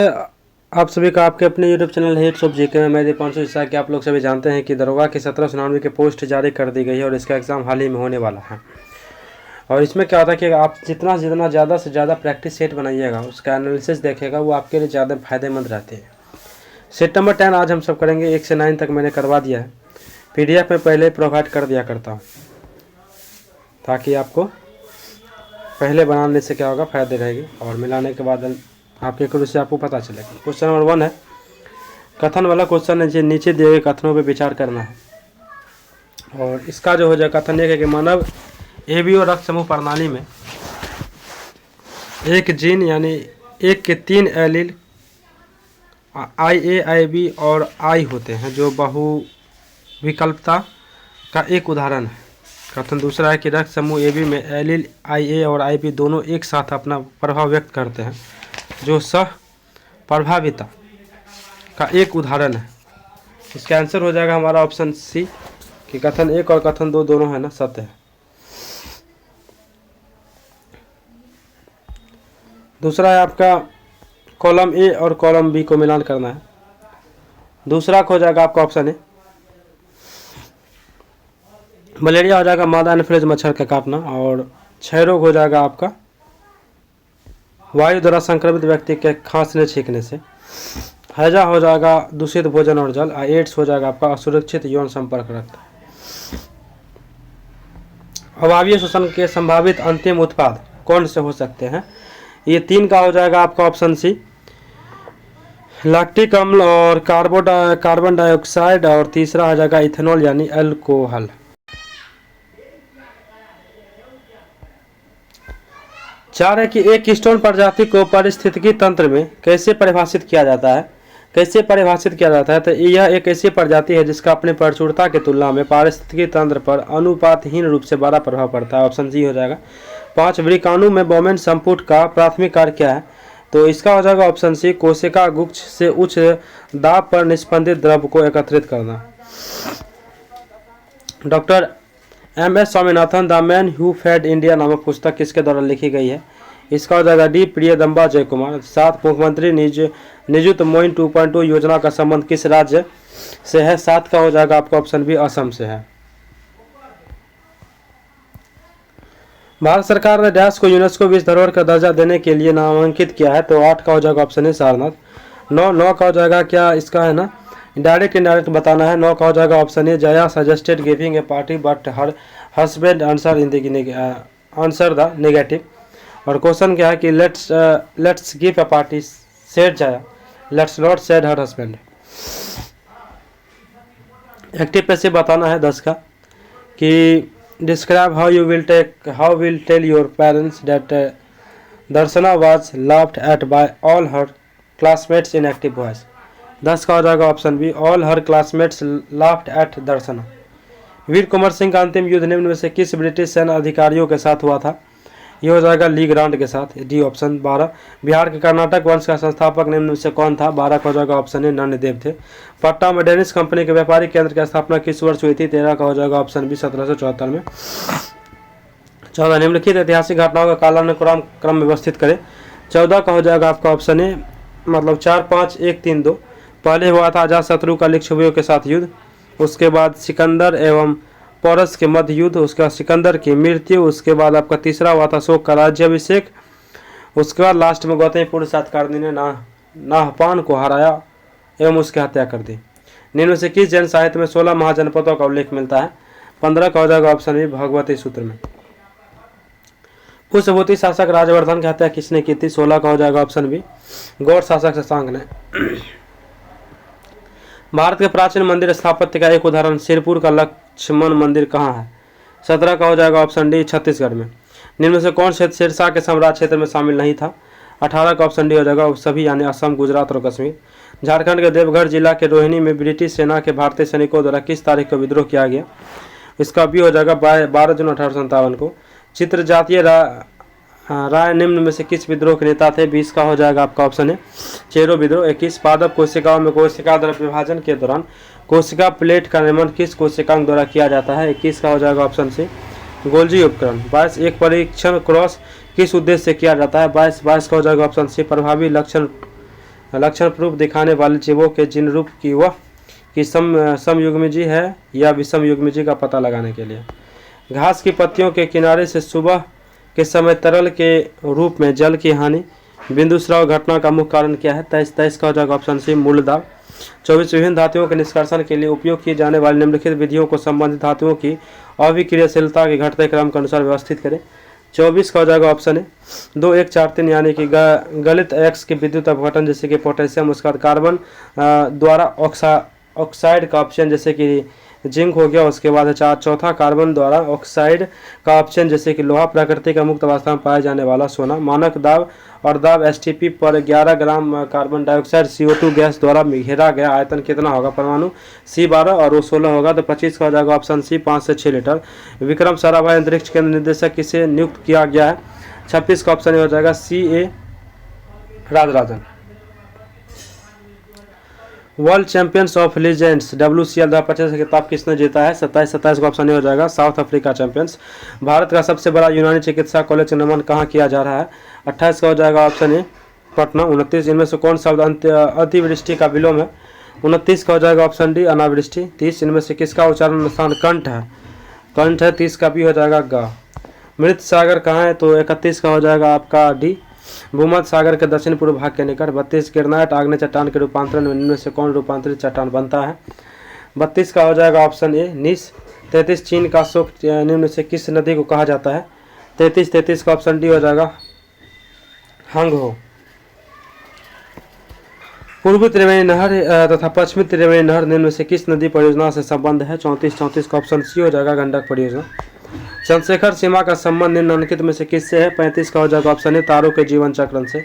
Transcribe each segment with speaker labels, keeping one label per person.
Speaker 1: आप सभी का आपके अपने YouTube channel heads of GK में मैं दीपांशु, जैसा कि आप लोग सभी जानते हैं कि दरोगा की 1799 की पोस्ट जारी कर दी गई है और इसका एग्ज़ाम हाल ही में होने वाला है। और इसमें क्या होता है कि आप जितना ज़्यादा से ज़्यादा प्रैक्टिस सेट बनाइएगा, उसका एनालिसिस देखेगा, वो आपके लिए ज़्यादा फायदेमंद रहते हैं। सेट नंबर 10 आज हम सब करेंगे। 1 से 9 तक मैंने करवा दिया है, PDF में पहले प्रोवाइड कर दिया करता हूँ, ताकि आपको पहले बनाने से क्या होगा, फ़ायदे रहेगी और मिलाने के बाद आपके क्वेश्चन से आपको पता चलेगा। क्वेश्चन नंबर 1 है, कथन वाला क्वेश्चन है, नीचे दिए गए कथनों पर विचार करना है। और इसका जो हो जाए कथन एक है कि मानव एबीओ रक्त समूह प्रणाली में एक जीन यानी एक के 3 एलील IA, IB और I होते हैं, जो बहुविकल्पता का एक उदाहरण है। कथन दूसरा है कि रक्त समूह AB में एलील IA और IB दोनों एक साथ अपना प्रभाव व्यक्त करते हैं, जो सह प्रभाविता का एक उदाहरण है। इसका आंसर हो जाएगा हमारा ऑप्शन C कि कथन 1 और कथन 2 दोनों है ना सत्य है। दूसरा है आपका कॉलम A और कॉलम B को मिलान करना है। दूसरा हो जाएगा आपका ऑप्शन है मलेरिया हो जाएगा मादा एनोफिलीज मच्छर का काटना, और क्षय रोग हो जाएगा आपका वायु द्वारा संक्रमित व्यक्ति के खांसने छींकने से। हैजा हो जाएगा दूषित भोजन और जल। एड्स हो जाएगा आपका असुरक्षित यौन संपर्क रखता है। अभावीय शोषण के संभावित अंतिम उत्पाद कौन से हो सकते हैं? ये 3 का हो जाएगा आपका ऑप्शन C, लैक्टिक अम्ल और कार्बन डाइऑक्साइड, और तीसरा हो जाएगा इथेनॉल यानी अल्कोहल। चार है कि एक कीटोन प्रजाति को पारिस्थितिकी तंत्र में कैसे परिभाषित किया जाता है? तो यह एक ऐसी प्रजाति है जिसका अपनी प्रचुरता की तुलना में पारिस्थितिकी तंत्र पर अनुपातहीन रूप से बड़ा प्रभाव पड़ता है। ऑप्शन जी हो जाएगा। 5 वृकाणु में बोमेन संपुट का प्राथमिक कार्य क्या है? तो इसका हो जाएगा ऑप्शन सी, कोशिका गुच्छ से उच्च दाब पर निस्पंदित द्रव को एकत्रित करना। Doctor MS Swaminathan the man who fed India नामक पुस्तक किसके द्वारा लिखी गई है? इसका हो जाएगा डी, प्रियदम्बा जयकुमार। 7 मुख्यमंत्री निजुत मोइन 2.2 योजना का संबंध किस राज्य से है? 7 का हो जाएगा आपका ऑप्शन बी, असम से है। भारत सरकार ने डैश को यूनेस्को विश्व धरोहर का दर्जा देने के लिए नामांकित किया है, तो 8 का हो जाएगा ऑप्शन है सारनाथ। 9 का हो जाएगा क्या इसका है ना, डायरेक्ट इनडायरेक्ट बताना है। 9 का हो जाएगा option A, Jaya suggested giving a party but her husband answer the negative. और क्वेश्चन क्या है कि let's give a party said Jaya, let's not said her husband. Active passive बताना है 10 का कि describe how will tell your parents that Darshana was laughed at by all her classmates in active voice. 10 का हो जाएगा option B, all her classmates laughed at दर्शना। वीर कुंवर सिंह का अंतिम युद्ध निम्न में से किस ब्रिटिश सेना अधिकारियों के साथ हुआ था? ये हो जाएगा ली ग्रांट के साथ, डी ऑप्शन। 12 बिहार के कर्नाटक वंश का संस्थापक निम्न में से कौन था? 12 का हो जाएगा ऑप्शन ए, नन्नदेव थे। पट्टा में डेनिश कंपनी के व्यापारिक केंद्र की स्थापना किस वर्ष हुई थी? 13 का हो जाएगा ऑप्शन बी, 1774 में। 14 निम्नलिखित ऐतिहासिक घटनाओं का कालानुक्रम क्रम व्यवस्थित करें। 14 का हो जाएगा आपका ऑप्शन ए, मतलब 4, 5, 1, 3, 2। पहले हुआ था अजातशत्रु का लिच्छवियों के साथ युद्ध, उसके बाद सिकंदर एवं पोरस के मध्य युद्ध, उसके बाद सिकंदर की मृत्यु, उसके बाद आपका तीसरा हुआ था अशोक का राज्याभिषेक, उसके बाद लास्ट में गौतमीपुत्र सातकर्णी ने नाहपान को हराया एवं उसकी हत्या कर दी। निम्न में से किस जैन साहित्य में 16 महाजनपदों का उल्लेख मिलता है? 15 का हो जाएगा ऑप्शन बी, भगवती सूत्र में। पुष्यभूति शासक राजवर्धन की हत्या किसने की थी? 16 का हो जाएगा ऑप्शन बी, गौड़ शासक शशांक ने। भारत के प्राचीन मंदिर स्थापत्य का एक उदाहरण सिरपुर का लक्ष्मण मंदिर कहाँ है? 17 का हो जाएगा ऑप्शन डी, छत्तीसगढ़ में। निम्न में से कौन क्षेत्र शेरशाह के साम्राज्य क्षेत्र में शामिल नहीं था? 18 का ऑप्शन डी हो जाएगा सभी, यानी असम, गुजरात और कश्मीर। झारखंड के देवघर जिला के रोहिणी में ब्रिटिश सेना के भारतीय सैनिकों द्वारा किस तारीख को विद्रोह किया गया? इसका भी हो जाएगा 12 जून 1857 को। चित्र जातीय राय निम्न में से किस विद्रोह के नेता थे? 20 का हो जाएगा आपका ऑप्शन है चेरो विद्रोह। 21 पादप कोशिकाओं में कोशिका द्रव्य विभाजन के दौरान कोशिका प्लेट का निर्माण किस कोशिकांग द्वारा किया जाता है? 21 का हो जाएगा ऑप्शन सी गोल्जी उपकरण। 22 एक परीक्षण क्रॉस किस उद्देश्य से किया जाता है? 22 का हो जाएगा ऑप्शन सी प्रभावी लक्षण लक्षण प्रूफ दिखाने वाले जीवों के जिन रूप की वह कि समयुग्मजी है या विषमयुग्मजी का पता लगाने के लिए। घास की पत्तियों के किनारे से सुबह के समय तरल के रूप में जल की हानि बिंदुस्राव घटना का मुख्य कारण क्या है? 23 का हो जाएगा ऑप्शन सी मूल दाब। 24 विभिन्न धातुओं के निष्कर्षण के लिए उपयोग की जाने वाली निम्नलिखित विधियों को संबंधित धातुओं की अभिक्रियाशीलता के घटते क्रम के अनुसार व्यवस्थित करें। 24 का हो जाएगा ऑप्शन है 2 1 4 3 यानी कि गलित एक्स के विद्युत अपघटन जैसे कि पोटेशियम, उसके बाद कार्बन द्वारा ऑक्साइड का ऑप्शन जैसे कि जिंक हो गया, उसके बाद चौथा कार्बन द्वारा ऑक्साइड का ऑप्शन जैसे कि लोहा, प्रकृति का मुक्त अवस्था में पाया जाने वाला सोना। मानक दाब और दाब एसटीपी पर 11 gram carbon dioxide CO2 gas द्वारा घेरा गया आयतन कितना होगा? परमाणु C12 और वो 16 होगा। तो 25 का हो जाएगा ऑप्शन सी 5 से 6 लीटर। विक्रम साराभाई अंतरिक्ष केंद्र निदेशक किसे नियुक्त किया गया है? 26 का ऑप्शन हो जाएगा CA Rajarajan. World champions of legends WCL 2025 का खिताब किसने जीता है? 27 का ऑप्शन हो जाएगा साउथ अफ्रीका चैंपियंस। भारत का सबसे बड़ा यूनानी चिकित्सा कॉलेज का निर्माण कहाँ किया जा रहा है? 28 का हो जाएगा ऑप्शन ए पटना। 29 इनमें से कौन शब्द अतिवृष्टि का विलोम है? 29 का हो जाएगा ऑप्शन डी अनावृष्टि। 30 इनमें से किसका उच्चारण स्थान कंठ है? कंठ है। 30 का भी हो जाएगा ग। मृत सागर कहाँ है? तो 31 का हो जाएगा आपका डी भूमध्य सागर के दक्षिण पूर्व भाग के निकट। 32 गिरनाइट आग्नेय चट्टान के रूपांतरण में से कौन रूपांतरित चट्टान बनता है? 32 का हो जाएगा ऑप्शन ए नीस। 33 चीन का अशोक निम्न से किस नदी को कहा जाता है? 33 का ऑप्शन डी हो जाएगा हंगहो। पूर्वी त्रिवेणी नहर तथा पश्चिमी त्रिवेणी नहर निम्न से किस नदी परियोजना से संबंध है? 34 का ऑप्शन सी हो जाएगा गंडक परियोजना। चंद्रशेखर सीमा का संबंध निम्नलिखित में से किससे है? 35 का हो जाएगा ऑप्शन है तारों के जीवन चक्रण से।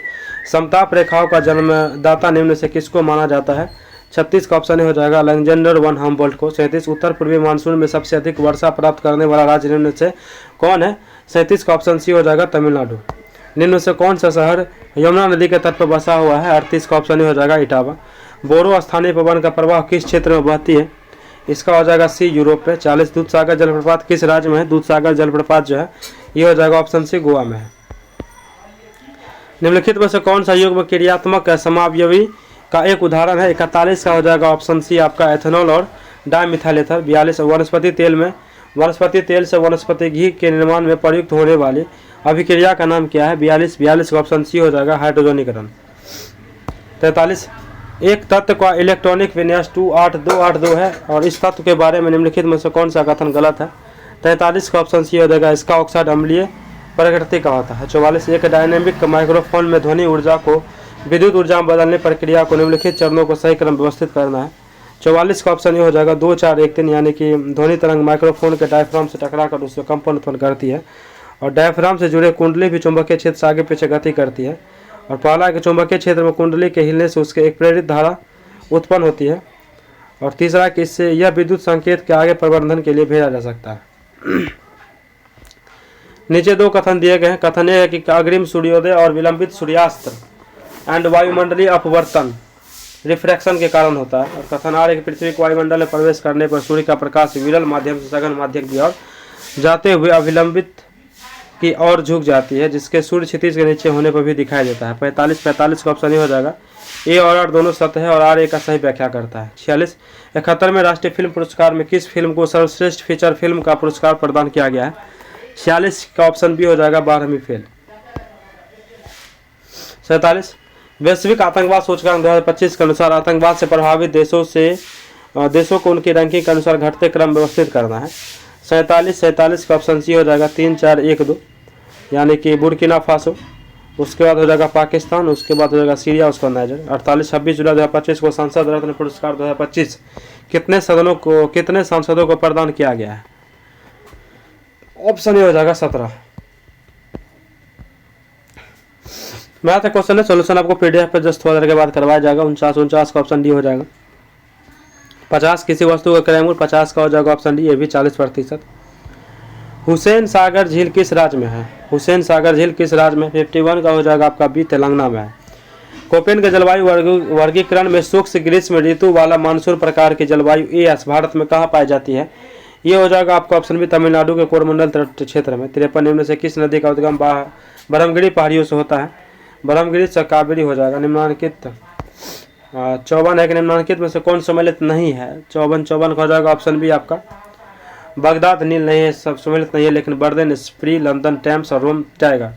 Speaker 1: समताप रेखाओं का जन्मदाता निम्न से किसको माना जाता है? 36 का ऑप्शन हो जाएगा अलेक्जेंडर वन हम्बोल्ट को। 37 उत्तर पूर्वी मानसून में सबसे अधिक वर्षा प्राप्त करने वाला राज्य निम्न से कौन है? 37 का ऑप्शन सी हो जाएगा तमिलनाडु। निम्न से कौन सा शहर यमुना नदी के तट पर बसा हुआ है? 38 का ऑप्शन हो जाएगा इटावा। बोरो स्थानीय पवन का प्रवाह किस क्षेत्र में बहती है? इसका हो जाएगा सी यूरोप में। 40 दूधसागर जलप्रपात किस राज्य में है? दूधसागर जलप्रपात जो है ये हो जाएगा ऑप्शन सी गोवा में है। निम्नलिखित में से कौन सा युग्म क्रियात्मक समावयवी का एक उदाहरण है? 41 का हो जाएगा ऑप्शन सी आपका एथेनॉल और डाइमिथाइल एथर। 42 वनस्पति तेल से वनस्पति घी के निर्माण में प्रयुक्त होने वाली अभिक्रिया का नाम क्या है? 42 का ऑप्शन सी हो जाएगा हाइड्रोजनीकरण। 43 एक तत्व का इलेक्ट्रॉनिक विन्यास 28282 है और इस तत्व के बारे में निम्नलिखित में से कौन सा कथन गलत है? 43 का ऑप्शन सी हो जाएगा इसका ऑक्साइड अम्लीय प्रकृति का होता है। 44 एक डायनेमिक माइक्रोफोन में ध्वनि ऊर्जा को विद्युत ऊर्जा में बदलने प्रक्रिया को निम्नलिखित चरणों को सही क्रम व्यवस्थित करना है। 44 का ऑप्शन ये हो जाएगा 2 4 1 3 यानी कि ध्वनि तरंग माइक्रोफोन के डायफ्राम से टकरा कर उससे कंपन उत्पन्न करती है और डायफ्राम से जुड़े कुंडली भी चुंबकीय क्षेत्र से आगे पीछे गति करती है। और पहला के चुंबकीय क्षेत्र में कुंडली के हिलने से उसके एक प्रेरित धारा उत्पन्न होती है। और तीसरा कि इससे यह विद्युत संकेत के आगे प्रबंधन के लिए भेजा जा सकता है। नीचे 2 कथन दिए गए हैं। कथन यह है कि अग्रिम सूर्योदय और विलंबित सूर्यास्त एंड वायुमंडलीय अपवर्तन रिफ्रैक्शन के कारण होता है। और कथन आ रहा है कि पृथ्वी को वायुमंडल में प्रवेश करने पर सूर्य का प्रकाश विरल माध्यम से सघन माध्यम की ओर जाते हुए अविलंबित की ओर झुक जाती है, जिसके सूर्य क्षितिज के नीचे होने पर भी दिखाई देता है। 45 का ऑप्शन ही हो जाएगा ए और आर दोनों सत्य है और आर ए का सही व्याख्या करता है। 46 71वें राष्ट्रीय फिल्म पुरस्कार में किस फिल्म को सर्वश्रेष्ठ फीचर फिल्म का पुरस्कार प्रदान किया गया है? 46 का ऑप्शन बी हो जाएगा 12वीं फेल। 47 वैश्विक आतंकवाद सूचकांक 2025 के अनुसार आतंकवाद से प्रभावित देशों को उनकी रैंकिंग के अनुसार घटते क्रम व्यवस्थित करना है। 47 का ऑप्शन सी हो जाएगा 3 4 1 2 यानी कि बुर्किना फासो, उसके बाद हो जाएगा पाकिस्तान, उसके बाद हो जाएगा सीरिया, उसका नाइजर। 26 जुलाई 2025 को संसद रत्न पुरस्कार 2025 कितने सांसदों को प्रदान किया गया है? ऑप्शन ए हो जाएगा 17। मैथ क्वेश्चन है, सोल्यूशन आपको पीडीएफ पे जस्ट थोड़ा देर के बाद करवाया जाएगा। 49 का ऑप्शन डी हो जाएगा। 50 किसी वस्तु का क्रय मूल्य 50 का हो जाएगा ऑप्शन डी, ये भी 40%। हुसैन सागर झील किस राज्य में है? हुसैन सागर झील किस राज्य में? 51 का हो जाएगा आपका बी, तेलंगाना में है। कोपेन के जलवायु वर्गीकरण में शुष्क ग्रीष्म ऋतु वाला मानसून प्रकार की जलवायु एएस भारत में कहाँ पाई जाती है? ये हो जाएगा आपका ऑप्शन भी तमिलनाडु के कोरमंडल तट क्षेत्र में। 53 निम्न से किस नदी का उद्गम ब्रह्मगिरी पहाड़ियों से होता है? ब्रह्मगिरी से कावेरी हो जाएगा। निम्नलिखित 54 है कि निम्नलिखित में से कौन सम्मिलित नहीं है? 54 का हो जाएगा ऑप्शन बी आपका। बगदाद नील नहीं है, सब सम्मिलित नहीं है, लेकिन बर्लिन, स्प्री, लंदन टेम्स और रोम टाइगर।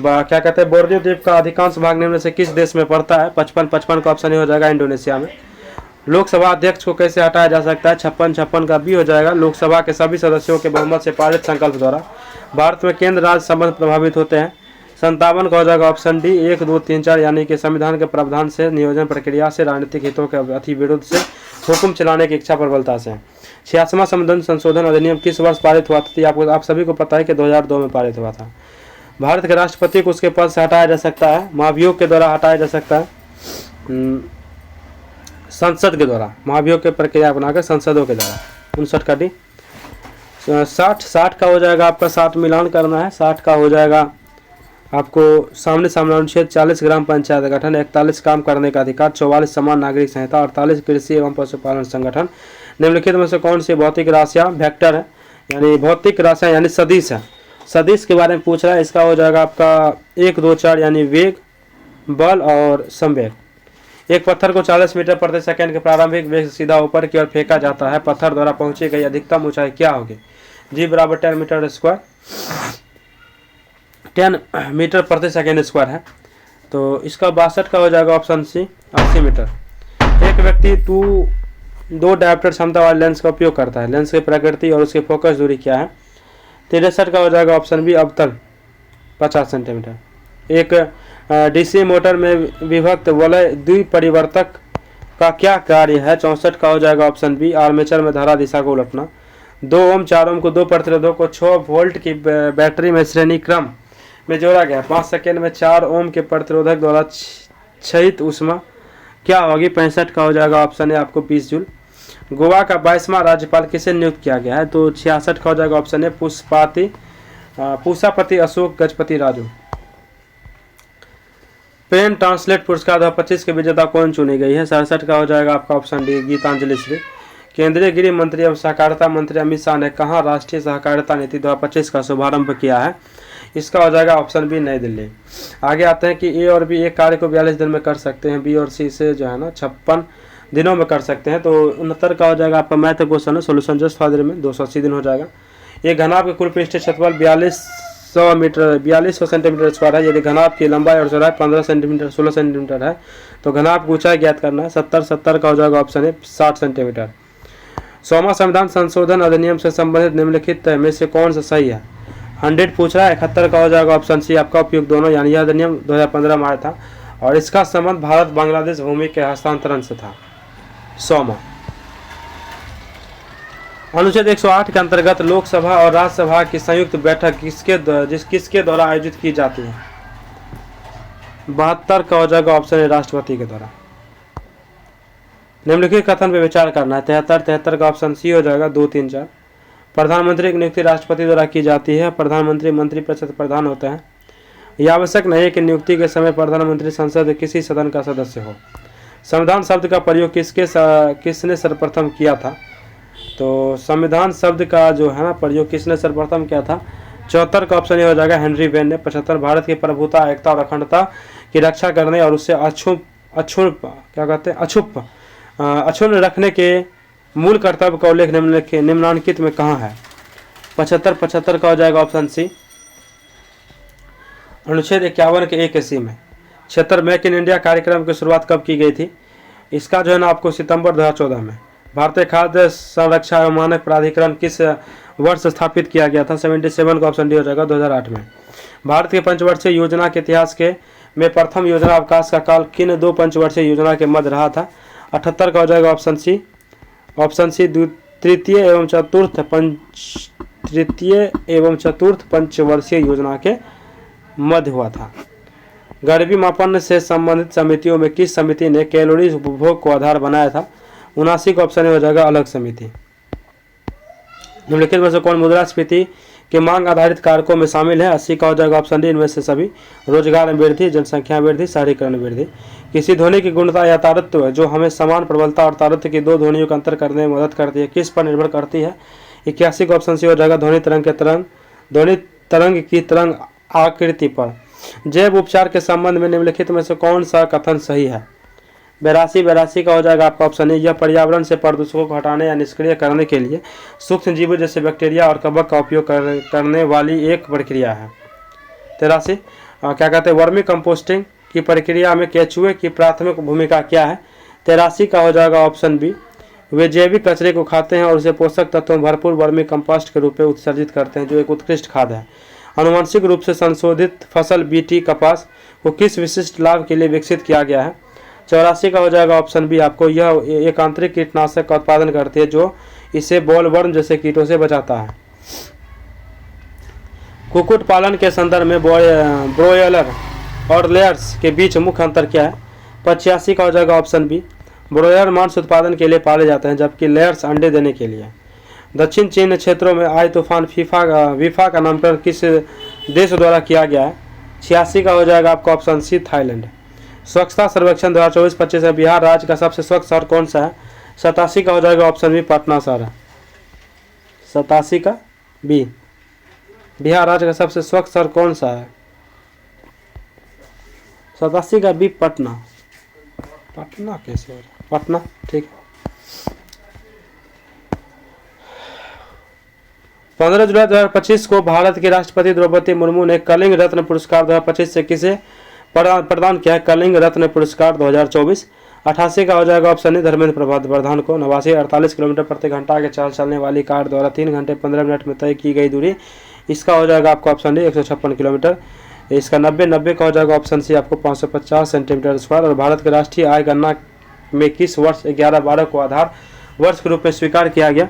Speaker 1: क्या कहते हैं, बोर्नियो द्वीप का अधिकांश भाग निम्न में से किस देश में पड़ता है? 55 का ऑप्शन ही हो जाएगा इंडोनेशिया में। लोकसभा अध्यक्ष को कैसे हटाया जा सकता है? 56 का बी हो जाएगा, लोकसभा के सभी सदस्यों के बहुमत से पारित संकल्प द्वारा। भारत में केंद्र राज्य संबंध प्रभावित होते हैं। 57 का हो जाएगा ऑप्शन डी, 1, 2, 3, 4 यानी कि संविधान के प्रावधान से, नियोजन प्रक्रिया से, राजनीतिक हितों के अति विरुद्ध से, हुक्म चलाने की इच्छा प्रबलता से। 86वां संशोधन अधिनियम किस वर्ष पारित हुआ था? आप सभी को पता है कि 2002 में पारित हुआ था। भारत के राष्ट्रपति को उसके पद से हटाया जा सकता है, महाभियोग के द्वारा हटाया जा सकता है, संसद के द्वारा, महाभियोग की प्रक्रिया बनाकर संसदों के द्वारा। 59 का डी। 60 का हो जाएगा आपका, 60 मिलान करना है। 60 का हो जाएगा आपको सामने सामने अनुच्छेद 40 ग्राम पंचायत गठन, 41 काम करने का अधिकार, 44 समान नागरिक संहिता, 48 कृषि एवं पशुपालन संगठन। निम्नलिखित में से कौन सी भौतिक राशियाँ वेक्टर है, यानी भौतिक राशियाँ यानी सदिश है? सदिश के बारे में पूछ रहा है। इसका हो जाएगा आपका 1, 2, 4 यानी वेग, बल और संवेग। एक पत्थर को 40 मीटर प्रति सेकंड के प्रारंभिक वेग से सीधा ऊपर की ओर फेंका जाता है, पत्थर द्वारा पहुंची गई अधिकतम ऊंचाई क्या होगी? जी बराबर 10 मीटर स्क्वायर, 10 मीटर प्रति सेकंड स्क्वायर है। तो इसका 62 का हो जाएगा ऑप्शन सी, 80 मीटर। एक व्यक्ति 2 डायोप्टर क्षमता वाले लेंस का उपयोग करता है, लेंस की प्रकृति और उसकी फोकस दूरी क्या है? 63 का हो जाएगा ऑप्शन बी, अवतल 50 सेंटीमीटर। एक डीसी मोटर में विभक्त वलय द्विपरिवर्तक का क्या कार्य है? 64 का हो जाएगा ऑप्शन बी, आर्मेचर में धारा दिशा को उलटना। 2 ओम 4 ओम को 2 प्रतिरोधों को 6 वोल्ट की बैटरी में श्रेणी क्रम में जोड़ा गया। 5 सेकेंड में 4 ओम के प्रतिरोधक द्वारा क्षयित ऊष्मा क्या होगी? 65 का हो जाएगा ऑप्शन है आपको 20 जूल। गोवा का 22वां राज्यपाल किसे नियुक्त किया गया है? तो 66 का हो जाएगा ऑप्शन है पूषापति अशोक गजपति राजू। पेन ट्रांसलेट पुरस्कार 2025 के विजेता कौन चुनी गई है? 67 का हो जाएगा आपका ऑप्शन डी, गीतांजलि श्री। केंद्रीय गृह मंत्री एवं सहकारिता मंत्री अमित शाह ने कहाँ राष्ट्रीय सहकारिता नीति 2025 का शुभारंभ किया है? इसका हो जाएगा ऑप्शन बी, नई दिल्ली। आगे आते हैं कि ए और बी एक कार्य को 42 दिन में कर सकते हैं, बी और सी से जो है ना 56 दिनों में कर सकते हैं। तो 69 का हो जाएगा आपका मैथ क्वेश्चन है, सोल्यूशन जस्ट फादर में 280 दिन हो जाएगा। एक घनाभ के कुल पृष्ठीय क्षेत्रफल 4200 सेंटीमीटर स्क्वायर है। यदि घनाभ की लंबाई और चौड़ाई 15 सेंटीमीटर 16 सेंटीमीटर है तो घनाभ की ऊंचाई ज्ञात करना है। 70 का हो जाएगा ऑप्शन है 60 सेंटीमीटर। 100वां संविधान संशोधन अधिनियम से संबंधित निम्नलिखित में से कौन सा सही है? 100 पूछ रहा है। 71 का हो जाएगा ऑप्शन सी, आपका उपयुक्त दोनों, यानी यह अधिनियम 2015 में आया था और इसका संबंध भारत बांग्लादेश भूमि के हस्तांतरण से था। 100वां अनुच्छेद 108 के अंतर्गत लोकसभा और राज्यसभा की संयुक्त बैठक किसके द्वारा आयोजित की जाती है? 72 का हो जाएगा ऑप्शन है राष्ट्रपति के द्वारा। निम्नलिखित कथन पर विचार करना है। 73 का ऑप्शन सी हो जाएगा, 2, 3, 4। प्रधानमंत्री की नियुक्ति राष्ट्रपति द्वारा की जाती है। प्रधानमंत्री मंत्रिपरिषद प्रधान होते हैं। यह आवश्यक नहीं है कि नियुक्ति के समय प्रधानमंत्री संसद किसी सदन का सदस्य हो। संविधान शब्द का प्रयोग किसने सर्वप्रथम किया था? तो संविधान शब्द का जो है ना प्रयोग किसने सर्वप्रथम किया था? 74 का ऑप्शन ये हो जाएगा, हेनरी वेन ने। 75 भारत की प्रभुता, एकता और अखंडता की रक्षा करने और उससे अक्षुण्ण रखने के मूल कर्तव्य का उल्लेख निम्नलिखित में कहाँ है? 75 का हो जाएगा ऑप्शन सी, अनुच्छेद 51 के 1 में। 76 मेक इन इंडिया कार्यक्रम की शुरुआत कब की गई थी? इसका जो है ना आपको सितंबर 2014 में। भारतीय खाद्य संरक्षा एवं मानक प्राधिकरण किस वर्ष स्थापित किया गया था? 77 का ऑप्शन डी हो जाएगा, 2008 में। भारत के पंचवर्षीय योजना के इतिहास में प्रथम योजना अवकाश का काल किन 2 पंचवर्षीय योजना के मध्य रहा था? 78 का हो जाएगा ऑप्शन सी, तृतीय एवं चतुर्थ पंचवर्षीय योजना के मध्य हुआ था। गरीबी मापन से संबंधित समितियों में किस समिति ने कैलोरी उपभोग को आधार बनाया था? 79 का ऑप्शन हो जाएगा, अलग समिति। निम्नलिखित में से कौन मुद्रास्फीति के मांग आधारित कारकों में शामिल है? 80 का हो जाएगा ऑप्शन डी, इनमें से सभी। रोजगार में वृद्धि, जनसंख्या वृद्धि, शहरीकरण वृद्धि। किसी ध्वनि की गुणता या तारत्व जो हमें समान प्रबलता और तारत्व की 2 ध्वनियों का अंतर करने में मदद करती है, किस पर निर्भर करती है? 81 का ऑप्शन सी हो जाएगा, ध्वनि तरंग की तरंग आकृति पर। जैव उपचार के संबंध में निम्नलिखित में से कौन सा कथन सही है? 82 का हो जाएगा आपका ऑप्शन ए, यह पर्यावरण से प्रदूषकों को हटाने या निष्क्रिय करने के लिए सूक्ष्म जीवों जैसे बैक्टीरिया और कवक का उपयोग करने वाली एक प्रक्रिया है। 83 क्या कहते हैं, वर्मी कंपोस्टिंग की प्रक्रिया में केचुए की प्राथमिक भूमिका क्या है। 83 का हो जाएगा ऑप्शन बी, वे जैविक कचरे को खाते हैं और उसे पोषक तत्वों भरपूर वर्मी कंपोस्ट के रूप में उत्सर्जित करते हैं, जो एक उत्कृष्ट खाद है। आनुवंशिक रूप से संशोधित फसल बीटी कपास को किस विशिष्ट लाभ के लिए विकसित किया गया है। 84 का हो जाएगा ऑप्शन बी आपको, यह एक आंतरिक कीटनाशक का उत्पादन करती है जो इसे बॉलवर्म जैसे कीटों से बचाता है। कुक्कुट पालन के संदर्भ में ब्रोयलर और लेयर्स के बीच मुख्य अंतर क्या है। 85 का हो जाएगा ऑप्शन बी, ब्रोयलर मांस उत्पादन के लिए पाले जाते हैं जबकि लेयर्स अंडे देने के लिए। दक्षिण चीन क्षेत्रों में आए तूफान विफा का नामकरण किस देश द्वारा किया गया है। 86 का हो जाएगा आपका ऑप्शन सी, थाईलैंड। स्वच्छता सर्वेक्षण 2024-25 में बिहार राज्य का सबसे स्वच्छ शहर कौन सा है। 87 का हो जाएगा ऑप्शन बी, पटना शहर है। 87 का बी, बिहार राज्य का सबसे स्वच्छ शहर कौन सा है। 87 का बी, पटना। पटना कैसे हो रहा है, पटना ठीक है। 15 जुलाई 2025 को भारत के राष्ट्रपति द्रौपदी मुर्मू ने कलिंग रत्न पुरस्कार 2025 से किसे प्रदान किया है। कलिंग रत्न पुरस्कार 2024। 88 का हो जाएगा ऑप्शन ए, धर्मेंद्र प्रधान को। 89 48 किलोमीटर प्रति घंटा के चाल चलने वाली कार द्वारा 3 घंटे 15 मिनट में तय की गई दूरी, इसका हो जाएगा आपका ऑप्शन ए, 156 किलोमीटर। इसका 90 का हो जाएगा ऑप्शन सी आपको 550 सेंटीमीटर स्क्वायर। और भारत के राष्ट्रीय आय गणना में किस वर्ष 11-12 को आधार वर्ष के रूप में स्वीकार किया गया,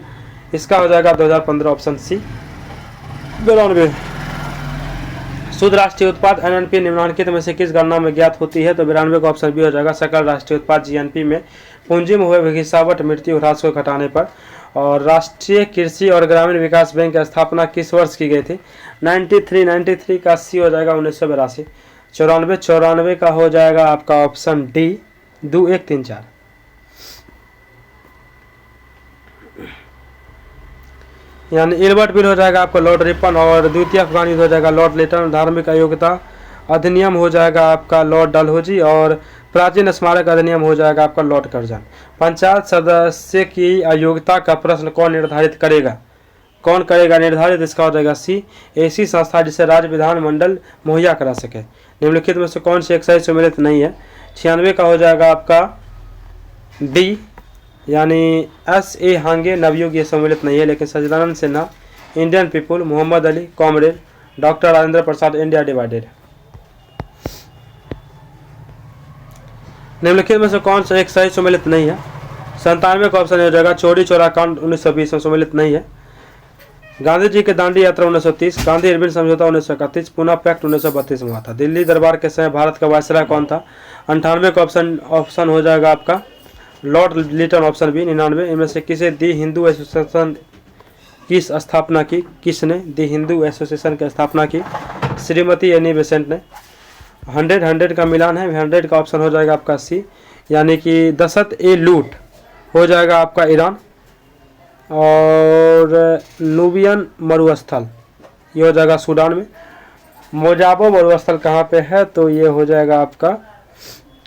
Speaker 1: इसका हो जाएगा 2015 ऑप्शन सी, 92। शुद्ध राष्ट्रीय उत्पाद एनएनपी निम्नलिखित में से किस गणना में ज्ञात होती है, तो 92 का ऑप्शन बी हो जाएगा। सकल राष्ट्रीय उत्पाद जीएनपी में पूंजी में हुए गिरावट मृत्यु ह्रास को घटाने पर। और राष्ट्रीय कृषि और ग्रामीण विकास बैंक की स्थापना किस वर्ष की गई थी। 93 का सी हो जाएगा 1982। 94 का हो जाएगा आपका ऑप्शन डी, 2134। यानी इल्बर्ट बिल हो जाएगा आपका लॉर्ड रिपन। और द्वितीय अफगान युद्ध हो जाएगा लॉर्ड लिटन। धार्मिक अयोग्यता अधिनियम हो जाएगा आपका लॉर्ड डलहौजी। और प्राचीन स्मारक अधिनियम हो जाएगा आपका लॉर्ड कर्जन। पंचायत सदस्य की अयोग्यता का प्रश्न कौन निर्धारित करेगा, कौन करेगा निर्धारित, इसका हो जाएगा सी, ऐसी संस्था जिसे राज्य विधानमंडल मुहैया करा सके। निम्नलिखित में से कौन से एक सही सम्मिलित नहीं है। 96 का हो जाएगा आपका डी, यानी S.A. हांगे नवयुग, ये सम्मिलित नहीं है। लेकिन Sachchidananda Sinha, Indian People, Mohammad Ali, comrade, doctor Rajendra Prasad, India Divided. निम्नलिखित में से कौन सा एक सही सम्मिलित नहीं है। 97 का ऑप्शन हो जाएगा चौरी चौरा कांड 1920 में सम्मिलित नहीं है। गांधी जी के दांडी यात्रा 1930, गांधी इरविन समझौता 1931, पुणे पैक्ट 1932 में हुआ था। दिल्ली दरबार के समय भारत का वायसराय कौन था। 98 का ऑप्शन हो जाएगा आपका लॉर्ड लिटन, ऑप्शन बी। 99 इनमें से किसे दी हिंदू एसोसिएशन की स्थापना की, किसने दी हिंदू एसोसिएशन की स्थापना की, श्रीमती एनी बेसेंट ने। 100 का मिलान है। 100 का ऑप्शन हो जाएगा आपका सी, यानी कि दशत ए लूट हो जाएगा आपका ईरान। और नूबियन मरुस्थल ये हो जाएगा सूडान में। मोजाबो मरुस्थल कहाँ पे है, तो ये हो जाएगा आपका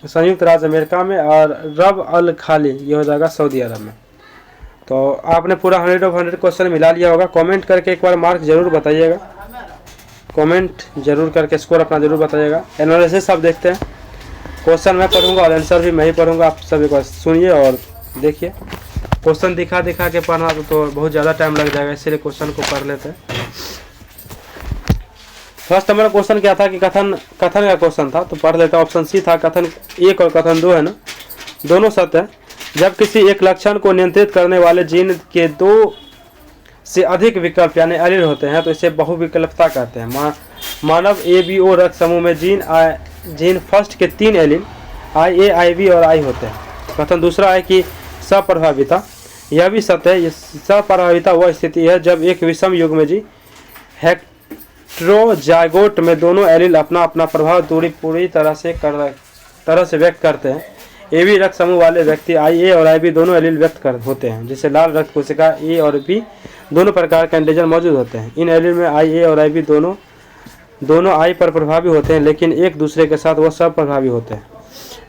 Speaker 1: संयुक्त राज्य अमेरिका में। और रब अल खाली ये हो जाएगा सऊदी अरब में। तो आपने पूरा 100 of 100 क्वेश्चन मिला लिया होगा। कमेंट करके एक बार मार्क जरूर बताइएगा, कमेंट जरूर करके स्कोर अपना जरूर बताइएगा। एनालिसिस आप देखते हैं, क्वेश्चन मैं पढ़ूंगा और आंसर भी मैं ही पढ़ूंगा। आप सभी को सुनिए और देखिए। क्वेश्चन दिखा के पढ़ना तो बहुत ज़्यादा टाइम लग जाएगा, इसीलिए क्वेश्चन को पढ़ लेते हैं। फर्स्ट हमारा क्वेश्चन क्या था कि कथन का क्वेश्चन था, तो पढ़ लेते हैं। ऑप्शन सी था कथन 1 और कथन 2 है ना, दोनों सत्य है। जब किसी एक लक्षण को नियंत्रित करने वाले जीन के 2 से अधिक विकल्प यानी एलील होते हैं तो इसे बहुविकल्पता कहते हैं। मानव ABO रक्त समूह में जीन फर्स्ट के 3 एलील IA, IB और I होते हैं। कथन दूसरा है कि सप्रभाविता, यह भी सत्य है। सप्रभाविता वह स्थिति है जब एक विषम युग्म जी हेटेरोजाइगोट में दोनों एलील अपना अपना प्रभाव दूरी पूरी तरह से व्यक्त करते हैं। AB रक्त समूह वाले व्यक्ति IA और IB दोनों एलील व्यक्त होते हैं, जिससे लाल रक्त कोशिका A और B दोनों प्रकार के एंटीजन मौजूद होते हैं। इन एलील में IA और IB दोनों I पर प्रभावी होते हैं, लेकिन एक दूसरे के साथ वह सब प्रभावी होते हैं।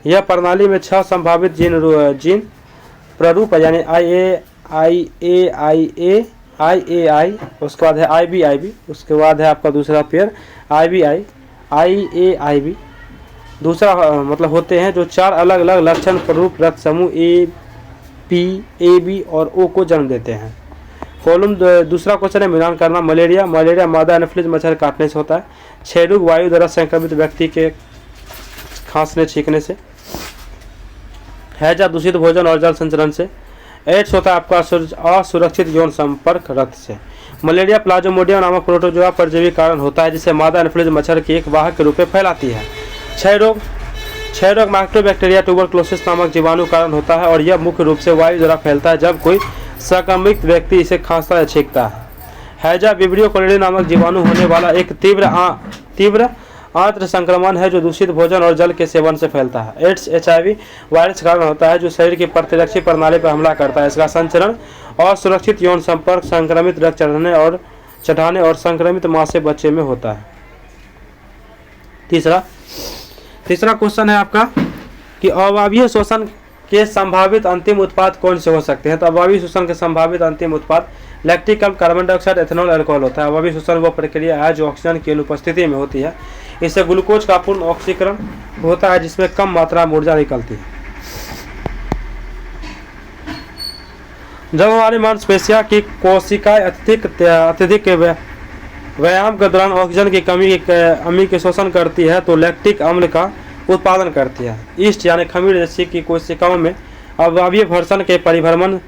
Speaker 1: यह प्रणाली में 6 संभावित जीन प्रारूप है, यानी आई, उसके बाद है IB, उसके बाद है आपका दूसरा पेयर IAIB। दूसरा मतलब होते हैं जो 4 अलग अलग लक्षण प्रारूप रक्त समूह AB और O को जन्म देते हैं। कॉलम दूसरा क्वेश्चन है मिलान करना। मलेरिया मादा एनोफिलीज मच्छर काटने से होता है। क्षयरोग वायु द्वारा संक्रमित व्यक्ति के खांसने छींकने से। हैजा दूषित भोजन और जल संचरण से। एड्स होता है आपका असुरक्षित यौन संपर्क रक्त से। मलेरिया प्लाज्मोडियम नामक प्रोटोजोआ परजीवी कारण होता है जिसे मादा एनोफिलीज मच्छर की एक वाहक के रूप में फैलाती है। क्षयरोग माइक्रोबैक्टीरिया ट्यूबरक्लोसिस नामक जीवाणु कारण होता है और यह मुख्य रूप से वायु द्वारा फैलता है जब कोई संक्रमित व्यक्ति इसे खांसता या छींकता है। हैजा विब्रियो कोलिडी नामक जीवाणु होने वाला एक तीव्र आंत्र संक्रमण है जो दूषित भोजन और जल के सेवन से फैलता है। एड्स HIV वायरस कारण होता है जो शरीर की प्रतिरक्षी प्रणाली पर हमला करता है। इसका संचरण और सुरक्षित यौन संपर्क संक्रमित रक्त चढ़ाने और संक्रमित मां से बच्चे में होता है। तीसरा क्वेश्चन है आपका कि अवायवीय शोषण के संभावित अंतिम उत्पाद कौन से हो सकते हैं। तो अवायवीय शोषण के संभावित अंतिम उत्पाद लैक्टिक अम्ल, कार्बन डाइऑक्साइड, एथेनॉल, अल्कोहल होता है। अवायवीय शोषण वह प्रक्रिया है जो ऑक्सीजन की अनुपस्थिति में होती है। इससे ग्लूकोज का पूर्ण ऑक्सीकरण होता है जिसमें कम मात्रा में ऊर्जा निकलती है। जब हमारी मांसपेशियां की कोशिकाएं अत्यधिक व्यायाम के दौरान ऑक्सीजन की कमी के शोषण करती है तो लैक्टिक अम्ल का उत्पादन करती है। ईस्ट यानी खमीर जैसी की कोशिकाओं में अवायवीय घर्षण के परिभ्रमण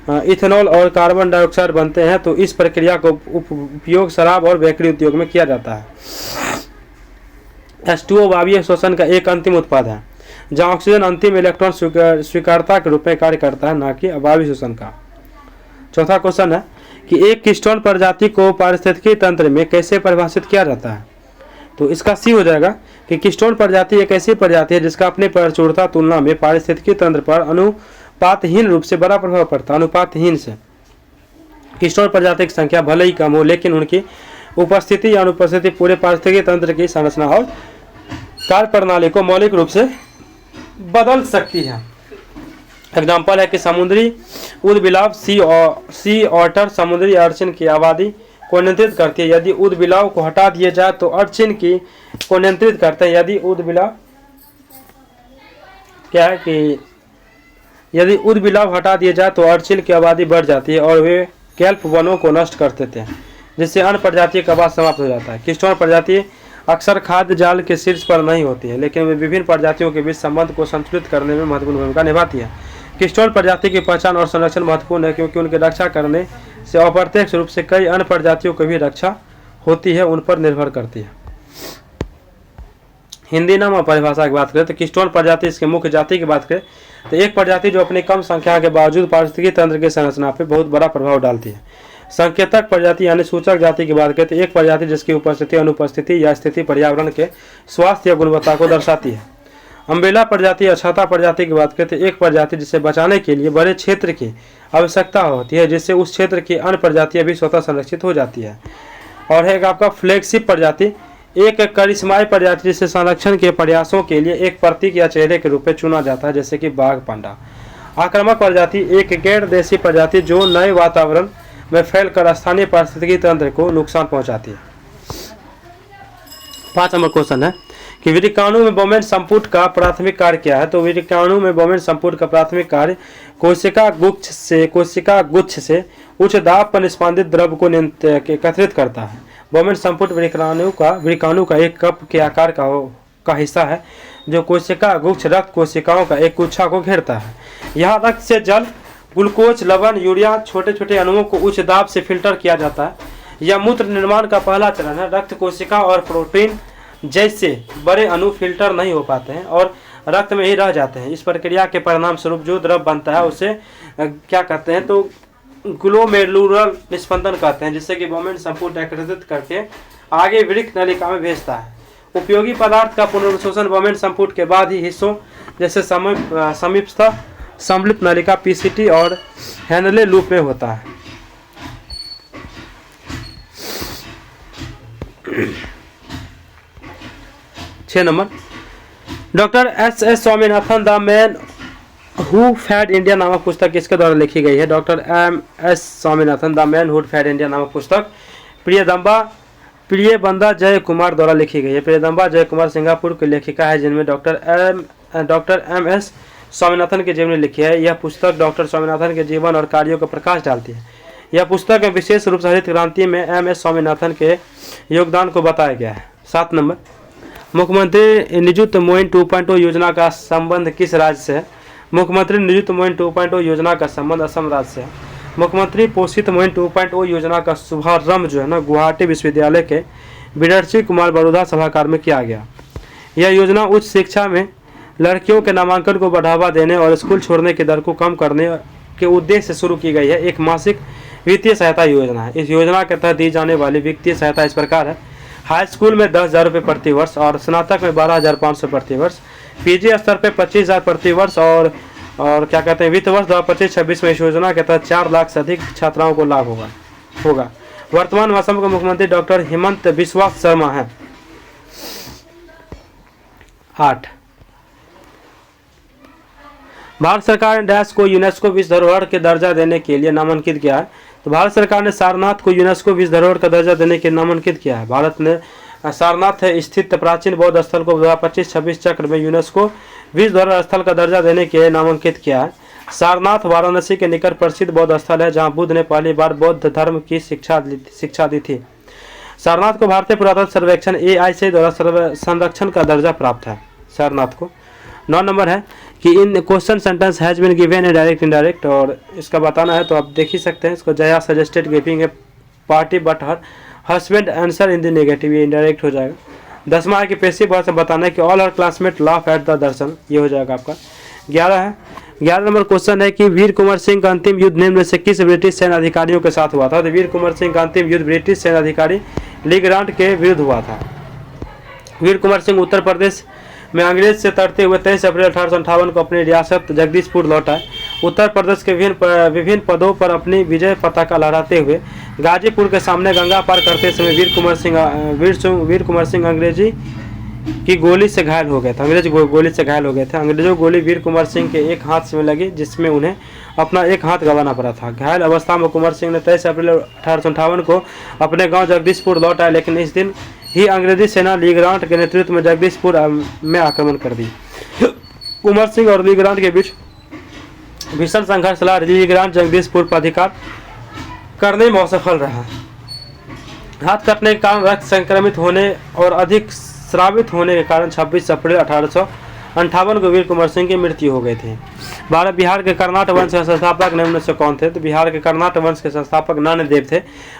Speaker 1: इथेनॉल और कार्बन डाइऑक्साइड बनते हैं। तो इस प्रक्रिया को उपयोग शराब और बेकरी उद्योग में किया जाता है। H2O अवायवीय शोषण का एक अंतिम उत्पाद है जहाँ ऑक्सीजन अंतिम इलेक्ट्रॉन स्वीकर्ता के रूप में कार्य करता है, न कि अवायवीय शोषण का। चौथा क्वेश्चन है कि एक किस्टोन प्रजाति को पारिस्थितिकी तंत्र में कैसे परिभाषित किया जाता है। तो इसका सी हो जाएगा कि किस्टोन प्रजाति एक ऐसी प्रजाति है जिसका अपने प्रचुरता तुलना में पारिस्थितिकी तंत्र पर अनुपातहीन रूप से बड़ा प्रभाव पड़ता है। अनुपातहीन से किस्टोन प्रजाति की संख्या भले ही कम हो लेकिन उनकी उपस्थिति या अनुपस्थिति पूरे पारिस्थितिकी तंत्र की संरचना और कार्य प्रणाली को मौलिक रूप से बदल सकती है। एग्जाम्पल है कि समुद्री ऊदबिलाव सी ऑटर समुद्री अर्चिन की आबादी को नियंत्रित करती है। यदि ऊदबिलाव को हटा दिया जाए तो अर्चिन की को नियंत्रित करते हैं। यदि ऊदबिलाव हटा दिया जाए तो अर्चिन की आबादी बढ़ जाती है और वे केल्प वनों को नष्ट कर देते हैं जिससे अन्य प्रजातियों का आवास समाप्त हो जाता है। किस्टोन प्रजाति अक्सर खाद्य जाल के शीर्ष पर नहीं होती है लेकिन वे विभिन्न प्रजातियों के बीच संबंध को संतुलित करने में महत्वपूर्ण भूमिका निभाती है। किस्टोन प्रजाति की पहचान और संरक्षण महत्वपूर्ण है क्योंकि उनकी रक्षा करने से अप्रत्यक्ष रूप से कई अन्य प्रजातियों की भी रक्षा होती है, उन पर निर्भर करती है। हिंदी नाम परिभाषा की बात करें तो किस्टोन प्रजाति इसके मुख्य जाति की बात करें तो एक प्रजाति जो अपनी कम संख्या के बावजूद पारिस्थितिकी तंत्र की संरचना पर बहुत बड़ा प्रभाव डालती है। संकेतक प्रजाति यानी सूचक जाति की बात करें तो एक प्रजाति जिसकी उपस्थिति, अनुपस्थिति या स्थिति पर्यावरण के स्वास्थ्य या गुणवत्ता को दर्शाती है। अम्ब्रेला प्रजाति या छाता प्रजाति की बात करें तो एक प्रजाति जिसे बचाने के लिए बड़े क्षेत्र की आवश्यकता होती है जिससे उस क्षेत्र की अन्य प्रजातियां भी स्वतः संरक्षित हो जाती है। और है आपका फ्लैगशिप प्रजाति, एक करिश्माई प्रजाति जिसे संरक्षण के प्रयासों के लिए एक प्रतीक या चेहरे के रूप में चुना जाता है जैसे कि बाघ, पांडा। आक्रामक प्रजाति, एक गैर देशी प्रजाति जो नए वातावरण में फैलकर स्थानीय पारिस्थितिकी तंत्र को नुकसान पहुंचाती है। 5 नंबर क्वेश्चन है कि वीर्याणु में बोमेन संपुट का प्राथमिक कार्य क्या है। तो वीर्याणु में बोमेन संपुट का प्राथमिक कार्य कोशिका गुच्छ से उच्च दाब पर निष्पादित द्रव को एकत्रित करता है। बोमेन संपुट वीर्याणु का एक कप के आकार का हिस्सा है जो कोशिका गुच्छ रक्त कोशिकाओं का एक गुच्छा को घेरता है। यहाँ रक्त से जल, ग्लूकोज, लवण, यूरिया छोटे छोटे अणुओं को उच्च दाब से फिल्टर किया जाता है। यह मूत्र निर्माण का पहला चरण है। रक्त कोशिका और प्रोटीन जैसे बड़े अणु फिल्टर नहीं हो पाते हैं और रक्त में ही रह जाते हैं। इस प्रक्रिया के परिणाम स्वरूप जो द्रव बनता है उसे क्या कहते हैं तो ग्लोमेरुलर निस्पंदन कहते हैं जिससे कि बोमेन संपुट एकत्रित करके आगे वृक्क नलिका में भेजता है। उपयोगी पदार्थ का पुनर्शोषण बोमेन संपुट के बाद ही हिस्सों जैसे समीपस्थ सम्मिलित नलिका PCT और हैनले लूप में होता है। छह number doctor S Swaminathan the man who fed India नामक पुस्तक किसके द्वारा लिखी गई है? Doctor S Swaminathan the man who fed India नामक पुस्तक प्रियबंदा जय कुमार द्वारा लिखी गई है। प्रियदंबा जय कुमार सिंगापुर की लेखिका है जिनमें डॉक्टर एम एस स्वामीनाथन की जीवनी लिखी है। यह पुस्तक डॉक्टर स्वामीनाथन के जीवन और कार्यों को प्रकाश डालती है। यह पुस्तक में विशेष रूप से हरित क्रांति में एम एस स्वामीनाथन के योगदान को बताया गया है। 7 नंबर, मुख्यमंत्री निजुत मोइन 2.0 योजना का संबंध किस राज्य से है? मुख्यमंत्री निजुत मोइन 2.0 योजना का संबंध असम राज्य से है। मुख्यमंत्री पोषित मोइन 2.0 योजना का शुभारंभ जो है ना गुवाहाटी विश्वविद्यालय के बिडर्ची कुमार बड़ौदा सभागार में किया गया। यह योजना उच्च शिक्षा में लड़कियों के नामांकन को बढ़ावा देने और स्कूल छोड़ने की दर को कम करने के उद्देश्य से शुरू की गई है। एक मासिक वित्तीय सहायता योजना है। इस योजना के तहत दी जाने वाली वित्तीय सहायता इस प्रकार है: हाई स्कूल में 10,000 रुपये प्रति वर्ष और स्नातक में 12,500 प्रति वर्ष, पीजी स्तर पे 25,000 प्रति वर्ष और क्या कहते हैं वित्त वर्ष 2025-26 में इस योजना के तहत 4 लाख से अधिक छात्राओं को लाभ होगा। वर्तमान असम के मुख्यमंत्री डॉक्टर हेमंत बिस्वा शर्मा हैं। 8, भारत सरकार ने डैश को यूनेस्को विश्व धरोहर के दर्जा देने के लिए नामांकित किया है। तो भारत सरकार ने सारनाथ को यूनेस्को विश्व धरोहर का दर्जा देने के लिए नामांकित किया है। भारत ने सारनाथ स्थित प्राचीन बौद्ध स्थल को 2025-26 चक्र में यूनेस्को विश्व धरोहर स्थल का दर्जा देने के लिए नामांकित किया है। सारनाथ वाराणसी के निकट प्रसिद्ध बौद्ध स्थल है जहां बुद्ध ने पहली बार बौद्ध धर्म की शिक्षा दी थी। सारनाथ को भारतीय पुरातत्व सर्वेक्षण AIC द्वारा संरक्षण का दर्जा प्राप्त है। सारनाथ को 9 नंबर है कि in question sentence has been given a direct indirect, और इसका बताना है तो आप देख ही सकते हैं इसको। Jaya suggested giving a party but her husband answer in the negative, ये इनडायरेक्ट हो जाएगा। 10वां है कि पेशिव भाषा से बताना है कि all her classmate laugh at the Darshan, ये हो जाएगा आपका। 11 नंबर क्वेश्चन है कि वीर कुंवर सिंह का अंतिम युद्ध निम्न में से किस ब्रिटिश सैन्य अधिकारियों के साथ हुआ था? तो वीर कुंवर सिंह का अंतिम युद्ध ब्रिटिश सैन्य अधिकारी ली ग्रांट के विरुद्ध हुआ था। वीर कुंवर सिंह उत्तर प्रदेश में अंग्रेज से तड़ते हुए 23 अप्रैल 1858 को अपनी रियासत जगदीशपुर लौट आए। उत्तर प्रदेश के विभिन्न पदों पर अपनी विजय पताका लहराते हुए गाजीपुर के सामने गंगा पार करते समय वीर कुंवर सिंह अंग्रेजी की गोली से घायल हो गए थे। अंग्रेजों गोली वीर कुंवर सिंह के एक हाथ में लगी जिसमें उन्हें अपना एक हाथ गंवाना पड़ा था। घायल अवस्था में कुंवर सिंह ने 23 अप्रैल 1858 को अपने गांव जगदीशपुर लौट आए, लेकिन इस दिन ही अंग्रेजी सेना ली ग्रांट के नेतृत्व में जगदीशपुर में आक्रमण कर दी। कुंवर सिंह और ली ग्रांट के बीच भीषण संघर्ष लड़ा। ली ग्रांट जगदीशपुर पर अधिकार करने में असफल रहा। हाथ कटने के कारण रक्त संक्रमित होने और अधिक स्रावित होने के कारण 26 अप्रैल 1858 को वीर कुंवर सिंह की मृत्यु हो गई थी। बिहार के कर्नाट वंश के संस्थापक निम्न से कौन थे? तो बिहार के कर्नाट वंश के संस्थापक नान्यदेव थे।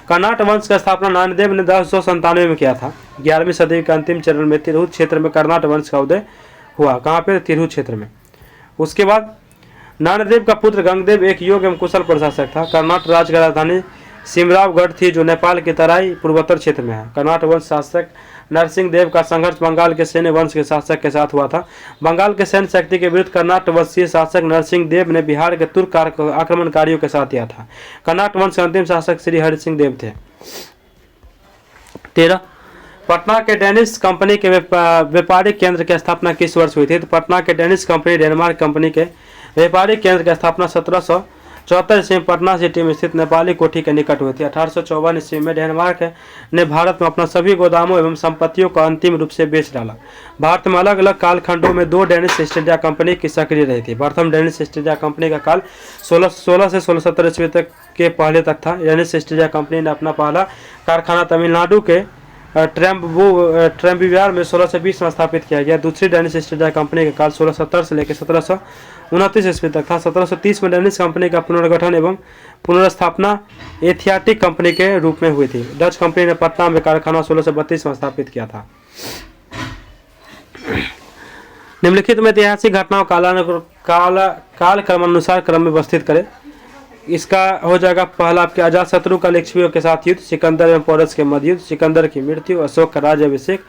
Speaker 1: कर्नाट वंश का स्थापना नान्यदेव ने 1097 में किया था। 11वीं सदी के अंतिम चरण में तिरहुत क्षेत्र में कर्नाट वंश का उदय हुआ। कहाँ पे? तिरहुत क्षेत्र में। उसके बाद नान्यदेव का पुत्र गंगदेव एक योग्य एवं कुशल प्रशासक था। कर्नाट राज्य की राजधानी सिमरावगढ़ थी जो नेपाल के तराई पूर्वोत्तर क्षेत्र में है। कर्नाट वंश शासक नरसिंह देव का संघर्ष बंगाल के सैन्य वंश के शासक के साथ हुआ था। बंगाल के सैन्य शक्ति के विरुद्ध कर्नाट वंशीय शासक नरसिंह देव ने बिहार के तुर्क आक्रमणकारियों के साथ दिया था। कर्नाट वंश के अंतिम शासक श्री हरि सिंह देव थे। 13 पटना के डेनिश कंपनी के व्यापारिक केंद्र की स्थापना किस वर्ष हुई थी? तो पटना के डेनिश कंपनी डेनमार्क कंपनी के व्यापारिक केंद्र की स्थापना 1774 ईस्वी में पटना सिटी में स्थित नेपाली कोठी के निकट हुई थी। 1854 ईस्वी में डेनमार्क ने भारत में अपना सभी गोदामों एवं संपत्तियों को अंतिम रूप से बेच डाला। भारत में अलग अलग कालखंडों में 2 डेनिश ईस्ट इंडिया कंपनी की सक्रिय रही थी। प्रथम डेनिश ईस्ट इंडिया कंपनी का काल 1616 से 1670 ईस्वी तक के पहले तक था। डेनिश ईस्ट इंडिया कंपनी ने अपना पहला कारखाना तमिलनाडु के ट्रेम्बुवार में 1620 में स्थापित किया गया। दूसरी डेनिश ईस्ट इंडिया कंपनी का काल 1670 से लेकर 1729 ईस्वी तक था। 1730 में डेनिश कंपनी का पुनर्गठन एवं पुनर्स्थापना एशियाटिक कंपनी के रूप में हुई थी। डच कंपनी ने पटना में कारखाना 1632 में स्थापित किया था। निम्नलिखित में ऐतिहासिक घटनाओं कालक्रमानुसार क्रम में व्यवस्थित करें। इसका हो जाएगा पहला आपके अजातशत्रु का लिच्छवियों के साथ युद्ध, सिकंदर एवं पोरस के मध्य युद्ध, सिकंदर की मृत्यु, अशोक का राज्याभिषेक,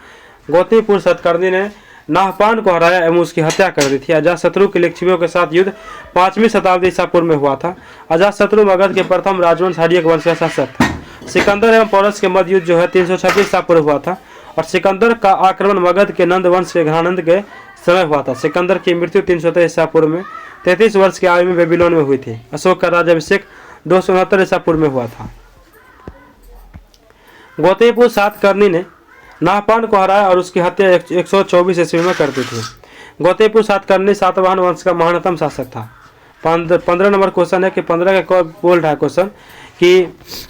Speaker 1: गौतमीपुर सतकर्णी ने नाहपान को हराया एवं उसकी हत्या कर दी थी। अजातशत्रु के लिच्छवियों के साथ युद्ध 5वीं शताब्दी ईसा पूर्व में हुआ था। अजातशत्रु मगध के प्रथम राजवंश हर्यक वंश का शासक था। सिकंदर एवं पोरस के मध्य युद्ध जो है 326 ईसा पूर्व हुआ था और सिकंदर का आक्रमण मगध के नंद वंश के घनानंद के समय हुआ था। सिकंदर की मृत्यु 370 ईसा पूर्व में 33 वर्ष की आयु में बेबीलोन में हुई थी। अशोक का राज्याभिषेक 269 ईसा पूर्व में हुआ था। गौतमीपुत्र सातकर्णी ने नाहपान को हराया और उसकी हत्या 124 ईस्वी में कर दी थी। गौतमीपुत्र सातकर्णी सातवाहन वंश का महानतम शासक था। 15 नंबर क्वेश्चन है कि 15 का बोल रहा है क्वेश्चन कि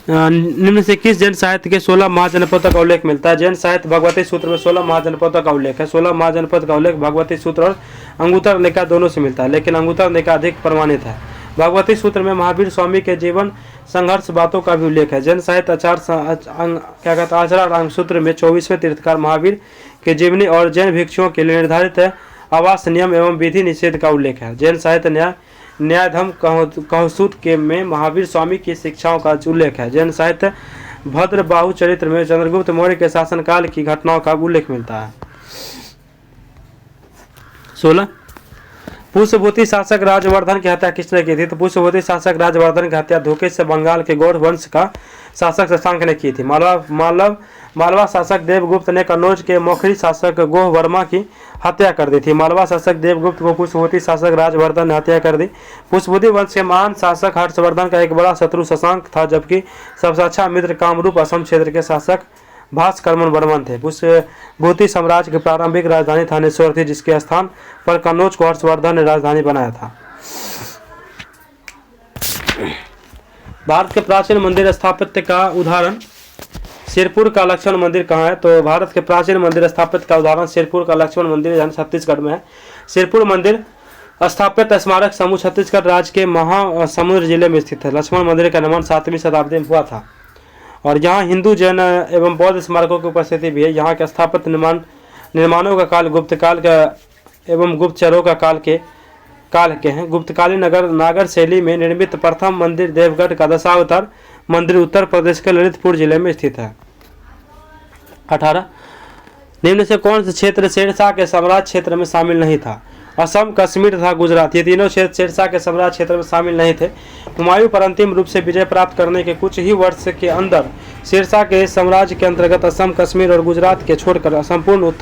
Speaker 1: निम्न से किस जैन साहित्य के 16 महाजनपदों का उल्लेख मिलता है। जैन साहित्य भगवती सूत्र में 16 महाजनपदों का उल्लेख है। 16 महाजनपद का उल्लेख भगवती सूत्र और अंगुत्तर निकाय दोनों से मिलता है, लेकिन अंगुत्तर निकाय अधिक प्रमाणित है। भगवती सूत्र में महावीर स्वामी के जीवन संघर्ष बातों का भी उल्लेख है। जैन साहित्य आचारांग सूत्र में 24वें तीर्थकार महावीर के जीवनी और जैन भिक्षुओं के लिए निर्धारित आवास नियम एवं विधि निषेध का उल्लेख है। जैन साहित्य न्यायधम कहसूत के में महावीर स्वामी की शिक्षाओं का उल्लेख है। जैन साहित्य भद्र बाहु चरित्र में चंद्रगुप्त मौर्य के शासनकाल की घटनाओं का उल्लेख मिलता है। 16 पुष्यभूति शासक राजवर्धन की हत्या किसने की थी। तो पुष्यभूति शासक राजवर्धन की हत्या धोखे से बंगाल के गौड़ वंश का शासक शशांक ने की थी। मालवा शासक देवगुप्त ने कन्नौज के मोखरी शासक गोह वर्मा की हत्या कर दी थी। मालवा शासक देवगुप्त को पुष्यभूति शासक राजवर्धन ने हत्या कर दी। पुष्यभूति वंश के महान शासक हर्षवर्धन का एक बड़ा शत्रु शशांक था, जबकि सबसे अच्छा मित्र कामरूप असम क्षेत्र के शासक भास्करमन वर्मन थे। पुष्यभूति साम्राज्य की प्रारंभिक राजधानी थानेश्वर थी, जिसके स्थान पर कन्नौज को हर्षवर्धन ने राजधानी बनाया था। भारत के प्राचीन मंदिर स्थापत्य का उदाहरण सिरपुर का लक्ष्मण मंदिर कहाँ है। तो भारत के प्राचीन मंदिर स्थापत्य का उदाहरण सिरपुर का लक्ष्मण मंदिर छत्तीसगढ़ में है। सिरपुर मंदिर स्थापत्य स्मारक समूह छत्तीसगढ़ राज्य के महासमुंद जिले में स्थित है। लक्ष्मण मंदिर का निर्माण 7वीं शताब्दी में हुआ था और यहाँ हिंदू जैन एवं बौद्ध स्मारकों की उपस्थिति भी है। यहाँ के स्थापत्य निर्माणों का काल गुप्त काल का एवं गुप्तचरों का काल के हैं। गुप्तकालीन नागर शैली में निर्मित प्रथम मंदिर देवगढ़ का दशावतार मंदिर उत्तर प्रदेश के ललितपुर जिले में स्थित है। 18 निम्न से कौन सा क्षेत्र शेरशाह के साम्राज्य क्षेत्र में शामिल नहीं था। असम, कश्मीर तथा गुजरात, ये तीनों क्षेत्र शेरशाह के साम्राज्य क्षेत्र में शामिल नहीं थे। हुमायूं पर अंतिम रूप से विजय प्राप्त करने के कुछ ही वर्ष के अंदर शेरशाह के साम्राज्य के अंतर्गत असम, कश्मीर और गुजरात के छोड़कर संपूर्ण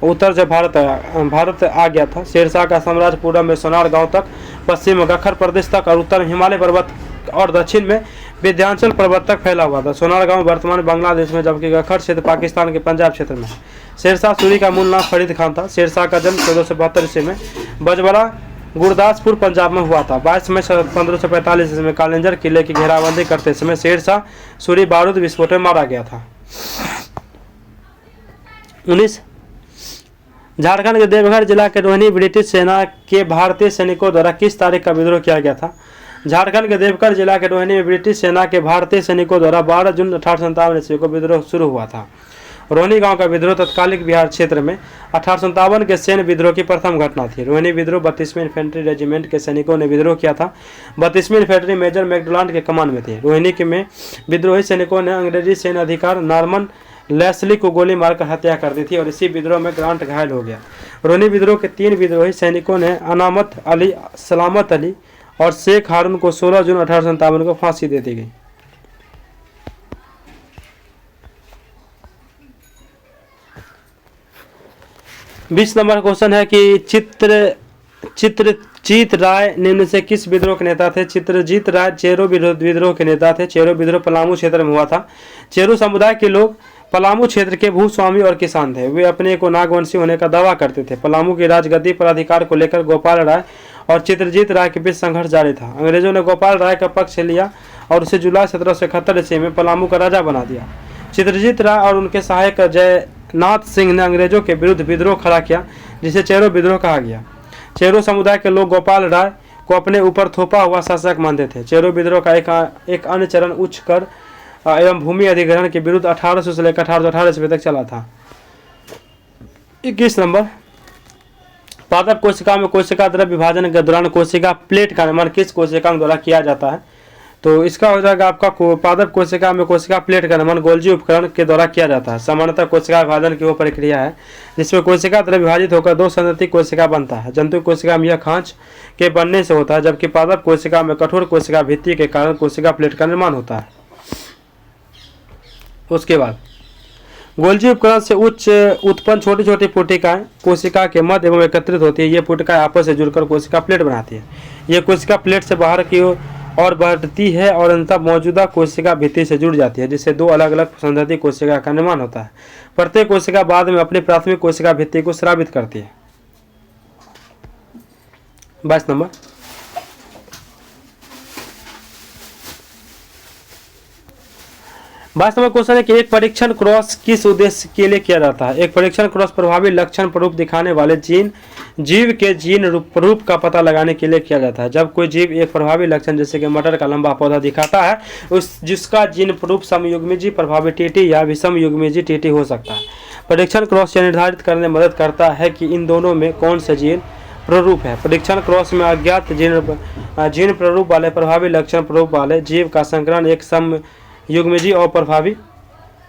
Speaker 1: उत्तर जब भारत आ गया था। शेरशाह का साम्राज्य पूर्व में सोनार गांव तक, पश्चिम में गखर प्रदेश तक और उत्तर हिमालय पर्वत और दक्षिण में विंध्याचल पर्वत तक फैला हुआ था। सोनार गांव वर्तमान बांग्लादेश में, जबकि गखर क्षेत्र पाकिस्तान के पंजाब क्षेत्र में है। शेरशाह सूरी का मूल नाम फरीद खान था। शेरशाह का जन्म 1472 ईस्वी में बजबड़ा गुरदासपुर पंजाब में हुआ था। 22 मई 1545 ईस्वी में कालिंजर किले की घेराबंदी करते समय शेरशाह सूरी बारूद विस्फोट में मारा गया था। 19 झारखंड के देवघर जिला के रोहिणी ब्रिटिश सेना के भारतीय सैनिकों द्वारा किस तारीख का विद्रोह किया गया था। झारखंड के देवघर जिला के रोहिणी में ब्रिटिश सेना के भारतीय सैनिकों द्वारा 12 जून 1857 ईस्वी को विद्रोह शुरू हुआ था। रोहिणी गांव का विद्रोह तत्कालिक बिहार क्षेत्र में 1857 के सैन्य विद्रोह की प्रथम घटना थी। रोहिणी विद्रोह 32वीं इन्फेंट्री रेजिमेंट के सैनिकों ने विद्रोह किया था। 32वीं इन्फेंट्री मेजर मैकडोनाल्ड के कमान में थे। रोहिणी के में विद्रोही सैनिकों ने अंग्रेजी सैन्य अधिकारी नॉर्मन लेस्ली को गोली मारकर हत्या कर दी थी और इसी विद्रोह में ग्रांट घायल हो गया। रोहिणी विद्रोह के 3 विद्रोही सैनिकों ने अनामत अली, सलामत अली और शेख हारून को 16 जून 1857 को फांसी दे दी गई। बीस नंबर क्वेश्चन है कि चित्रजीत राय निम्न से किस विद्रोह के नेता थे। चित्रजीत राय चेरो विद्रोह के नेता थे। चेरो विद्रोह पलामू क्षेत्र में हुआ था। चेरो समुदाय के लोग पलामू क्षेत्र के भूस्वामी और किसान थे। वे अपने को नागवंशी होने का दावा करते थे। पलामू की राजगद्दी पर अधिकार को लेकर गोपाल राय और चित्रजीत राय के बीच संघर्ष जारी था। अंग्रेजों ने गोपाल राय का पक्ष लिया और उसे जुलाई 1771 ईस्वी में पलामू का राजा बना दिया। चित्रजीत राय और उनके सहायक जयनाथ सिंह ने अंग्रेजों के विरुद्ध विद्रोह खड़ा किया, जिसे चेरो विद्रोह कहा गया। चेरो समुदाय के लोग गोपाल राय को अपने ऊपर थोपा हुआ शासक मानते थे। चेरो विद्रोह का एक अन्य चरण उच्च कर एवं भूमि अधिग्रहण के विरुद्ध 1800 से लेकर 1818 ईस्वी तक चला था। 21 नंबर पादप कोशिका में कोशिका द्रव्य विभाजन के दौरान कोशिका प्लेट का निर्माण किस कोशिका द्वारा किया जाता है। तो इसका हो जाएगा आपका पादप कोशिका में कोशिका प्लेट का निर्माण गोल्जी उपकरण के द्वारा किया जाता है। सामान्यतः कोशिका विभाजन की वो प्रक्रिया है जिसमें कोशिका द्रव्य विभाजित होकर 2 संतति कोशिका बनता है। जंतु कोशिका में यह खांच के बनने से होता है, जबकि पादप कोशिका में कठोर कोशिका भित्ति के कारण कोशिका प्लेट का निर्माण होता है। उसके बाद गोल्जी उपकरण से उच्च उत्पन्न छोटी छोटी पुटिकाएं कोशिका के मध्य एवं एकत्रित होती है। ये पुटिकाएं आपस से जुड़कर कोशिका प्लेट बनाती है। ये कोशिका प्लेट से बाहर की ओर बढ़ती है और अंततः मौजूदा कोशिका भित्ति से जुड़ जाती है, जिससे दो अलग अलग संतति कोशिका का निर्माण होता है। प्रत्येक कोशिका बाद में अपनी प्राथमिक कोशिका भित्ति को स्रावित करती है। 22 नंबर, क्वेश्चन है कि एक परीक्षण क्रॉस किस उद्देश्य के लिए किया जाता है। एक परीक्षण क्रॉस प्रभावी लक्षण प्ररूप दिखाने वाले जीव के जीन रूप का पता लगाने के लिए किया जाता है। जब कोई जीव एक प्रभावी लक्षण जैसे कि मटर का लंबा पौधा दिखाता है जिसका जीन प्ररूप समयुग्मी प्रभावी टीटी या विषम युग्मी टीटी हो सकता है। परीक्षण क्रॉस यह निर्धारित करने में मदद करता है कि इन दोनों में कौन सा जीन प्ररूप है। परीक्षण क्रॉस में अज्ञात जीन प्ररूप वाले प्रभावी लक्षण प्ररूप वाले जीव का संकरण एक सम युग्मजी और प्रभावी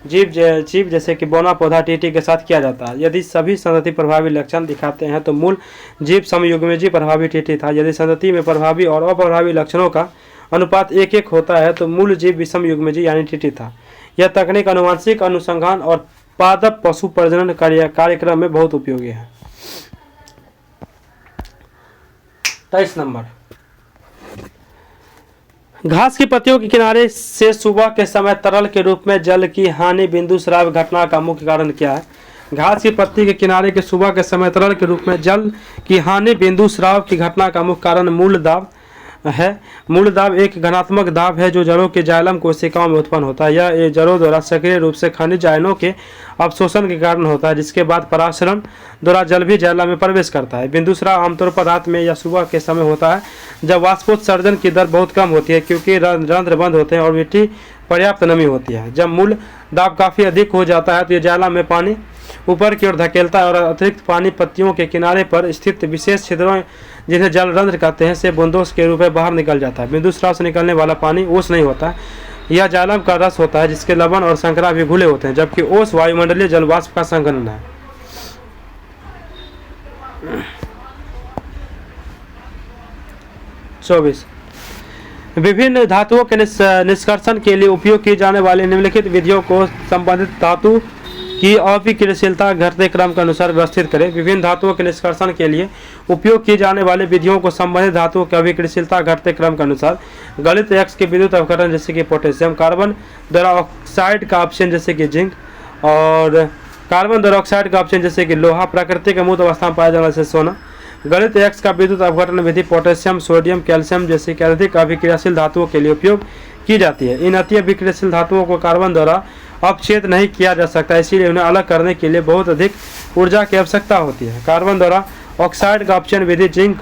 Speaker 1: जीव जैसे कि बौना पौधा टीटी के साथ किया जाता है। यदि सभी संतति प्रभावी लक्षण दिखाते हैं तो मूल जीव समयुग्मजी प्रभावी टीटी था। यदि संतति में प्रभावी और अप्रभावी लक्षणों का अनुपात 1:1 होता है तो मूल जीव विषम युग्मजी यानी टीटी था। यह तकनीक अनुवांशिक अनुसंधान और पादप पशु प्रजनन कार्यक्रम में बहुत उपयोगी है। 23 नंबर, घास की पत्तियों के किनारे से सुबह के समय तरल के रूप में जल की हानि बिंदु स्राव घटना का मुख्य कारण क्या है। घास की पत्ती के किनारे के सुबह के समय तरल के रूप में जल की हानि बिंदु स्राव की घटना का मुख्य कारण मूल दाब है। मूल दाब एक घनात्मक दाब है जो जड़ों के जाइलम कोशिकाओं में उत्पन्न होता है। यह जड़ों द्वारा सक्रिय रूप से खनिज आयनों के अवशोषण के कारण होता है, जिसके बाद परासरण द्वारा जल भी जाइलम में प्रवेश करता है। बिंदुस्राव आमतौर पर रात में या सुबह के समय होता है जब वाष्पोत्सर्जन की दर बहुत कम होती है क्योंकि रंध्र बंद होते हैं और मिट्टी पर्याप्त नमी होती है। जब मूल दाब काफ़ी अधिक हो जाता है तो यह जाइलम में पानी ऊपर की ओर धकेलता है और अतिरिक्त पानी पत्तियों के किनारे पर स्थित विशेष छिद्रों जिन्हें जल रंध्र कहते हैं से बूंदों के रूप में बाहर निकल जाता है। बिंदुस्राव से निकलने वाला पानी ओस नहीं होता है, यह जाइलम का रस होता है जिसके लवण और संकरा भी घुले होते हैं, जबकि ओस वायुमंडलीय जलवाष्प का संघनन है। विभिन्न धातुओं के निष्कर्षण के लिए उपयोग की जाने वाली निम्नलिखित विधियों को संबंधित धातु की अभिक्रियाशीलता घटते क्रम के अनुसार व्यवस्थित करें। विभिन्न धातुओं के निष्कर्षण के लिए उपयोग की जाने वाली विधियों को संबंधित धातुओं की अभिक्रियाशीलता घटते क्रम के अनुसार गलित X के विद्युत अवकरण जैसे कि पोटेशियम, कार्बन द्वारा ऑक्साइड का ऑप्शन जैसे कि जिंक और कार्बन द्वारा ऑक्साइड का ऑप्शन जैसे कि लोहा, प्राकृतिक मूर्त अवस्था में पाया जाने से सोना। गलित X का विद्युत अवकरण विधि पोटेशियम, सोडियम, कैल्शियम जैसे कि अधिक अभिक्रियाशील धातुओं के लिए उपयोग की जाती है। इन अति अभिक्रियाशील धातुओं को कार्बन द्वारा अपच्छेद नहीं किया जा सकता, इसीलिए उन्हें अलग करने के लिए बहुत अधिक ऊर्जा की आवश्यकता होती है। कार्बन द्वारा ऑक्साइड का अपचयन विधि जिंक,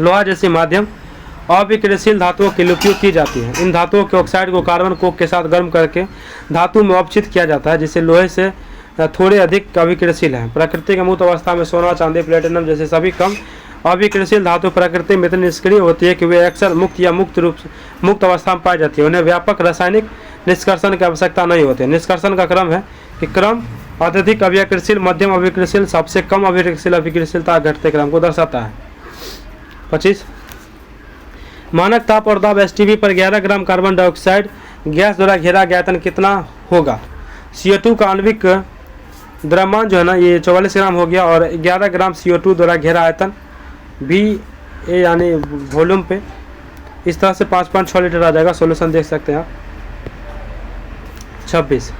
Speaker 1: लोहा जैसी माध्यम अविक्रियाशील धातुओं के लिए उपयोग की जाती है। इन धातुओं के ऑक्साइड को कार्बन कोक के साथ गर्म करके धातु में अपचित किया जाता है, जिससे लोहे से थोड़े अधिक अविक्रियाशील हैं। प्राकृतिक मूर्त अवस्था में सोना, चांदी, प्लेटिनम जैसे सभी कम अविक्रियाशील धातु प्रकृति में इतनी निष्क्रिय होती है कि वे अक्सर मुक्त या मुक्त अवस्था में पाई जाती है। उन्हें व्यापक रासायनिक निष्कर्षण की आवश्यकता नहीं होती है। निष्कर्षण का क्रम है कि क्रम अत्यधिक अभिक्रियाशील, मध्यम अभिक्रियाशील, सबसे कम अभिक्रियाशीलता घटते क्रम को दर्शाता है। 25 मानक ताप और दाब STP पर 11 ग्राम कार्बन डाइऑक्साइड गैस द्वारा घेरा गया आयतन कितना होगा। CO2 का आणविक द्रव्यमान जो है ना ये 44 ग्राम हो गया और 11 ग्राम CO2 द्वारा घेरा आयतन भी यानी वॉल्यूम पे इस तरह से 5.6 लीटर आ जाएगा। सॉल्यूशन देख सकते हैं आप। 26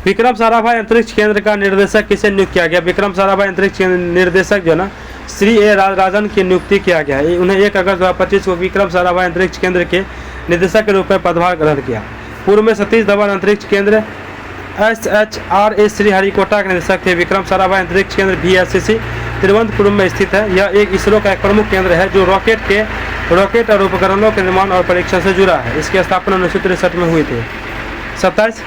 Speaker 1: विक्रम साराभाई अंतरिक्ष केंद्र का निर्देशक किसे नियुक्त किया गया। विक्रम साराभाई अंतरिक्ष निर्देशक जो है ना श्री A राजन की नियुक्ति किया गया है। उन्हें 1 अगस्त 2025 को विक्रम साराभाई अंतरिक्ष केंद्र के निदेशक के रूप में पदभार ग्रहण किया। पूर्व में सतीश धवन अंतरिक्ष केंद्र SHRA श्रीहरिकोटा के निदेशक थे। विक्रम साराभाई अंतरिक्ष केंद्र VSCC तिरुवनंतपुरम में स्थित है। यह एक इसरो का एक प्रमुख केंद्र है जो रॉकेट और उपकरणों के निर्माण और परीक्षण से जुड़ा है। इसकी स्थापना 1963 में हुई थी। 27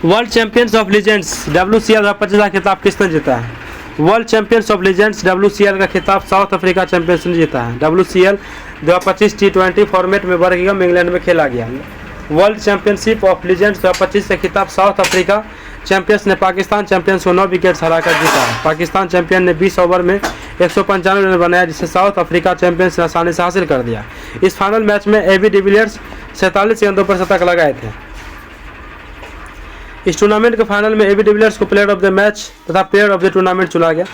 Speaker 1: world champions of legends WCL 2025 का खिताब किसने जीता है। World champions of legends WCL का खिताब साउथ अफ्रीका चैंपियंस ने जीता है। WCL 2025 T20 फॉर्मेट में बर्मिंघम इंग्लैंड में खेला गया। वर्ल्ड चैंपियनशिप ऑफ लीजेंड्स 2025 का खिताब साउथ अफ्रीका चैंपियंस ने पाकिस्तान चैंपियंस को 9 विकेट हराकर जीता है। पाकिस्तान चैंपियन ने 20 ओवर में 195 रन बनाया, जिसे साउथ अफ्रीका चैंपियंस ने आसानी से हासिल कर दिया। इस फाइनल मैच में एबी डिविलियर्स 47 गेंदों पर शतक लगाए थे। इस टूर्नामेंट के फाइनल में एबी डिविलियर्स को प्लेयर ऑफ द मैच तथा प्लेयर ऑफ द टूर्नामेंट चुना गया।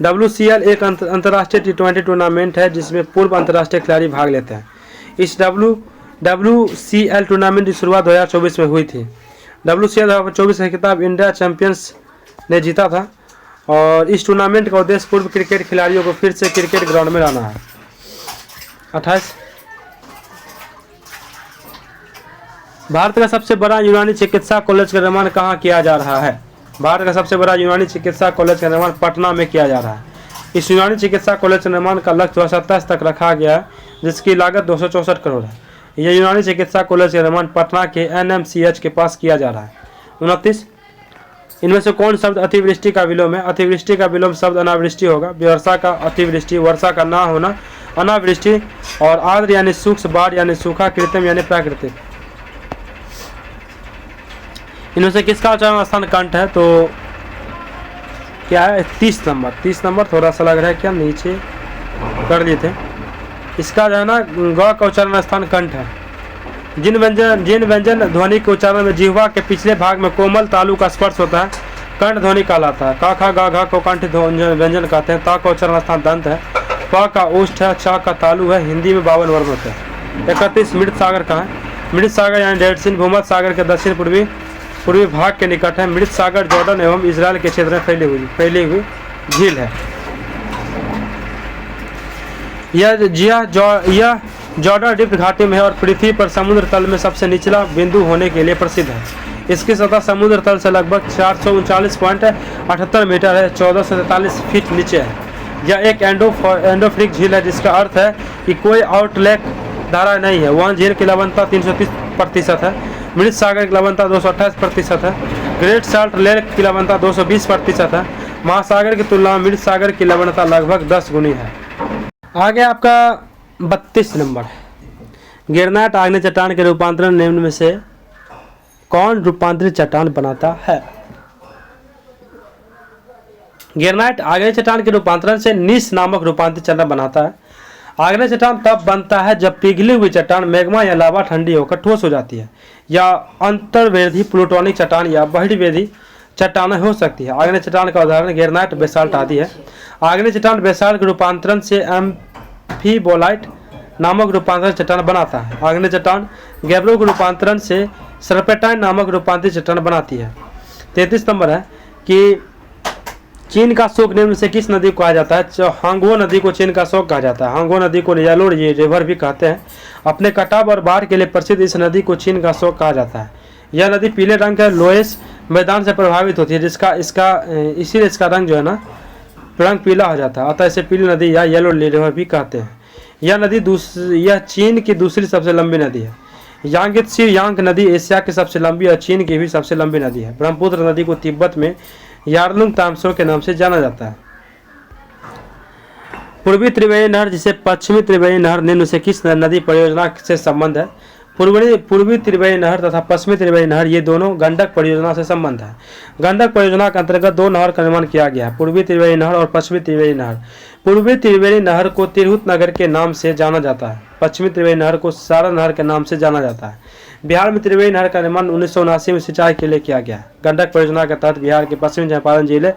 Speaker 1: WCL एक अंतर्राष्ट्रीय T20 टूर्नामेंट है जिसमें पूर्व अंतर्राष्ट्रीय खिलाड़ी भाग लेते हैं। इस WCL टूर्नामेंट की शुरुआत 2024 में हुई थी। WCL 2024 का खिताब इंडिया चैंपियंस ने जीता था और इस टूर्नामेंट का उद्देश्य पूर्व क्रिकेट खिलाड़ियों को फिर से क्रिकेट ग्राउंड में लाना है। 28 भारत का सबसे बड़ा यूनानी चिकित्सा कॉलेज का निर्माण कहाँ किया जा रहा है? भारत का सबसे बड़ा यूनानी चिकित्सा कॉलेज का निर्माण पटना में किया जा रहा है। इस यूनानी चिकित्सा कॉलेज के निर्माण का लक्ष्य 2027 तक रखा गया है, जिसकी लागत 264 करोड़ है। यह यूनानी चिकित्सा कॉलेज का निर्माण पटना के NMCH के पास किया जा रहा है। 29 इनमें से कौन शब्द अतिवृष्टि का विलोम है? अतिवृष्टि का विलोम शब्द अनावृष्टि होगा। वर्षा का अतिवृष्टि, वर्षा का ना होना अनावृष्टि, और आर्द्र यानी सूक्ष्म, बाढ़ यानी सूखा, कृत्रिम यानी प्राकृतिक। इनमें से किसका उच्चारण स्थान कंठ है? तो क्या है? 30 नंबर थोड़ा सा लग रहा है क्या नीचे कर लिए थे। इसका जो है ना ग का उच्चारण स्थान कंठ है। जिन व्यंजन ध्वनि के उच्चारण में जिह्वा के पिछले भाग में कोमल तालु का स्पर्श होता है कंठ ध्वनि कहलाता है। क ख ग घ को कंठ व्यंजन कहते हैं। त का उच्चारण स्थान दंत है। प का ओष्ठ है। च का तालु है। हिंदी में 52 वर्ण होते हैं। 31 मृत सागर कहाँ है? मृत सागर यानी डेड सी भूमध्य सागर के दक्षिण पूर्वी भाग के निकट है। मृत सागर जॉर्डन एवं इजराइल के क्षेत्र में फैली हुई झील है। यह जॉर्डन रिफ्ट घाटी में है और पृथ्वी पर समुद्र तल में सबसे निचला बिंदु होने के लिए प्रसिद्ध है। इसकी सतह समुद्र तल से लगभग 439.78 मीटर है, 1443 फीट नीचे है। यह एक एंडोफ्रिक झील है, जिसका अर्थ है कि कोई आउटलेट धारा नहीं है। वहाँ झील की लवणता 330% है। मृत सागर की लवणता 228% है। ग्रेट साल्ट लेक की लवणता 220% है। महासागर की तुलना में मृत सागर की लवणता लगभग 10 गुनी है। आगे आपका 32 नंबर, गिरनाट आग्नेय चट्टान के रूपांतरण निम्न में से कौन रूपांतरित चट्टान बनाता है? गिरनाट आग्नेय चट्टान के रूपांतरण से नीस नामक रूपांतरित चट्टान बनाता है। आग्नेय चट्टान तब बनता है जब पिघली हुई चट्टान मैग्मा या लावा ठंडी होकर ठोस हो जाती है। या अंतर्वेदी प्लूटोनिक चट्टान या बहिर्वेदी चट्टानें हो सकती है। आग्नेय चट्टान का उदाहरण गिरनाट, बेसाल्ट आदि है। आग्नेय चट्टान बेसाल्ट के रूपांतरण से एम्फीबोलाइट नामक रूपांतरण चट्टान बनाता है। आग्नेय चट्टान गैब्रो के रूपांतरण से सर्पेटाइन नामक रूपांतरित चट्टान बनाती है। 33 नंबर है कि चीन का शोक निम्न से किस नदी को कहा जाता है? हांगुओ नदी को चीन का शोक कहा जाता है। हांगुओ नदी को येलो रिवर भी कहते हैं। अपने कटाव और बाढ़ के लिए प्रसिद्ध इस नदी को चीन का शोक कहा जाता है। यह नदी पीले रंग के लोएस मैदान से प्रभावित होती है, इसीलिए इसका रंग जो है ना रंग पीला हो जाता है, अतः इसे पीली नदी या येलो रिवर भी कहते हैं। यह चीन की दूसरी सबसे लंबी नदी है। यांग नदी एशिया की सबसे लंबी और चीन की भी सबसे लंबी नदी है। ब्रह्मपुत्र नदी को तिब्बत में यारलुंग तामसो के नाम से जाना जाता है। पूर्वी त्रिवेणी नहर जिसे पश्चिमी त्रिवेणी नहर निम्न से किस नदी परियोजना से संबंध है? पूर्वी त्रिवेणी नहर तथा पश्चिमी त्रिवेणी नहर ये दोनों गंडक परियोजना से संबंध है। गंडक परियोजना के अंतर्गत 2 नहर का निर्माण किया गया है, पूर्वी त्रिवेणी नहर और पश्चिमी त्रिवेणी नहर। पूर्वी त्रिवेणी नहर को तिरहुत नगर के नाम से जाना जाता है। पश्चिमी त्रिवेणी नहर को सारा नहर के नाम से जाना जाता है। बिहार में त्रिवेणी नहर का निर्माण 1979 में सिंचाई के लिए किया गया। गंडक परियोजना के तहत बिहार के पश्चिमी चंपारण जिले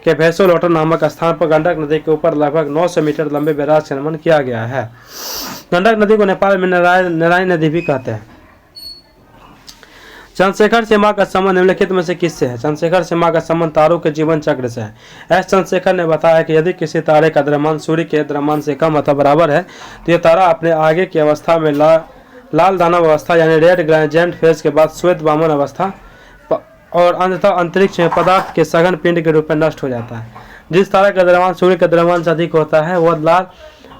Speaker 1: के भैंसोलोटर नामक स्थान पर गंडक नदी के ऊपर लगभग 900 मीटर लंबे बैराज का निर्माण किया गया है। गंडक नदी को नेपाल में नारायण नदी भी कहते हैं। चंद्रशेखर सिन्हा का संबंध निम्नलिखित में से किससे है? चंद्रशेखर सिन्हा का संबंध तारों के जीवन चक्र से है। एस चंद्रशेखर ने बताया कि यदि किसी तारे का द्रव्यमान सूर्य के द्रव्यमान से कम अथवा बराबर है तो यह तारा अपने आगे की अवस्था में लाल दानव अवस्था यानी रेड ग्रेजेंट फेज के बाद श्वेत वामन अवस्था और अंततः अंतरिक्ष में पदार्थ के सघन पिंड के रूप में नष्ट हो जाता है। जिस तारा का द्रव्यमान सूर्य के द्रव्यमान से अधिक होता है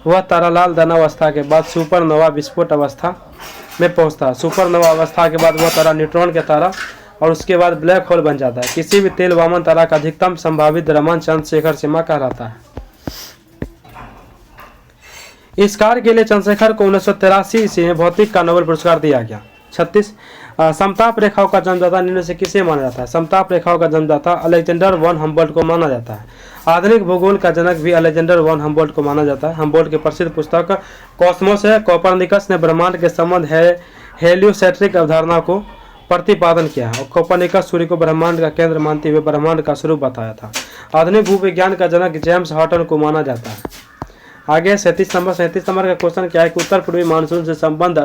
Speaker 1: वह तारा लाल दानव अवस्था के बाद सुपरनोवा विस्फोट अवस्था में पहुंचता है। सुपरनोवा अवस्था के बाद वह तारा न्यूट्रॉन के तारा और उसके बाद ब्लैक होल बन जाता है। किसी भी तेल वामन तारा का अधिकतम संभावित द्रव्यमान चंद्रशेखर सिन्हा कहलाता है। इस कार्य के लिए चंद्रशेखर को 1983 ईस्वी में भौतिक का नोबेल पुरस्कार दिया गया। 36 समताप रेखाओं का जन्मदाता निम्न से किसे माना जाता है? समताप रेखाओं का जन्मदाता अलेक्जेंडर वन हम्बोल्ट को माना जाता है। आधुनिक भूगोल का जनक भी अलेक्जेंडर वन हम्बोल्ट को माना जाता है। हम्बोल्ट की प्रसिद्ध पुस्तक कॉस्मोस है। कोपरनिकस ने ब्रह्मांड के संबंध हेलियोसेंट्रिक अवधारणा को प्रतिपादन किया है और कोपरनिकस सूर्य को ब्रह्मांड का केंद्र मानते हुए ब्रह्मांड का स्वरूप बताया था। आधुनिक भूविज्ञान का जनक जेम्स हॉटन को माना जाता है। आगे 37 नंबर का क्वेश्चन क्या है कि उत्तर पूर्वी मानसून से संबंध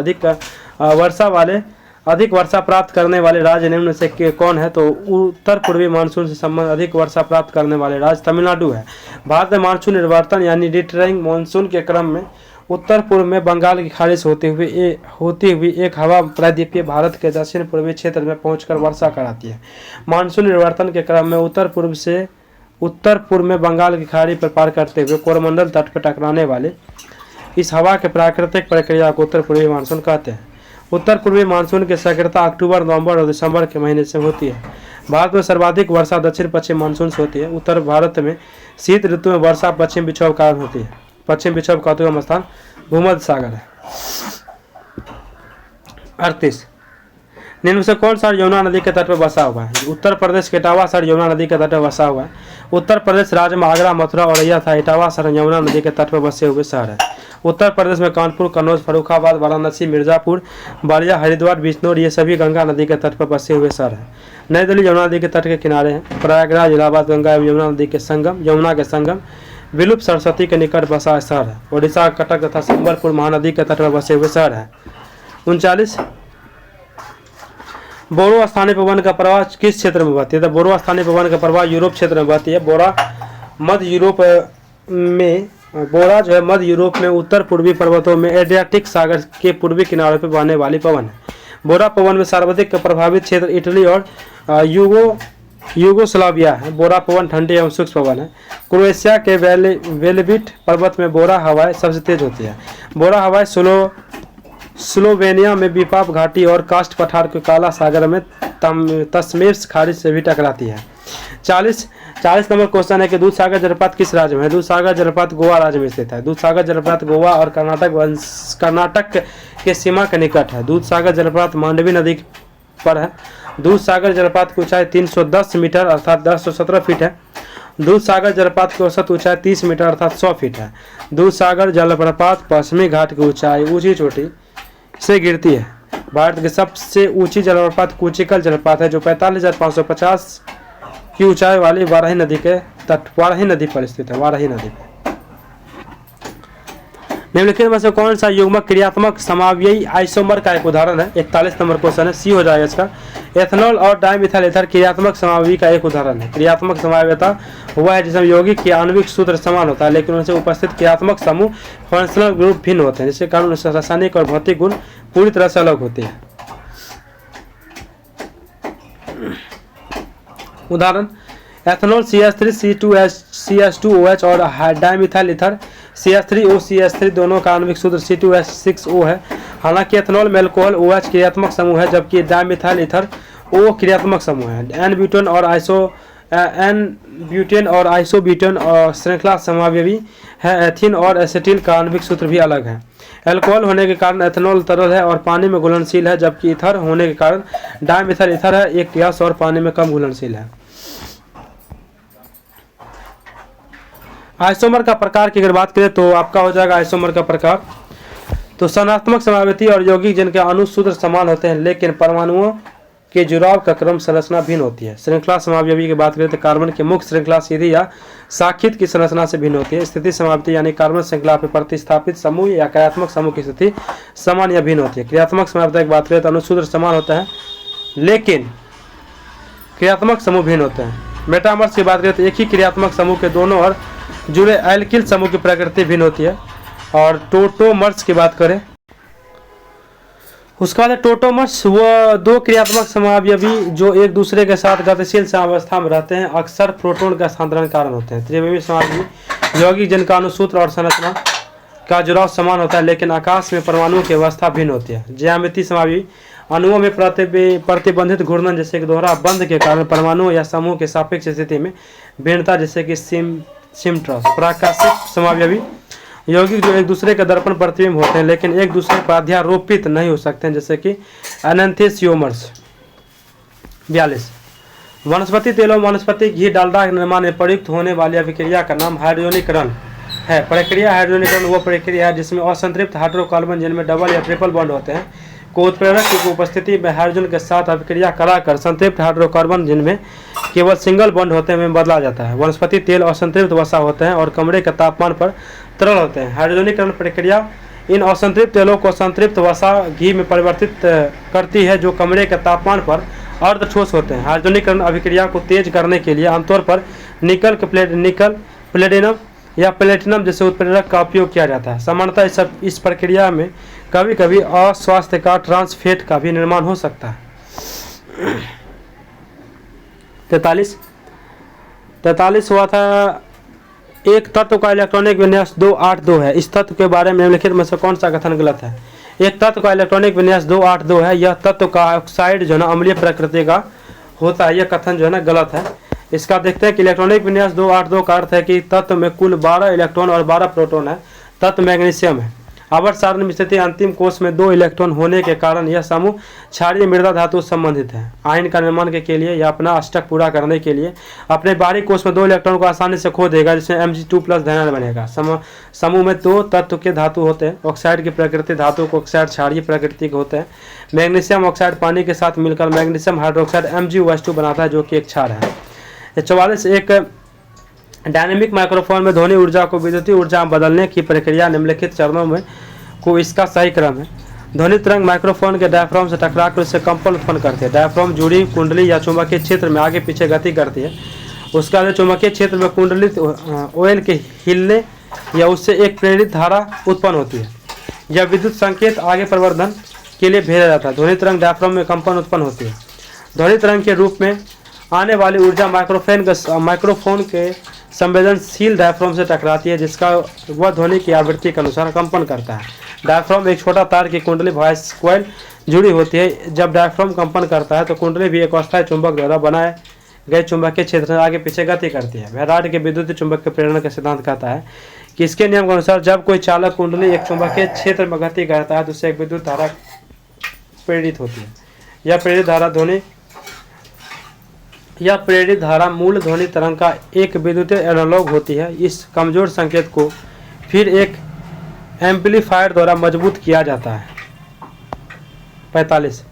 Speaker 1: अधिक वर्षा प्राप्त करने वाले राज्य निम्न से कौन है? तो उत्तर पूर्वी मानसून से संबंध अधिक वर्षा प्राप्त करने वाले राज्य तमिलनाडु है। भारत में मानसून निर्वर्तन यानी रिटरिंग मानसून के क्रम में उत्तर पूर्व में बंगाल की खाड़ी से होती हुई एक हवा प्रायद्वीपीय भारत के दक्षिण पूर्वी क्षेत्र में पहुंचकर वर्षा कराती है। मानसून निर्वर्तन के क्रम में उत्तर पूर्व में बंगाल की खाड़ी पर पार करते हुए कोरोमंडल तट पर टकराने वाले इस हवा के प्राकृतिक प्रक्रिया को उत्तर पूर्वी मानसून कहते हैं। उत्तर पूर्वी मानसून की सक्रियता अक्टूबर, नवंबर और दिसंबर के महीने से होती है। भारत में सर्वाधिक वर्षा दक्षिण पश्चिम मानसून से होती है। उत्तर भारत में शीत ऋतु में वर्षा पश्चिम विक्षोभ कारण होती है। पश्चिम विक्षोभ का उद्गम स्थान भूमध्य सागर है। 38 निम्न से कौन शहर यमुना नदी के तट पर बसा हुआ है? उत्तर प्रदेश के इटावा शहर यमुना नदी के तट पर बसा हुआ है। उत्तर प्रदेश राज्य में आगरा, मथुरा, औरैया था इटावा शहर यमुना नदी के तट पर बसे हुए शहर है। उत्तर प्रदेश में कानपुर, कन्नौज, फर्रुखाबाद, वाराणसी, मिर्जापुर, बलिया, हरिद्वार, बिजनौर ये सभी गंगा नदी के तट पर बसे हुए शहर हैं। नई दिल्ली यमुना नदी के तट के किनारे हैं। प्रयागराज इलाहाबाद गंगा एवं यमुना नदी के संगम विलुप्त सरस्वती के निकट बसा शहर है। ओडिशा, कटक तथा संबलपुर महानदी के तट पर बसे हुए शहर है। 39 बोरो स्थानीय पवन का प्रवाह किस क्षेत्र में बहती है? तो बोरो स्थानीय पवन का प्रवाह यूरोप क्षेत्र में बहती है। बोरा मध्य यूरोप में उत्तर पूर्वी पर्वतों में एड्रियाटिक सागर के पूर्वी किनारे पर बहने वाली पवन है। बोरा पवन में सर्वाधिक प्रभावित क्षेत्र इटली और यूगोस्लाविया है। बोरा पवन ठंडी एवं शुष्क पवन है। क्रोएशिया के वेलबिट पर्वत में बोरा हवाएं सबसे तेज होती है। बोरा हवाएं स्लोवेनिया में विपाप घाटी और कास्ट पठार के काला सागर में तस्मेस खाड़ी से भी टकराती है। 40 नंबर क्वेश्चन है कि दूधसागर जलप्रपात किस राज्य में है? दूधसागर जलप्रपात गोवा राज्य में स्थित है। दूधसागर जलप्रपात गोवा और कर्नाटक के सीमा के निकट है। दूधसागर जलप्रपात मांडवी नदी पर है। दूधसागर जलप्रपात की ऊंचाई 310 मीटर अर्थात 1017 फीट है। दूधसागर जलप्रपात की औसत ऊंचाई 30 मीटर अर्थात 100 फीट है। दूधसागर जलप्रपात पश्चिमी घाट की ऊंची चोटी से गिरती है। भारत की सबसे ऊंची जलप्रपात कुचिकल जलप्रपात है जो 45,550 की ऊंचाई वाली वाराही नदी पर स्थित है। वाराही नदी पर निम्नलिखित में से कौन सा युग्मक क्रियात्मक समावयवी आइसोमर का एक उदाहरण है? 41 नंबर क्वेश्चन है, सी हो जाएगा इसका। एथेनॉल और डाइमिथाइल ईथर क्रियात्मक समावयवी का एक उदाहरण है। क्रियात्मक समावयवता वह है जिसमें यौगिक के आणविक सूत्र समान होता है लेकिन उनसे उपस्थित क्रियात्मक समूह फंक्शनल ग्रुप भिन्न होते हैं जिसके कारण उनसे रासायनिक और भौतिक गुण पूरी तरह से अलग होते हैं। उदाहरण एथेनॉल CH3CH2OH और डाइमिथाइल ईथर CH3OCH3 दोनों का आणविक सूत्र C2H6O है। हालांकि एथेनॉल में अल्कोहल OH क्रियात्मक समूह है जबकि डाइमिथाइल ईथर O क्रियात्मक समूह है। एन ब्यूटेन और आइसोब्यूटेन और श्रृंखला समावयवी है। एथीन और एसिटिल का आणविक सूत्र भी अलग है। अल्कोहल होने के कारण एथेनॉल तरल है और पानी में घुलनशील है जबकि ईथर होने के कारण डाइमिथाइल ईथर है एक गैस और पानी में कम घुलनशील है। आइसोमर का प्रकार की अगर बात करें तो आपका हो जाएगा आइसोमर का प्रकार तो संरचनात्मक समावयवी और यौगिक जिनके अणु सूत्र समान होते हैं लेकिन परमाणुओं के जुड़ाव का क्रम संरचना भिन्न होती है। श्रृंखला समावयवी की बात करें तो कार्बन की मुख्य श्रृंखला सीधी या शाखित की संरचना से भिन्न होती है। स्थिति समावयवी यानी कार्बन श्रृंखला पर प्रतिस्थापित समूह या क्रियात्मक समूह की स्थिति समान या भिन्न होती है। क्रियात्मक समावयवी की बात करें तो अणुसूत्र समान होता है लेकिन क्रियात्मक समूह भिन्न होते हैं। मेटामर्स की बात करें तो एक ही क्रियात्मक समूह के दोनों और जुड़े एल्किल समूह की प्रकृति भिन्न होती है। और टोटोमर्स की बात करें उसके बाद टोटोमर्स वो दो क्रियात्मक समावयवी जो एक दूसरे के साथ गतिशील अवस्था में रहते हैं अक्सर प्रोटॉन का स्थानांतरण कारण होते हैं। त्रिविमीय समावयवी यौगिक जिनका अणुसूत्र और संरचना का जुड़ाव समान होता है लेकिन आकाश में परमाणुओं की अवस्था भिन्न होती है। ज्यामितीय समावयवी अणुओं में प्रतिबंधित घूर्णन जैसे कि दोहरा बंध के कारण परमाणुओं या समूह के सापेक्ष स्थिति में भिन्नता जैसे कि सिमट्रॉस। प्राकाशिक समावयवी यौगिक जो एक दूसरे के दर्पण प्रतिबिंब होते हैं लेकिन एक दूसरे पर अध्यारोपित नहीं हो सकते हैं, जैसे कि एनेंथियोमर्स। 42 वनस्पति तेलों वनस्पति घी डालडा के निर्माण में प्रयुक्त होने वाली अभिक्रिया का नाम हाइड्रोजनीकरण है। प्रक्रिया हाइड्रोजनीकरण वो प्रक्रिया है जिसमें असंतृप्त हाइड्रोकार्बन जिनमें डबल या ट्रिपल बॉन्ड होते हैं को उत्प्रेरक की उपस्थिति में हाइड्रोजन के साथ अभिक्रिया कराकर संतृप्त हाइड्रोकार्बन जिनमें केवल सिंगल बॉन्ड होते हैं में बदला जाता है। वनस्पति तेल असंतृप्त वसा होते हैं और कमरे के तापमान पर तरल होते हैं। हाइड्रोजनीकरण प्रक्रिया इन असंतृप्त तेलों को संतृप्त वसा घी में परिवर्तित करती है जो कमरे के तापमान पर अर्ध ठोस होते हैं। हाइड्रोजनीकरण अभिक्रिया को तेज करने के लिए आमतौर पर निकल प्लेटिनम या प्लेटिनम जैसे उत्प्रेरक का उपयोग किया जाता है। सामान्यतः इस प्रक्रिया में कभी कभी अस्वास्थ्य का ट्रांसफेट का भी निर्माण हो सकता है। 43 हुआ था एक तत्व का इलेक्ट्रॉनिक विन्यास 282 है। इस तत्व के बारे में निम्नलिखित में से कौन सा कथन गलत है? एक तत्व का इलेक्ट्रॉनिक विन्यास 282 है। यह तत्व का ऑक्साइड जो है ना अम्लीय प्रकृति का होता है। यह कथन जो है ना गलत है। इसका देखते हैं कि इलेक्ट्रॉनिक विन्यास 282 का अर्थ है कि तत्व में कुल 12 इलेक्ट्रॉन और 12 प्रोटॉन है। तत्व मैग्नीशियम है। आवर्त सारणी में स्थित अंतिम कोष में 2 इलेक्ट्रॉन होने के कारण यह समूह क्षारीय मृदा धातु संबंधित है। आयन का निर्माण के लिए या अपना अष्टक पूरा करने के लिए अपने बाहरी कोष में 2 इलेक्ट्रॉन को आसानी से खो देगा जिसमें Mg2+ धनायन बनेगा। समूह में 2 तत्व के धातु होते हैं। ऑक्साइड की प्रकृति धातु को ऑक्साइड क्षारीय प्रकृति के होते हैं। मैग्नीशियम ऑक्साइड पानी के साथ मिलकर मैग्नीशियम हाइड्रोक्साइड MgOH2 बनाता है जो कि एक क्षार है। 44 एक डायनेमिक माइक्रोफोन में ध्वनि ऊर्जा को विद्युतीय ऊर्जा में बदलने की प्रक्रिया निम्नलिखित चरणों में को इसका सही क्रम है। ध्वनि तरंग माइक्रोफोन के डायफ्राम से टकराकर उससे कंपन उत्पन्न करते हैं। डायफ्राम जुड़ी कुंडली या चुंबकीय क्षेत्र में आगे पीछे गति करती है। उसके बाद चुंबकीय क्षेत्र में कुंडलित ऑयल के हिलने या उससे एक प्रेरित धारा उत्पन्न होती है। यह विद्युत संकेत आगे प्रवर्धन के लिए भेजा जाता है। ध्वनि तरंग डायफ्राम में कंपन उत्पन्न होती है। ध्वनि तरंग के रूप में आने वाली ऊर्जा माइक्रोफोन के संवेदनशील डायफ्राम से टकराती है जिसका वह ध्वनि की आवृत्ति के अनुसार कंपन करता है। डायफ्राम एक छोटा तार की कुंडली वॉइस कॉइल जुड़ी होती है। जब डायफ्राम कंपन करता है तो कुंडली भी एक अस्थायी चुंबक द्वारा बनाए गए चुंबकीय क्षेत्र से आगे पीछे गति करती है। फैराडे के विद्युत चुंबक के प्रेरण का सिद्धांत कहता है कि इसके नियम के अनुसार जब कोई चालक कुंडली एक चुंबकीय क्षेत्र में गति करता है तो उससे एक विद्युत धारा प्रेरित होती है। यह प्रेरित धारा मूल ध्वनि तरंग का एक विद्युतीय एनालॉग होती है। इस कमजोर संकेत को फिर एक एम्पलीफायर द्वारा मजबूत किया जाता है। 45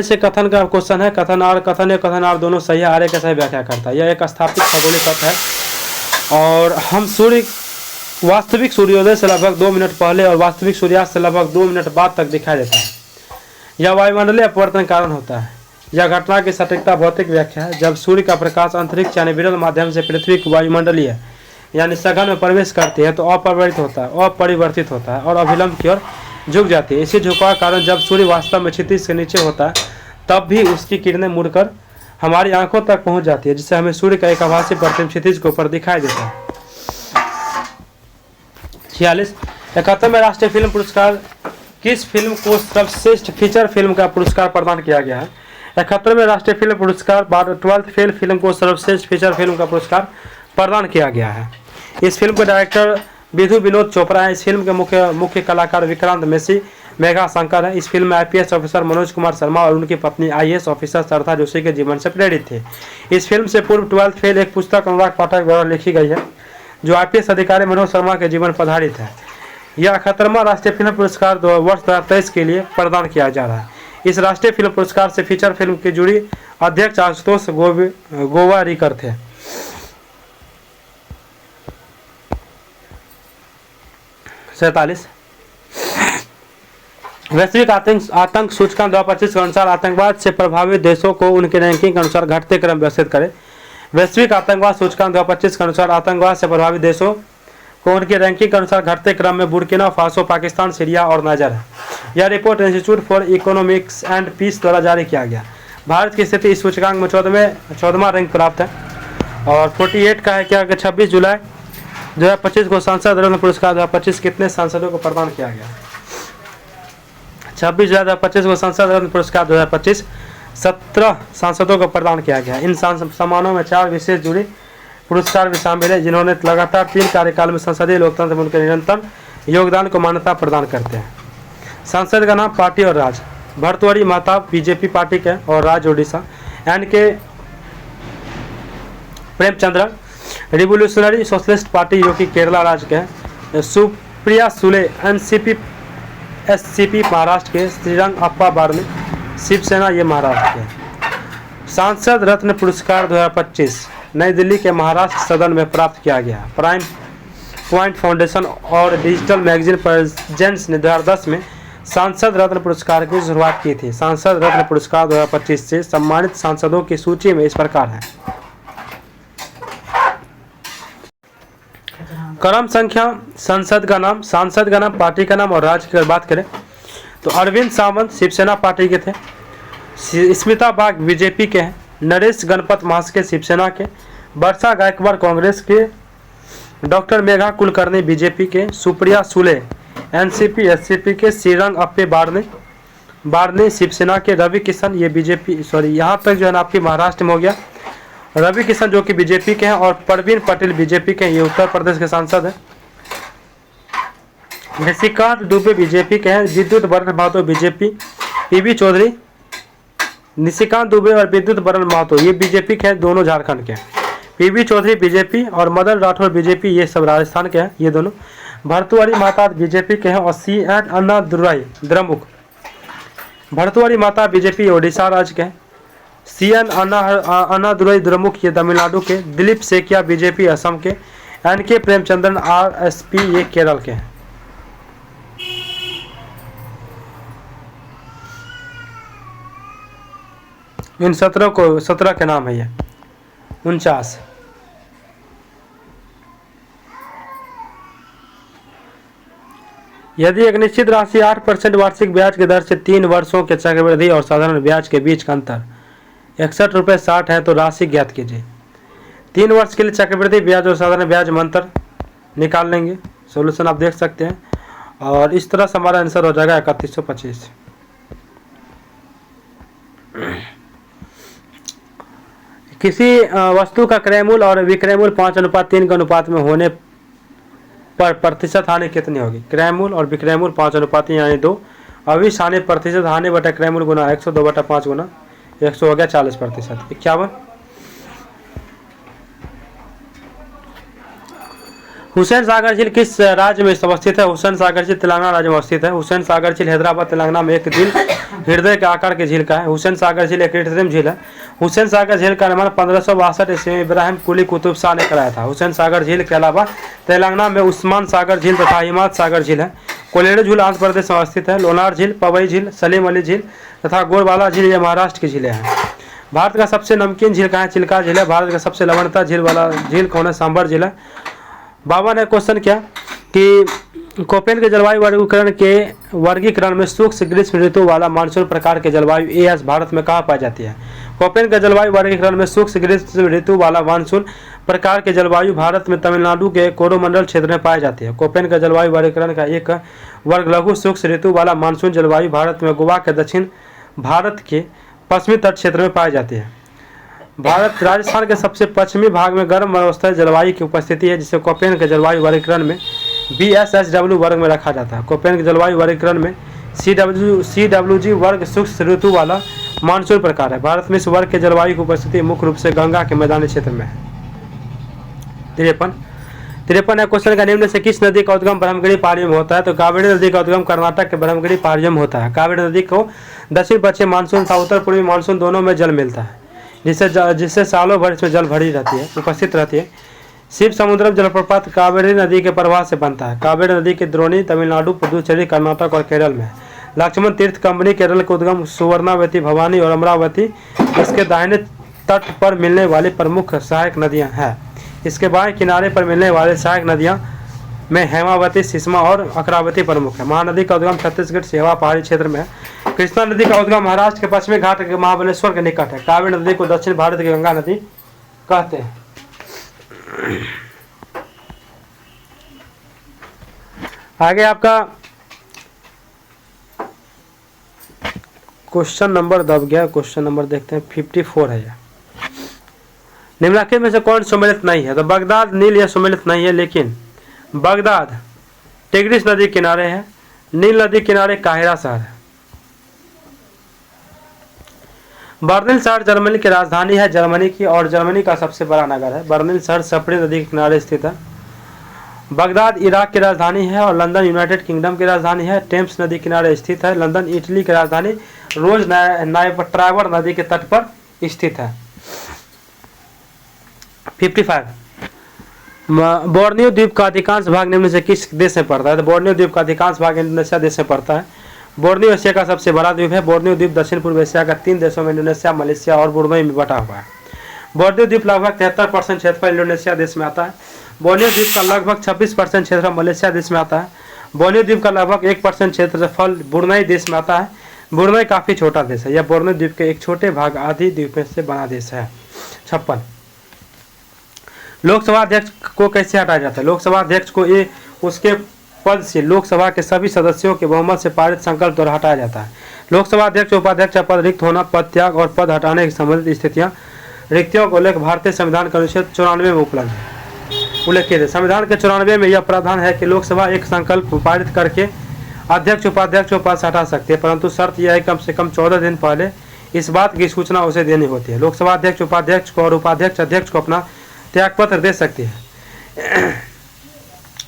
Speaker 1: से कथन का क्वेश्चन है। कथन आर दोनों सही है। आर्य का सही व्याख्या करता है। यह एक स्थापित खगोलीय तत्व है और हम वास्तविक सूर्योदय से लगभग 2 मिनट पहले और वास्तविक सूर्यास्त से लगभग 2 मिनट बाद तक दिखाई देता है। यह वायुमंडलीय अपवर्तन के कारण होता है। यह घटना की सटीकता भौतिक व्याख्या है। जब सूर्य का प्रकाश अंतरिक्ष यानी विरल माध्यम से पृथ्वी की वायुमंडलीय यानी सघन में प्रवेश करती है तो अपरिवर्तित होता है और अभिलंब की ओर झुक जाती है। इसी झुकाव के कारण जब सूर्य वास्तव में क्षितिज से नीचे होता है तब भी उसकी किरणें मुड़कर हमारी आंखों तक पहुंच जाती है जिससे हमें सूर्य का एक आभासी प्रतिबिंब क्षितिज के ऊपर दिखाई देता है। 46 71वें राष्ट्रीय फिल्म पुरस्कार किस फिल्म को सर्वश्रेष्ठ फीचर फिल्म का पुरस्कार प्रदान किया गया है? 71वें राष्ट्रीय फिल्म पुरस्कार 12th फेल फिल्म को सर्वश्रेष्ठ फीचर फिल्म का पुरस्कार प्रदान किया गया है। इस फिल्म के डायरेक्टर विधु विनोद चोपड़ा है। इस फिल्म के मुख्य कलाकार विक्रांत मेसी, मेघा शंकर है। इस फिल्म में IPS ऑफिसर मनोज कुमार शर्मा और उनकी पत्नी IAS ऑफिसर श्रद्धा जोशी के जीवन से प्रेरित थे। इस फिल्म से पूर्व 12th फेल एक पुस्तक अनुराग पाठक द्वारा लिखी गई है जो IPS अधिकारी मनोज शर्मा के जीवन पर आधारित है। यह 71वां राष्ट्रीय फिल्म पुरस्कार वर्ष 2023 के लिए प्रदान किया जा रहा है। इस राष्ट्रीय फिल्म पुरस्कार से फीचर फिल्म की जुड़ी अध्यक्ष आशुतोष गोवारिकर थे। 47 वैश्विक आतंक सूचकांक 2025 के अनुसार आतंकवाद से प्रभावित देशों को उनके रैंकिंग के अनुसार घटते क्रम व्यवस्थित करें। वैश्विक आतंकवाद सूचकांक 2025 के अनुसार आतंकवाद से प्रभावित देशों को उनकी रैंकिंग के अनुसार घटते क्रम में बुर्किना फासो, पाकिस्तान, सीरिया और नाइजर है। यह report institute for economics and peace द्वारा जारी किया गया। भारत की स्थिति इस सूचकांक में 14वां रैंक प्राप्त है और 48 का है क्या कि 26 जुलाई 2025 को सांसद रत्न पुरस्कार 2025 कितने सांसदों को प्रदान किया गया? 26 जुलाई 2025 को सांसद रत्न पुरस्कार 2025 17 सांसदों को प्रदान किया गया। इन सम्मानों में 4 विशेष जुड़ी पुरस्कार भी शामिल है, जिन्होंने लगातार 3 कार्यकाल में संसदीय लोकतंत्र में उनके निरंतर योगदान को मान्यता प्रदान करते हैं। सांसद का नाम, पार्टी और राज। भर्तृहरि महताब बीजेपी पार्टी के और राज्य Orissa. NK. Premachandran revolutionary socialist party जो कि केरला राज्य के हैं। सुप्रिया सुले एनसीपी एससीपी महाराष्ट्र के। श्रीरंग अप्पा बारने शिवसेना ये महाराष्ट्र के। सांसद रत्न पुरस्कार 2025 नई दिल्ली के महाराष्ट्र सदन में प्राप्त किया गया। प्राइम पॉइंट फाउंडेशन और डिजिटल मैगजीन प्रेजेंस ने 2010 में सांसद रत्न पुरस्कार की शुरुआत की थी। सांसद रत्न पुरस्कार 2025 से सम्मानित सांसदों की सूची में इस प्रकार है। क्रम संख्या, सांसद का नाम, पार्टी का नाम और राज्य की अगर बात करें तो अरविंद सावंत शिवसेना पार्टी के थे। स्मिता बाग बीजेपी के हैं। नरेश गणपत महास्के शिवसेना के। वर्षा गायकवाड़ कांग्रेस के। डॉक्टर मेघा कुलकर्णी बीजेपी के। सुप्रिया सुले एनसीपी एससीपी के। श्रीरंग अप्पे बारने शिवसेना के। रवि किशन ये बीजेपी यहाँ तक जो है ना आपकी महाराष्ट्र में हो गया। रवि किशन जो कि बीजेपी के हैं और प्रवीण पटेल बीजेपी के हैं, ये उत्तर प्रदेश के सांसद हैं। निशिकांत दुबे बीजेपी के हैं। विद्युत बरण महतो बीजेपी। पीबी चौधरी, निशिकांत दुबे और विद्युत बरण महतो ये बीजेपी के हैं, दोनों झारखंड के हैं। पीबी चौधरी बीजेपी और मदन राठौर बीजेपी, ये सब राजस्थान के हैं, ये दोनों। भर्तृहरि महताब बीजेपी के हैं और सी.एन. अन्नादुराई द्रमुक। भर्तृहरि महताब बीजेपी ओडिशा राज्य के हैं। सी.एन. अन्नादुराई द्रमुक ये तमिलनाडु के। दिलीप सेकिया बीजेपी असम के। एन.के. प्रेमचंद्रन आरएसपी ये केरल के हैं। इन 17 के नाम है ये। 49 यदि एक निश्चित राशि 8% वार्षिक ब्याज की दर से 3 वर्षों के चक्रवृद्धि और साधारण ब्याज के बीच का अंतर 61 रुपये 60 है तो राशि ज्ञात कीजिए। 3 वर्ष के लिए चक्रवृद्धि ब्याज और साधारण ब्याज में अंतर निकाल लेंगे। सॉल्यूशन आप देख सकते हैं और इस तरह से हमारा आंसर हो जाएगा 3125। किसी वस्तु का क्रय मूल्य और विक्रय मूल्य 5:3 के अनुपात में होने पर प्रतिशत हानि कितनी होगी? क्रय मूल्य और विक्रय मूल्य 5:3 यानी 2। अविश हानि प्रतिशत हानि बटा क्रय मूल्य गुना 102/5 गुना 100 हो गया 40%। 51 हुसैन सागर झील किस राज्य में अवस्थित है? हुसैन सागर झील तेलंगाना राज्य में अवस्थित है। हुसैन सागर झील हैदराबाद तेलंगाना में एक झील हृदय के आकार के झील का है। हुसैन सागर झील एक कृत्रिम झील है। हुसैन सागर झील का निर्माण 1562 ईस्वी में इब्राहिम कुली कुतुब शाह ने कराया था। हुसैन सागर झील के अलावा तेलंगाना में उस्मान सागर झील तथा हिमायत सागर झील है। कोलेरू झील आंध्र प्रदेश में अवस्थित है। लोनार झील, पवई झील, सलीम अली झील तथा गोरवाला झील ये महाराष्ट्र की झीलें हैं। भारत का सबसे नमकीन झील कहाँ है? चिल्का झील है। भारत का सबसे लवणता झील वाला झील कौन है? सांभर झील है। बाबा ने क्वेश्चन किया कि कोपेन के जलवायु वर्गीकरण में शुष्क ग्रीष्म ऋतु वाला मानसून प्रकार के जलवायु एएस भारत में कहाँ पाई जाती है? कोपेन के जलवायु वर्गीकरण में शुष्क ग्रीष्म ऋतु वाला मानसून प्रकार के जलवायु भारत में तमिलनाडु के कोरोमंडल क्षेत्र में पाई जाती है। कोपेन का जलवायु वर्गीकरण का एक वर्ग लघु शुष्क ऋतु वाला मानसून जलवायु भारत में गोवा के दक्षिण भारत के पश्चिमी तट क्षेत्र में पाई जाती है। भारत राजस्थान के सबसे पश्चिमी भाग में गर्म अवस्था जलवायु की उपस्थिति है, जिसे कोपेन के जलवायु वर्गीकरण में BSSW वर्ग में रखा जाता है। कोपेन के जलवायु वर्गीकरण में CWG वर्ग शुष्क ऋतु वाला मानसून प्रकार है। भारत में इस वर्ग के जलवायु की उपस्थिति मुख्य रूप से गंगा के मैदानी क्षेत्र में है। 53 है क्वेश्चन का निम्न से किस नदी का उद्गम ब्रह्मगिरी पहाड़ियों में होता है? तो कावेरी नदी का उद्गम कर्नाटक के ब्रह्मगिरी पहाड़ियों में होता है। कावेरी नदी को दक्षिण पश्चिम मानसून तथा उत्तर पूर्वी मानसून दोनों में जल मिलता है, जिससे सालों भर इसमें जल भरी रहती है, उपस्थित रहती है। शिव समुद्रम जलप्रपात कावेरी नदी के प्रवाह से बनता है। कावेरी नदी की द्रोणी तमिलनाडु, पुदुचेरी, कर्नाटक और केरल में है। लक्ष्मण तीर्थ कंपनी केरल के उद्गम सुवर्णावती, भवानी और अमरावती इसके दाहिने तट पर मिलने वाली प्रमुख सहायक नदियां हैं। इसके बाएं किनारे पर मिलने वाले सहायक नदियां में हेमावती, सिस्मा और अकरावती प्रमुख है। महानदी का उद्गम छत्तीसगढ़ सेवा पहाड़ी क्षेत्र में है। कृष्णा नदी का उद्गम महाराष्ट्र के पश्चिमी घाट के महाबलेश्वर के निकट है। कावेरी नदी को दक्षिण भारत की गंगा नदी कहते हैं। आगे आपका क्वेश्चन नंबर दब गया। क्वेश्चन नंबर देखते हैं 54 है। निम्नलिखित में से कौन सुमेलित नहीं है? तो बगदाद नील या सुमेलित नहीं है, लेकिन बगदाद टिग्रिस नदी किनारे है, नील नदी किनारे काहिरा शहर है। बर्लिन शहर जर्मनी की राजधानी है, जर्मनी की, और जर्मनी का सबसे बड़ा नगर है। बर्लिन शहर सप्री नदी के किनारे स्थित है। बगदाद इराक की राजधानी है और लंदन यूनाइटेड किंगडम की राजधानी है। टेम्स नदी किनारे स्थित है। लंदन इटली की राजधानी, रोज ट्राइवर नदी के तट पर स्थित है। 55 बोर्नियो द्वीप का अधिकांश भाग निम्न से किस देश में पड़ता है? तो बोर्नियो द्वीप का अधिकांश भाग इंडोनेशिया देश में पड़ता है। बोर्नियो एशिया का सबसे बड़ा द्वीप है। बोर्नियो द्वीप दक्षिण पूर्व एशिया का 3 देशों में इंडोनेशिया, मलेशिया और ब्रुनई में बटा हुआ है। बोर्नियो द्वीप लगभग 73% क्षेत्रफल इंडोनेशिया देश में आता है। बोर्नियो द्वीप का लगभग 26% क्षेत्रफल मलेशिया देश में आता है। बोर्नियो द्वीप का लगभग 1% क्षेत्रफल ब्रुनई देश में आता है। ब्रुनई काफ़ी छोटा देश है। यह बोर्नियो द्वीप के एक छोटे भाग आदि द्वीपों से बना देश है। 56 लोकसभा अध्यक्ष को कैसे हटाया जाता है? लोकसभा अध्यक्ष को ये उसके पद से लोकसभा के सभी सदस्यों के बहुमत से पारित संकल्प द्वारा हटाया जाता है। लोकसभा अध्यक्ष, उपाध्यक्ष पद रिक्त होना, पद त्याग और पद हटाने की संबंधित स्थितियां रिक्तियों को लेकर भारतीय संविधान के अनुच्छेद 94 में उपलब्ध है, उल्लेखित है। संविधान के 94 में यह प्रावधान है कि लोकसभा एक संकल्प पारित करके अध्यक्ष, उपाध्यक्ष को पद से हटा सकती है, परंतु शर्त यह है कम से कम 14 दिन पहले इस बात की सूचना उसे देनी होती है। लोकसभा अध्यक्ष, उपाध्यक्ष को और उपाध्यक्ष अध्यक्ष को अपना त्यागपत्र दे सकती है।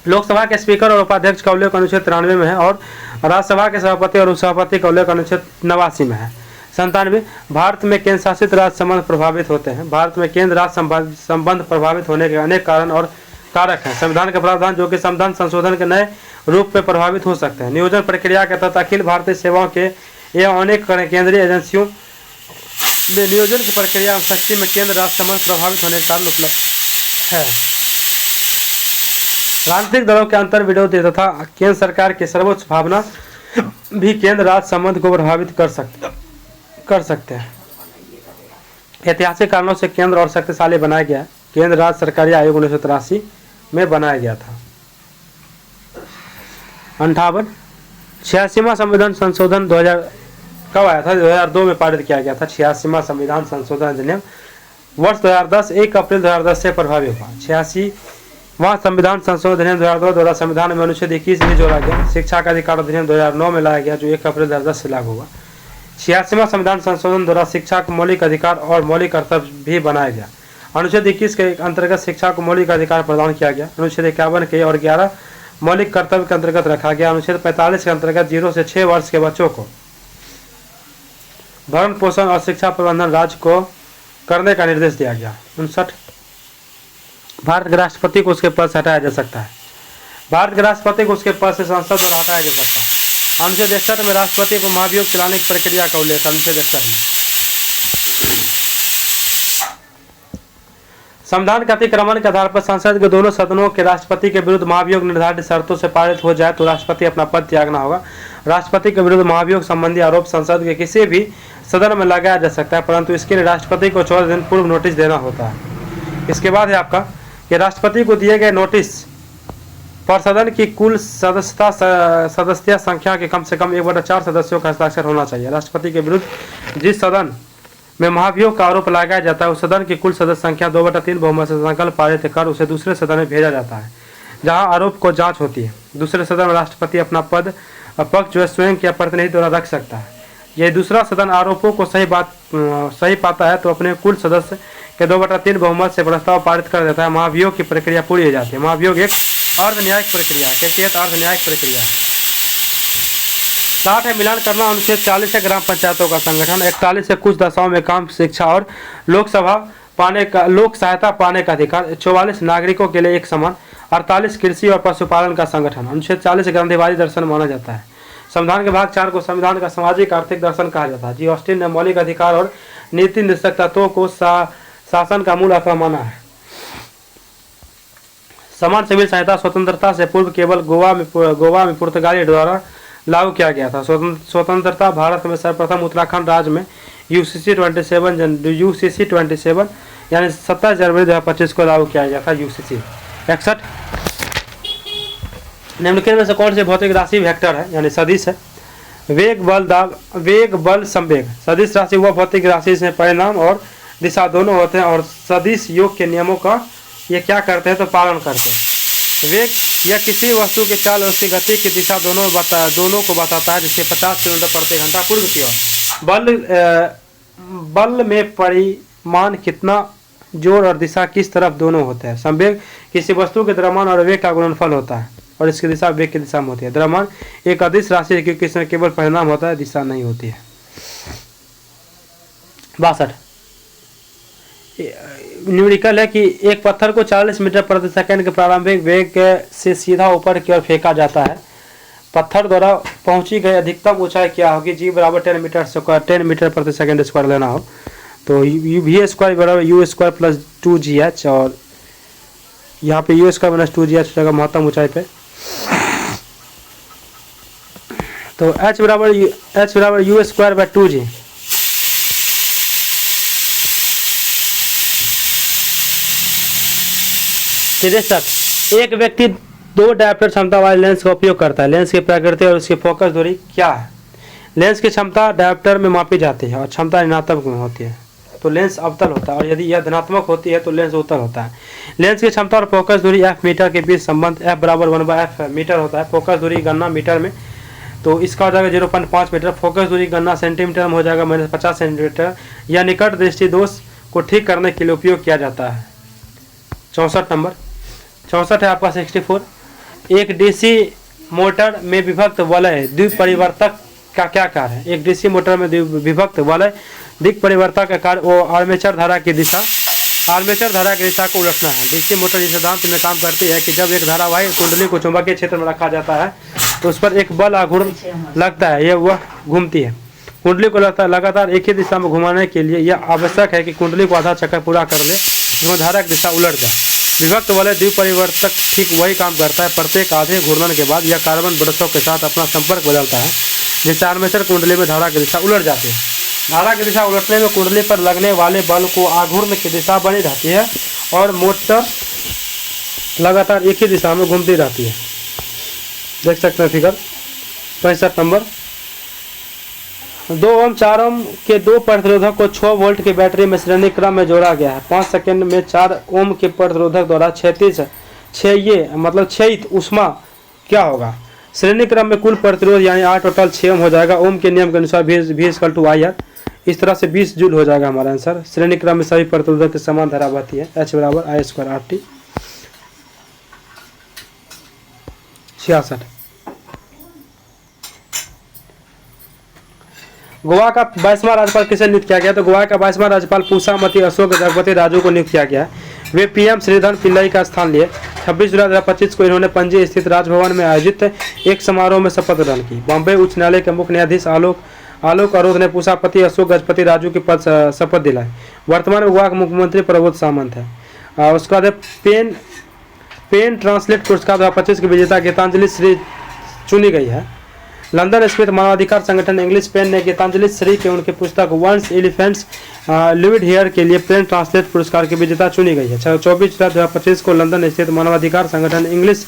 Speaker 1: लोकसभा के स्पीकर और उपाध्यक्ष का उल्लेख अनुच्छेद 93 में है और राज्यसभा के सभापति और उपसभापति का उल्लेख अनुच्छेद 89 में है। 97 भारत में केंद्र शासित राज्य संबंध प्रभावित होते हैं। भारत में केंद्र राज्य संबंध प्रभावित होने के अनेक कारण और कारक हैं। संविधान के प्रावधान जो कि संविधान संशोधन के नए रूप में प्रभावित हो सकते हैं। नियोजन प्रक्रिया के तहत अखिल भारतीय सेवाओं के एवं अनेक केंद्रीय एजेंसियों में नियोजन की प्रक्रिया एवं शक्ति में केंद्र राज्य संबंध प्रभावित होने के कारण उपलब्ध है। राजनीतिक दलों के अंतर विरोध तथा केंद्र सरकार की सर्वोच्च भावना भी केंद्र राज्य संबंध को प्रभावित कर सकते हैं। ऐतिहासिक कारणों से केंद्र और शक्तिशाली बनाया गया है। केंद्र राज्य सरकारी आयोग 1983 में बनाया गया था। 58 86वां संविधान संशोधन 2000 कब आया था? 2002 में पारित किया गया था। 86वां संविधान संशोधन अधिनियम वर्ष 2010 1 अप्रैल 2010 से प्रभावी हुआ। 86वां संविधान संशोधन अधिनियम 2002 द्वारा संविधान में अनुच्छेद 21 भी जोड़ा गया। शिक्षा का अधिकार अधिनियम 2009 में लाया गया जो 1 अप्रैल 2010 से लागू हुआ। 86वां संविधान संशोधन द्वारा शिक्षा को मौलिक अधिकार और मौलिक कर्तव्य भी बनाया गया। अनुच्छेद 21 के अंतर्गत शिक्षा को मौलिक अधिकार प्रदान किया गया। अनुच्छेद 51 के और 11 मौलिक कर्तव्य के अंतर्गत रखा गया। अनुच्छेद 45 के अंतर्गत 0 से 6 वर्ष के बच्चों को भरण पोषण और शिक्षा प्रबंधन राज्य को करने का निर्देश दिया गया। 59 भारत के राष्ट्रपति को उसके पद से हटाया जा सकता है। भारत के राष्ट्रपति को उसके पद से संसद द्वारा हटाया जा सकता है। अनुच्छेद 61 में राष्ट्रपति को महाभियोग चलाने की प्रक्रिया का उल्लेख। अनुच्छेद 61 में संविधान के अतिक्रमण के आधार पर संसद के दोनों सदनों के राष्ट्रपति के विरुद्ध महाभियोग निर्धारित शर्तों से पारित हो जाए तो राष्ट्रपति अपना पद त्यागना होगा। राष्ट्रपति के विरुद्ध महाभियोग संबंधी आरोप संसद के किसी भी सदन में लगाया जा सकता है, परंतु इसके लिए राष्ट्रपति को 14 दिन पूर्व नोटिस देना होता है। इसके बाद है आपका कि राष्ट्रपति को दिए गए नोटिस पर सदन की कुल सदस्यता संख्या के कम से कम 1/4 सदस्यों का हस्ताक्षर होना चाहिए। राष्ट्रपति के विरुद्ध जिस सदन में महाभियोग का आरोप लगाया जाता है उस सदन की कुल सदस्य संख्या 2/3 बहुमत से संकल्प पारित कर उसे दूसरे सदन में भेजा जाता है जहां आरोप को जांच होती है। दूसरे सदन में राष्ट्रपति अपना पद पक्ष जो है स्वयं के प्रतिनिधि द्वारा रख सकता है। यदि दूसरा सदन आरोपों को सही पाता है तो अपने कुल सदस्य के 2/3 बहुमत से प्रस्ताव पारित कर देता है। महाभियोग की प्रक्रिया पूरी हो जाती है। महाभियोग एक अर्ध न्यायिक प्रक्रिया है। क्या अर्ध न्यायिक प्रक्रिया है। 60 है मिलान करना। अनुच्छेद 40 है ग्राम पंचायतों का संगठन। 41 है कुछ दशाओं में काम, शिक्षा और लोक सहायता पाने का अधिकार। 44 नागरिकों के लिए एक समान। 48 कृषि और पशुपालन का संगठन। अनुच्छेद 40 गांधीवादी दर्शन माना जाता है। संविधान के भाग 4 को संविधान का सामाजिक आर्थिक दर्शन कहा जाता है। जी ऑस्टिन ने मौलिक अधिकार और नीति निष्पक्ष तत्वों को शासन का मूल आधार माना है। समान सिविल सहायता स्वतंत्रता से पूर्व केवल गोवा में पुर्तगाली द्वारा लागू किया गया था। स्वतंत्रता भारत में सर्वप्रथम उत्तराखंड राज्य में यूसीसी 27 यानी 27 जनवरी 2025 को लागू किया गया था यूसीसी। 61 निम्नलिखित में से कौन सी भौतिक राशि वेक्टर है यानी सदिश है। वेग बल संवेग। सदिश राशि वह भौतिक राशि जिसमें परिमाण और दिशा दोनों होते हैं और सदिश योग के नियमों का ये क्या करते हैं तो पालन करते हैं। वेग या किसी वस्तु की चाल और उसकी गति की दिशा दोनों को बताता है, जिससे 50 किलोमीटर प्रति घंटा पूर्व की ओर। बल में परिमाण कितना, जोर और दिशा किस तरफ दोनों होते हैं। संवेग किसी वस्तु के द्रव्यमान और वेग का गुणनफल होता है और इसकी दिशा वेग की दिशा में होती है। द्रव्यमान एक अदिश राशि है क्योंकि इसमें केवल परिणाम होता है, दिशा नहीं होती है। 62 न्यूमेरिकल है कि एक पत्थर को 40 मीटर प्रति सेकंड के प्रारंभिक वेग से सीधा ऊपर की ओर फेंका जाता है। पत्थर द्वारा पहुंची गई अधिकतम ऊंचाई क्या होगी। जी बराबर 10 मीटर स्क्वायर 10 मीटर प्रति सेकंड स्क्वायर लेना हो तो वी स्क्वायर बराबर यू स्क्वायर प्लस 2gh, और यहाँ पे यू स्क्वायर माइनस 2gh हो जाएगा महत्तम ऊंचाई पे। तो h बराबर यू स्क्वायर बाय 2g। एक व्यक्ति 2 डायोप्टर क्षमता वाले लेंस का उपयोग करता है। लेंस की प्रकृति और उसकी फोकस दूरी क्या है। लेंस की क्षमता डायोप्टर में मापी जाती है और क्षमता ऋणात्मक में होती है तो लेंस अवतल होता है, और यदि यह धनात्मक होती है तो लेंस उत्तल होता है। लेंस की क्षमता और फोकस दूरी f मीटर के बीच संबंध f बराबर 1/f मीटर होता है। फोकस दूरी गणना मीटर में तो इसका हो जाएगा 0.5 मीटर। फोकस दूरी गणना सेंटीमीटर में हो जाएगा -50 सेंटीमीटर। यह निकट दृष्टि दोष को ठीक करने के लिए उपयोग किया जाता है। 64 नंबर 64 है आपका 64। एक डीसी मोटर में विभक्त वलय द्विपरिवर्तक का क्या कार्य है। एक डीसी मोटर में विभक्त वलय दिक्परिवर्तक का कार्य वो आर्मेचर धारा की दिशा को उलटना है। डीसी मोटर इस सिद्धांत में काम करती है कि जब एक धारावाही कुंडली को चुंबकीय क्षेत्र में रखा जाता है तो उस पर एक बल आघूर्ण लगता है, यह वह घूमती है। कुंडली को लगातार एक ही दिशा में घुमाने के लिए यह आवश्यक है कि कुंडली को आधा चक्कर पूरा कर ले जिसमें धारा की दिशा उलट जाए। विभक्त वलय द्विपरिवर्तक ठीक वही काम करता है। प्रत्येक आधे घूर्णन के बाद यह कार्बन ब्रशों के साथ अपना संपर्क बदलता है, जिससे आर्मेचर कुंडली में धारा की दिशा उलट जाती है। धारा की दिशा उलटने में कुंडली पर लगने वाले बल को आघूर्ण की दिशा बनी रहती है और मोटर लगातार एक ही दिशा में घूमती रहती है। देख सकते हैं फिगर 65 नंबर। 2 ओम 4 ओम के 2 प्रतिरोधक को 6 वोल्ट की बैटरी में श्रेणी क्रम में जोड़ा गया है। 5 सेकंड में 4 ओम के प्रतिरोधक द्वारा क्षयित ऊष्मा क्या होगा। श्रेणी क्रम में कुल प्रतिरोध यानी 8 टोटल 6 ओम हो जाएगा। ओम के नियम के अनुसार V=IR। इस तरह से 20 जूल हो जाएगा हमारा आंसर। श्रेणी क्रम में सभी प्रतिरोधक की समान धारा बहती है। H बराबर I²RT। 66 गोवा का 22वां राज्यपाल किसे नियुक्त किया गया। तो गोवा का 22वां राज्यपाल पूसामती अशोक जगपति राजू को नियुक्त किया गया। वे PM श्रीधर पिल्लई का स्थान लिए। 26 जुलाई 2025 को इन्होंने पणजी स्थित राजभवन में आयोजित एक समारोह में शपथ ग्रहण की। बॉम्बे उच्च न्यायालय के मुख्य न्यायाधीश आलोक अरोध ने पूसापति अशोक गजपति राजू की पद शपथ दिलाई। वर्तमान में गोवा के मुख्यमंत्री प्रबोध सामंत है। उसके बाद पेन ट्रांसलेट पुरस्कार 2025 की विजेता गीतांजलि श्री चुनी गई है। लंदन स्थित मानवाधिकार संगठन इंग्लिश पेन ने गीतांजलि श्री के उनकी पुस्तक वंस एलिफेंट्स लिव्ड हियर के लिए पेन ट्रांसलेट पुरस्कार की विजेता चुनी गई है। 24 जुलाई 2025 को लंदन स्थित मानवाधिकार संगठन इंग्लिश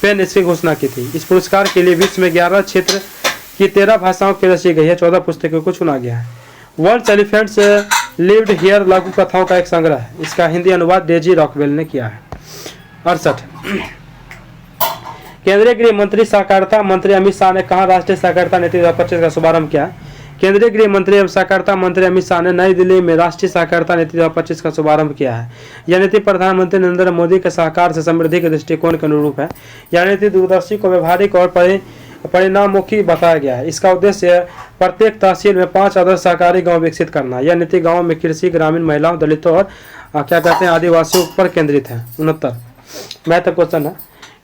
Speaker 1: पेन इसकी घोषणा की थी। इस पुरस्कार के लिए विश्व में 11 क्षेत्र की 13 भाषाओं की रची गई है। 14 पुस्तकों को चुना गया है। वंस एलिफेंट्स लिव्ड हियर लघु कथाओं का एक संग्रह है। इसका हिंदी अनुवाद डेजी रॉकवेल ने किया है। 68 केंद्रीय गृह मंत्री सहकारिता मंत्री अमित शाह ने कहा राष्ट्रीय सहकारिता नीति 2025 का शुभारंभ किया। केंद्रीय गृह मंत्री एवं सहकारिता मंत्री अमित शाह ने नई दिल्ली में राष्ट्रीय सहकारिता नीति 2025 का शुभारंभ किया है। यह नीति प्रधानमंत्री नरेंद्र मोदी के सहकार से समृद्धि के दृष्टिकोण के अनुरूप है। यह नीति दूरदर्शी को व्यवहारिक और परिणाममुखी बताया गया है। इसका उद्देश्य प्रत्येक तहसील में 5 आदर्श सहकारी गाँव विकसित करना। यह नीति गाँव में कृषि ग्रामीण महिलाओं दलितों और क्या कहते हैं आदिवासियों पर केंद्रित है। 69 मैथ क्वेश्चन है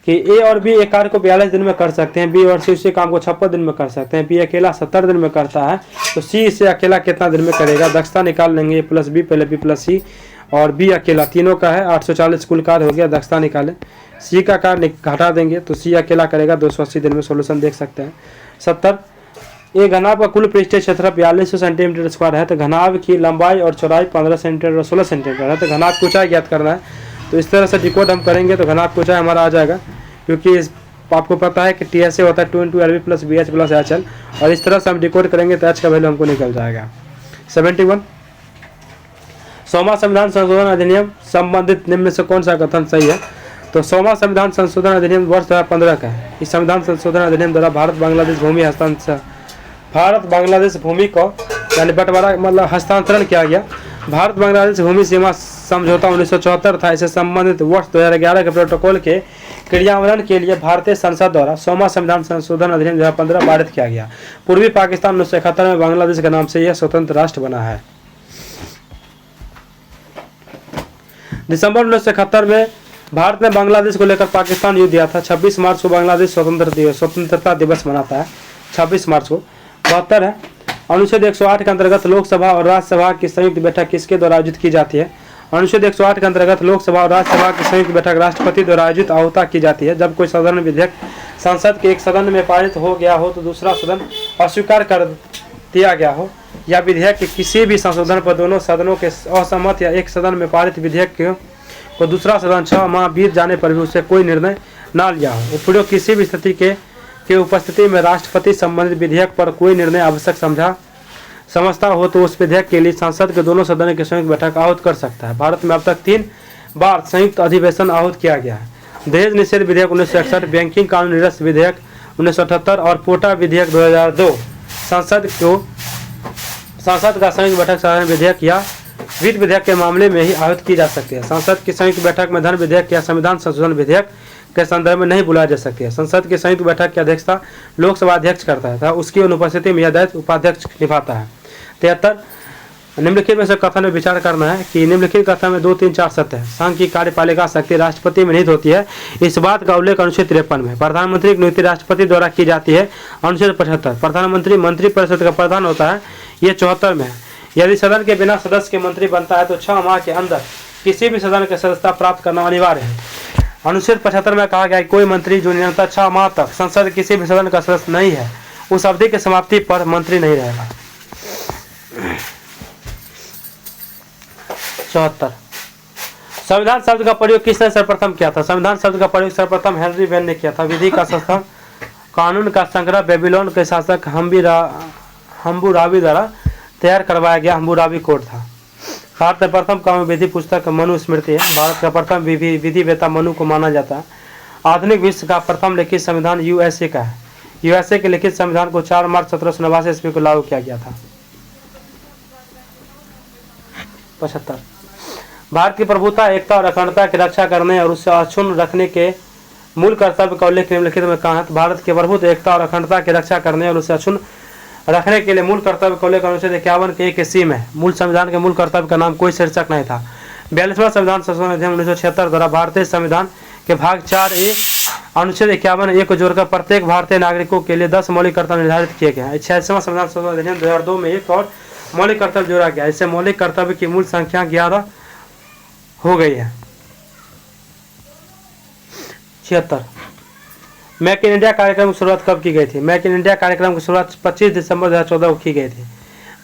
Speaker 1: कि ए और बी एक कार्य को 42 दिन में कर सकते हैं। बी और सी उसी काम को 56 दिन में कर सकते हैं। बी अकेला 70 दिन में करता है तो सी इसे अकेला कितना दिन में करेगा। दक्षता निकाल लेंगे A+B पहले B+C और बी अकेला तीनों का है 840 कुल कार्य हो गया। दक्षता निकालें। सी का कार्य घटा देंगे तो सी अकेला करेगा 280 दिन में। सोल्यूशन देख सकते हैं। 70 एक घनाभ का कुल पृष्ठीय क्षेत्र 4200 सेंटीमीटर स्क्वायर है तो घनाभ की लंबाई और चौड़ाई 15 सेंटीमीटर और 16 सेंटीमीटर है। तो घनाभ की ऊंचाई ज्ञात करना है तो इस तरह से डिकोड हम करेंगे तो घनाभ की ऊंचाई हमारा आ जाएगा, क्योंकि आपको पता है कि TSA होता है 2 × LV + BH + HL और इस तरह से हम डिकोड करेंगे तो H का वैल्यू हमको निकल जाएगा। 71 100वां संविधान संशोधन अधिनियम संबंधित निम्न में से कौन सा कथन सही है? तो 100वां संविधान संशोधन अधिनियम वर्ष 2015 का है। इस संविधान संशोधन अधिनियम द्वारा भारत बांग्लादेश भूमि को यानी बंटवारा मतलब हस्तांतरण किया गया। भारत बांग्लादेश भूमि सीमा समझौता 1974 था। इससे संबंधित वर्ष 2011 के प्रोटोकॉल के क्रियान्वयन के लिए भारतीय संसद द्वारा 100वां संविधान संशोधन अधिनियम 2015 पारित किया गया। पूर्वी पाकिस्तान 1971 में बांग्लादेश के नाम से यह स्वतंत्र राष्ट्र बना है। दिसंबर 1971 में भारत ने बांग्लादेश को लेकर पाकिस्तान युद्ध दिया था। 26 मार्च को बांग्लादेश स्वतंत्रता दिवस मनाता है। 26 मार्च को 72 है। अनुच्छेद 108 के अंतर्गत लोकसभा और राज्यसभा की संयुक्त बैठक किसके द्वारा आयोजित की जाती है? अनुच्छेद 108 के अंतर्गत लोकसभा और राज्यसभा की संयुक्त बैठक राष्ट्रपति द्वारा आयोजित आहूता की जाती है। जब कोई साधारण विधेयक संसद के एक सदन में पारित हो गया हो तो दूसरा सदन अस्वीकार कर दिया गया हो या विधेयक के किसी भी संशोधन पर दोनों सदनों के असहमत या एक सदन में पारित विधेयक को दूसरा सदन 6 माह बीत जाने पर भी उससे कोई निर्णय न लिया हो। उपरोक्त किसी भी स्थिति के उपस्थिति में राष्ट्रपति संबंधित विधेयक पर कोई निर्णय आवश्यक समझता हो तो उस विधेयक के लिए संसद के दोनों सदनों की संयुक्त बैठक आहूत कर सकता है। भारत में अब तक 3 बार संयुक्त अधिवेशन आहूत किया गया है। दहेज निषेध विधेयक 1961, बैंकिंग कानून निरस्त विधेयक 1978 और पोटा विधेयक 2002। संसद का संयुक्त बैठक साधारण विधेयक या वित्त विधेयक के मामले में ही आहूत की जा सकती है। संसद की संयुक्त बैठक में धन विधेयक या संविधान संशोधन विधेयक के संदर्भ में नहीं बुलाया जा सकती है। संसद की संयुक्त बैठक की अध्यक्षता लोकसभा अध्यक्ष करता है तथा उसकी अनुपस्थिति में यह दायित्व उपाध्यक्ष निभाता है। 73 निम्नलिखित में से कथन में विचार करना है कि निम्नलिखित कथन में 2, 3, 4 सत्य है। संघ की कार्यपालिका शक्ति राष्ट्रपति में निहित होती है। इस बात का उल्लेख अनुच्छेद 53 में। प्रधानमंत्री की नियुक्ति राष्ट्रपति द्वारा की जाती है। अनुच्छेद 75 प्रधानमंत्री मंत्रिपरिषद का प्रधान होता है। ये 74 में है। यदि सदन के बिना सदस्य के मंत्री बनता है तो 6 माह के अंदर किसी भी सदन की सदस्यता प्राप्त करना अनिवार्य है। अनुच्छेद 75 में कहा गया कि कोई मंत्री जो निरंतर 6 माह तक संसद किसी भी सदन का सदस्य नहीं है उस अवधि की समाप्ति पर मंत्री नहीं रहेगा। 74 संविधान शब्द का प्रयोग किसने सर्वप्रथम किया था? संविधान शब्द का प्रयोग सर्वप्रथम हेनरी वेन ने किया था। विधि का संस्थान कानून का संग्रह बेबीलोन के शासक हम्बुराबी द्वारा तैयार करवाया गया हम्बुराबी कोड था। भारत में प्रथम कानून विधि पुस्तक मनु स्मृति है। भारत का प्रथम विधि वेता मनु को माना जाता है। आधुनिक विश्व का प्रथम लिखित संविधान यूएसए का है। यूएसए के लिखित संविधान को 4 मार्च 1789 ईस्वी को लागू किया गया था। 75 भारत की प्रभुता, एकता और अखंडता की रक्षा करने और उसे अक्षुण्ण रखने के मूल कर्तव्य का उल्लेख निम्नलिखित में कहा है? भारत के प्रभुत्व, एकता और अखंडता की रक्षा करने और उसे अक्षुण्ण रखने के लिए मूल कर्तव्य को लेकर अनुच्छेद 51 के 1 सी में। मूल संविधान के मूल कर्तव्य का नाम कोई शीर्षक नहीं था। 42वां संविधान संशोधन अधिनियम 1976 द्वारा भारतीय संविधान के भाग 4A अनुच्छेद 51A को जोड़कर प्रत्येक भारतीय नागरिकों के लिए 10 मौलिक कर्तव्य निर्धारित किए गए हैं। 86वां संविधान संशोधन अधिनियम 2002 में एक और मौलिक कर्तव्य जोड़ा गया। इससे मौलिक कर्तव्य की मूल संख्या 11 हो गई है। 76 मेक इन इंडिया कार्यक्रम की शुरुआत कब की गई थी? मेक इन इंडिया कार्यक्रम की शुरुआत 25 दिसंबर 2014 को की गई थी।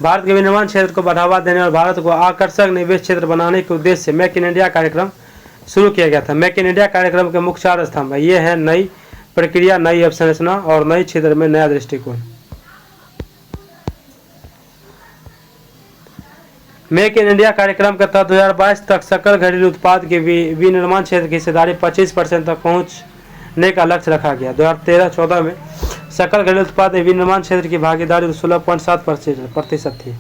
Speaker 1: भारत के विनिर्माण क्षेत्र को बढ़ावा देने और भारत को आकर्षक निवेश क्षेत्र बनाने के उद्देश्य से मेक इन इंडिया कार्यक्रम शुरू किया गया था। मेक इन इंडिया कार्यक्रम के मुख्य 4 स्तंभ है। ये है नई प्रक्रिया, नई अवसंरचना और नई क्षेत्र में नया दृष्टिकोण। मेक इन इंडिया कार्यक्रम के तहत 2022 तक सकल घरेलू उत्पाद के विनिर्माण क्षेत्र की हिस्सेदारी 25% तक पहुंचने का लक्ष्य रखा गया। 2013-14 में सकल घरेलू उत्पाद में विनिर्माण क्षेत्र की भागीदारी 16.7% थी।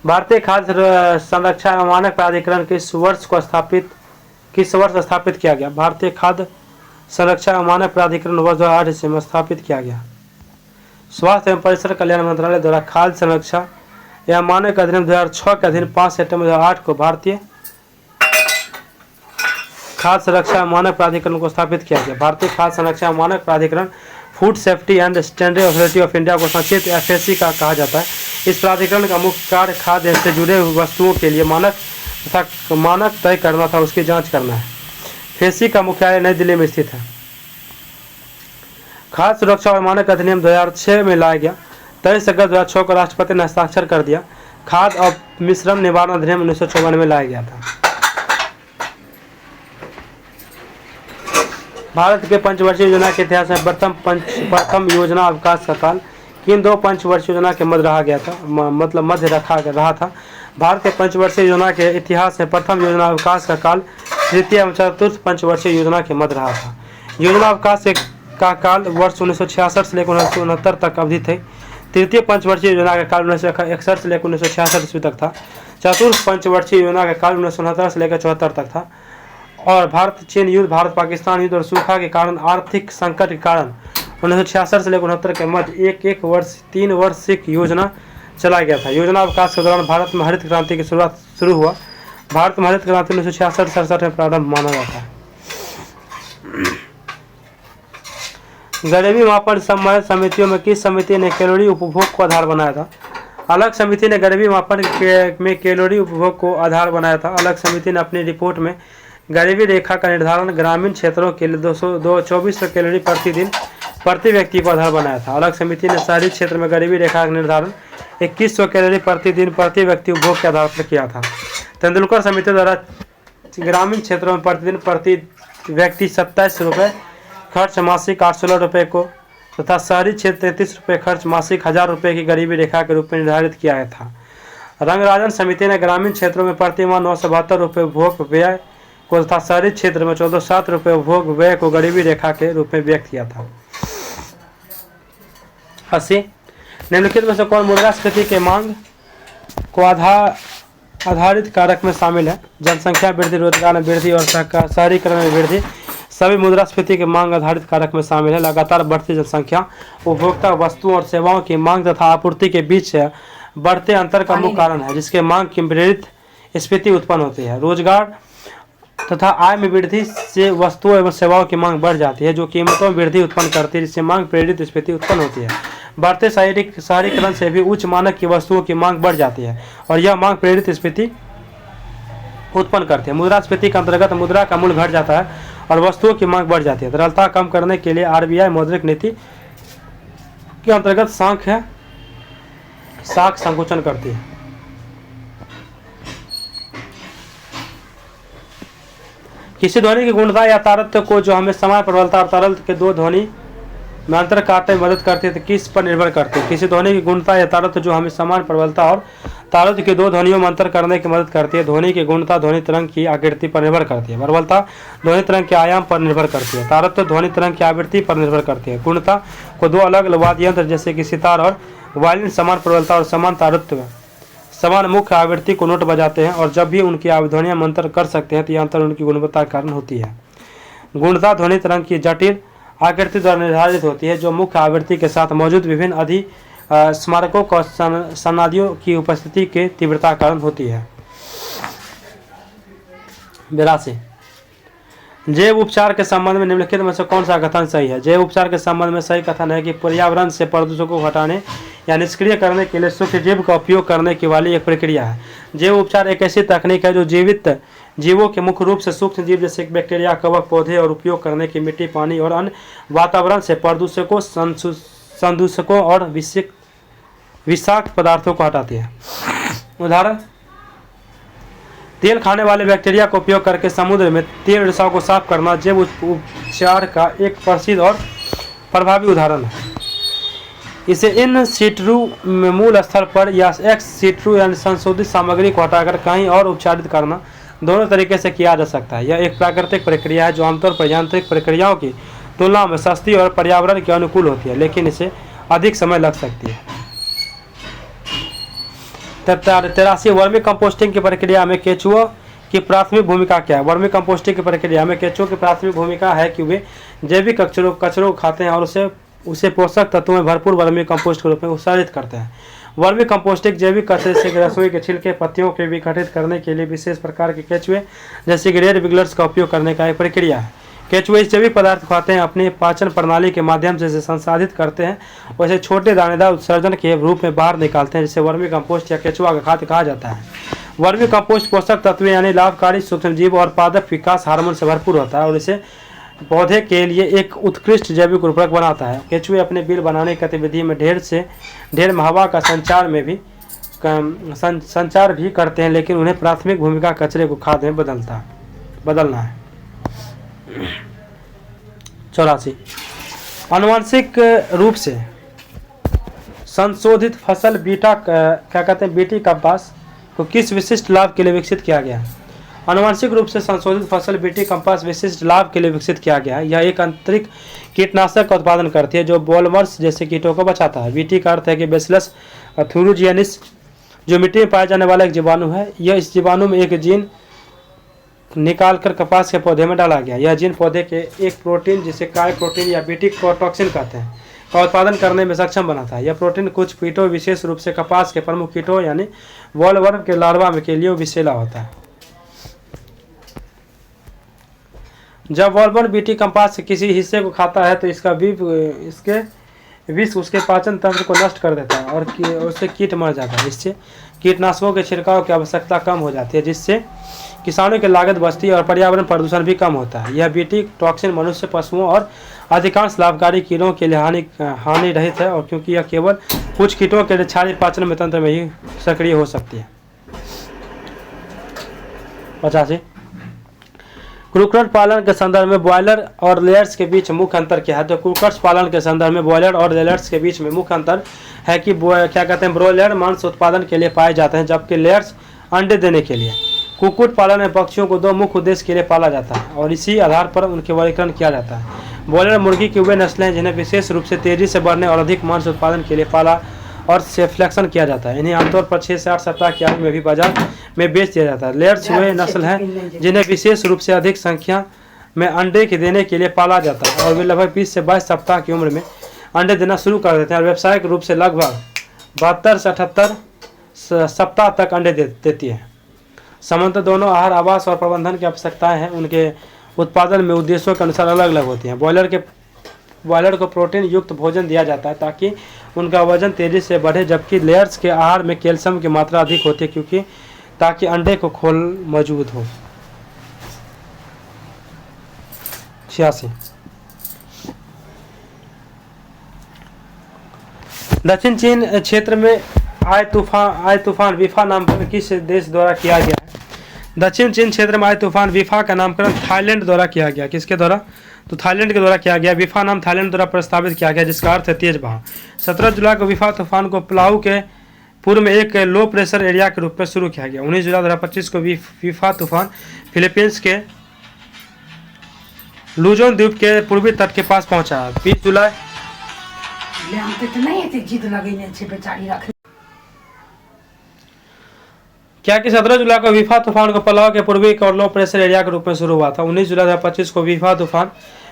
Speaker 1: भारतीय खाद्य संरक्षा एवं मानक प्राधिकरण किस वर्ष स्थापित किया गया? भारतीय खाद्य संरक्षा एवं मानक प्राधिकरण वर्ष 2008 ईस्वी में स्थापित किया गया। स्वास्थ्य एवं परिसर कल्याण मंत्रालय द्वारा खाद्य संरक्षा एवं मानक अधिनियम 2006 के अधीन 5 सितंबर 2008 को भारतीय खाद्य सुरक्षा एवं मानक प्राधिकरण को स्थापित किया गया। भारतीय खाद्य संरक्षा एवं मानक प्राधिकरण food safety and standard authority of India को संक्षिप्त FSC का कहा जाता है। इस प्राधिकरण का मुख्य कार्य खाद्य से जुड़े हुए वस्तुओं के लिए मानक तय करना था, उसकी जांच करना है। FSC का मुख्यालय नई दिल्ली में स्थित है। खाद्य सुरक्षा और मानक अधिनियम 2006 में लाया गया। 23 अगस्त 2006 को राष्ट्रपति ने हस्ताक्षर कर दिया। खाद्य और मिश्रण निवारण अधिनियम 1954 में लाया गया था। भारत के पंचवर्षीय योजना के इतिहास में प्रथम योजना अवकाश का काल किन 2 पंचवर्षीय योजना के मध्य रखा था? भारत के पंचवर्षीय योजना के इतिहास में प्रथम योजना अवकाश का काल तृतीय एवं चतुर्थ पंचवर्षीय योजना के मध्य रहा था। योजना अवकाश का काल वर्ष 1966 से लेकर 1969 तक अवधि थी। तृतीय पंचवर्षीय योजना का काल 1961 से लेकर 1966 ईस्वी तक था। चतुर्थ पंचवर्षीय योजना का काल 1969 से लेकर 74 तक था। और भारत चीन युद्ध, भारत पाकिस्तान युद्ध और सूखा के कारण आर्थिक संकट के कारण 1966 से लेकर 69 के मध्य एक वर्ष 3 वर्षिक योजना चला गया था। योजना अवकाश के दौरान भारत में हरित क्रांति की शुरुआत शुरू हुआ। भारत में हरित क्रांति 1966-67 में प्रारंभ माना जाता है। गरीबी मापन संबंधित समितियों में किस समिति ने कैलोरी उपभोग को आधार बनाया था? अलग समिति ने गरीबी मापन में कैलोरी उपभोग को आधार बनाया था। अलग समिति ने अपनी रिपोर्ट में गरीबी रेखा का निर्धारण ग्रामीण क्षेत्रों के लिए 2400 कैलोरी प्रतिदिन प्रति व्यक्ति को आधार बनाया था। अलग समिति ने शहरी क्षेत्र में गरीबी रेखा का निर्धारण 2100 कैलोरी प्रतिदिन प्रति व्यक्ति उपभोग के आधार पर किया था। तेंदुलकर समिति द्वारा ग्रामीण क्षेत्रों में प्रतिदिन प्रति व्यक्ति 27 रुपये खर्च मासिक 816 रुपये को तथा शहरी क्षेत्र 33 रुपये खर्च मासिक 1000 रुपये की गरीबी रेखा के रूप में निर्धारित किया गया था। रंगराजन समिति ने ग्रामीण क्षेत्रों में प्रतिमाह 972 रुपये उपभोग व्यय को तथा शहरी क्षेत्र में 1407 रुपये उपभोग व्यय को गरीबी रेखा के रूप में व्यक्त किया था। 80 निम्नलिखित में से कौन मुद्रास्फीति के मांग को आधारित कारक में शामिल है? जनसंख्या वृद्धि, रोजगार में वृद्धि और शहरीकरण में वृद्धि सभी मुद्रास्फीति के मांग आधारित कारक में शामिल है। लगातार बढ़ती जनसंख्या, उपभोक्ता वस्तुओं और सेवाओं की मांग तथा आपूर्ति के बीच बढ़ते अंतर का मुख्य कारण है, जिसके मांग की प्रेरित स्फीति उत्पन्न होती है। रोजगार तथा आय में वृद्धि से वस्तुओं एवं सेवाओं की मांग बढ़ जाती है, जो कीमतों में वृद्धि उत्पन्न करती है, जिससे मांग प्रेरित स्फीति उत्पन्न होती है। बढ़ते शहरीकरण से भी उच्च मानक की वस्तुओं की मांग बढ़ जाती है और यह मांग प्रेरित स्फीति उत्पन्न करती है। मुद्रास्फीति के अंतर्गत मुद्रा का मूल्य घट जाता है और वस्तुओं की मांग बढ़ जाती है। तरलता कम करने के लिए आरबीआई मौद्रिक नीति के अंतर्गत साख संकुचन करती है। किसी ध्वनि की गुणता या तारतम्य को जो हमें समान प्रबलता और तरल के दो ध्वनि में अंतर काटने में मदद करती है, तो किस पर निर्भर करती है? किसी ध्वनि की गुणता या तारतम्य जो हमें समान प्रबलता और तारतम्य के दो ध्वनियों में अंतर करने की मदद करती है। ध्वनि की गुणता ध्वनि तरंग की आकृति पर निर्भर करती है। प्रबलता ध्वनि तरंग के आयाम पर निर्भर करती है। तारतम्य ध्वनि तरंग की आवृत्ति पर निर्भर करती है। गुणता को दो अलग अलग वाद्य यंत्र जैसे कि सितार और वायलिन समान प्रबलता और समान तारतम्य समान मुख्य आवृत्ति को नोट बजाते हैं और जब भी उनकी ध्वनियां में अंतर कर सकते हैं तो यह अंतर उनकी गुणवत्ता के कारण होती है। गुणता ध्वनि तरंग की जटिल आकृति द्वारा निर्धारित होती है, जो मुख्य आवृत्ति के साथ मौजूद विभिन्न अधि स्मारकों को सनादियों की उपस्थिति के तीव्रता कारण होती है। 82 जैव उपचार के संबंध में निम्नलिखित में से कौन सा कथन सही है? जैव उपचार के संबंध में सही कथन है कि पर्यावरण से प्रदूषकों को हटाने या निष्क्रिय करने के लिए सूक्ष्म जीव का उपयोग करने की वाली एक प्रक्रिया है। जैव उपचार एक ऐसी तकनीक है जो जीवित जीवों के मुख्य रूप से सूक्ष्म जीव जैसे बैक्टीरिया, कवक, पौधे और उपयोग करने की मिट्टी, पानी और अन्य वातावरण से प्रदूषकों, संदूषकों और विषाक्त पदार्थों को हटाती है। उदाहरण, तेल खाने वाले बैक्टीरिया का उपयोग करके समुद्र में तेल रिसाव को साफ करना जैव उपचार का एक प्रसिद्ध और प्रभावी उदाहरण है। इसे इन सिट्रू में मूल स्थल पर या एक्स सिट्रू यानी संशोधित सामग्री को हटाकर कहीं और उपचारित करना दोनों तरीके से किया जा सकता है। यह एक प्राकृतिक प्रक्रिया है जो आमतौर पर यांत्रिक प्रक्रियाओं की तुलना में सस्ती और पर्यावरण के अनुकूल होती है, लेकिन इसे अधिक समय लग सकती है। 83 वर्मी कंपोस्टिंग की प्रक्रिया में केचुओं की प्राथमिक भूमिका क्या है? वर्मी कंपोस्टिंग की प्रक्रिया में केचुओं की प्राथमिक भूमिका है कि वे जैविक कचरों को खाते हैं और उसे पोषक तत्वों में भरपूर वर्मी कंपोस्ट के रूप में उत्सर्जित करते हैं। वर्मी कंपोस्टिंग जैविक कचरे से रसोई के छिलके, पत्तियों के विघटित करने के लिए विशेष प्रकार के केचुए जैसे कि रेड विगलर्स का उपयोग करने का एक प्रक्रिया है। केचुए इस जैविक पदार्थ खाते हैं, अपनी पाचन प्रणाली के माध्यम से इसे संसाधित करते हैं और इसे छोटे दानेदार उत्सर्जन के रूप में बाहर निकालते हैं, जिसे वर्मी कंपोस्ट या केचुआ का खाद्य कहा जाता है। वर्मी कंपोस्ट पोषक तत्व यानी लाभकारी सूक्ष्मजीव और पादप विकास हार्मोन से भरपूर होता है और इसे पौधे के लिए एक उत्कृष्ट जैविक उर्वरक बनाता है। केचुए अपने बिल बनाने की गतिविधि में ढेर में हवा का संचार भी करते हैं, लेकिन उन्हें प्राथमिक भूमिका कचरे को खाद में बदलना है। 84 आनुवंशिक रूप से संशोधित फसल बीटी कपास को किस विशिष्ट लाभ के लिए विकसित किया गया है? आनुवंशिक रूप से संशोधित फसल बीटी कंपास विशिष्ट लाभ के लिए विकसित किया गया है। यह एक आंतरिक कीटनाशक का उत्पादन करती है जो बॉलवर्म्स जैसे कीटों को बचाता है। बीटी का अर्थ है कि बेसिलस थुरुजियनिस जो मिट्टी में पाया जाने वाला एक जीवाणु है। यह इस जीवाणु में एक जीन निकालकर कपास के पौधे में डाला गया। यह जीन पौधे के एक प्रोटीन जिसे काय प्रोटीन या बीटी टॉक्सिन कहते हैं का उत्पादन करने में सक्षम बनाता है। यह प्रोटीन कुछ कीटों विशेष रूप से कपास के प्रमुख कीटों यानी बॉलवर्म के लार्वा के लिए विषैला होता है। जब बॉलवर्म बीटी कंपास के किसी हिस्से को खाता है तो इसके विष उसके पाचन तंत्र को नष्ट कर देता है और उससे कीट मर जाता है। इससे कीटनाशकों के छिड़काव की आवश्यकता कम हो जाती है जिससे किसानों की लागत बचती है और पर्यावरण प्रदूषण भी कम होता है। यह बीटी टॉक्सिन मनुष्य, पशुओं और अधिकांश लाभकारी कीड़ों के लिए हानि रहित है और क्योंकि यह केवल कुछ कीटों के क्षारीय पाचन में तंत्र में ही सक्रिय हो सकती है। 85 कुक्कुट पालन के संदर्भ में ब्रॉयलर और लेयर्स के बीच मुख्य अंतर क्या है? तो कुक्कुट पालन के संदर्भ में ब्रॉयलर और लेयर्स के बीच में मुख्य अंतर है कि क्या कहते हैं, ब्रॉयलर मांस उत्पादन के लिए पाए जाते हैं जबकि लेयर्स अंडे देने के लिए। कुक्कुट पालन में पक्षियों को दो मुख्य उद्देश्य के लिए पाला जाता है और इसी आधार पर उनके वर्गीकरण किया जाता है। ब्रॉयलर मुर्गी की वे नस्लें हैं जिन्हें विशेष रूप से तेजी से बढ़ने और अधिक मांस उत्पादन के लिए पाला और सेलेक्शन किया जाता है। इन्हें आमतौर पर 6 से 8 सप्ताह की आयु में भी बाजार में बेच दिया जाता है। लेयर्स वे नस्ल हैं जिन्हें विशेष रूप से अधिक संख्या में अंडे के देने के लिए पाला जाता है और वे लगभग 20 से 22 सप्ताह की उम्र में अंडे देना शुरू कर देते हैं और व्यावसायिक रूप से लगभग 72 से 78 सप्ताह तक अंडे देती है। सामान्यतः दोनों आहार, आवास और प्रबंधन की आवश्यकताएं हैं उनके उत्पादन में उद्देश्यों के अनुसार अलग अलग होती हैं। ब्रॉयलर को प्रोटीन युक्त भोजन दिया जाता है ताकि उनका वजन तेजी से बढ़े जबकि लेयर्स के आहार में कैल्शियम की मात्रा अधिक होती है क्योंकि ताकि अंडे को खोल मौजूद हो। 86 दक्षिण चीन क्षेत्र में आए तूफान विफा नामकरण किस देश द्वारा किया गया है? दक्षिण चीन क्षेत्र में आए तूफान विफा का नामकरण थाईलैंड द्वारा किया गया। किसके द्वारा? तो थाईलैंड के द्वारा किया गया। विफा नाम थाईलैंड द्वारा प्रस्तावित किया गया जिसका अर्थ है तेज बहाव। 17 जुलाई को विफा तूफान को पलाऊ के पूर्व में एक लो प्रेशर एरिया के रूप में शुरू किया गया। 19 जुलाई 2025 को विफा तूफान फिलीपींस के लुजोन द्वीप के पूर्वी तट के पास पहुंचा। 20 जुलाई क्या कि 17 जुलाई को विफा तूफान को पलाव के पूर्वी और लो प्रेशर एरिया के रूप में शुरू हुआ था। 19 जुलाई 2025 को विफा तूफान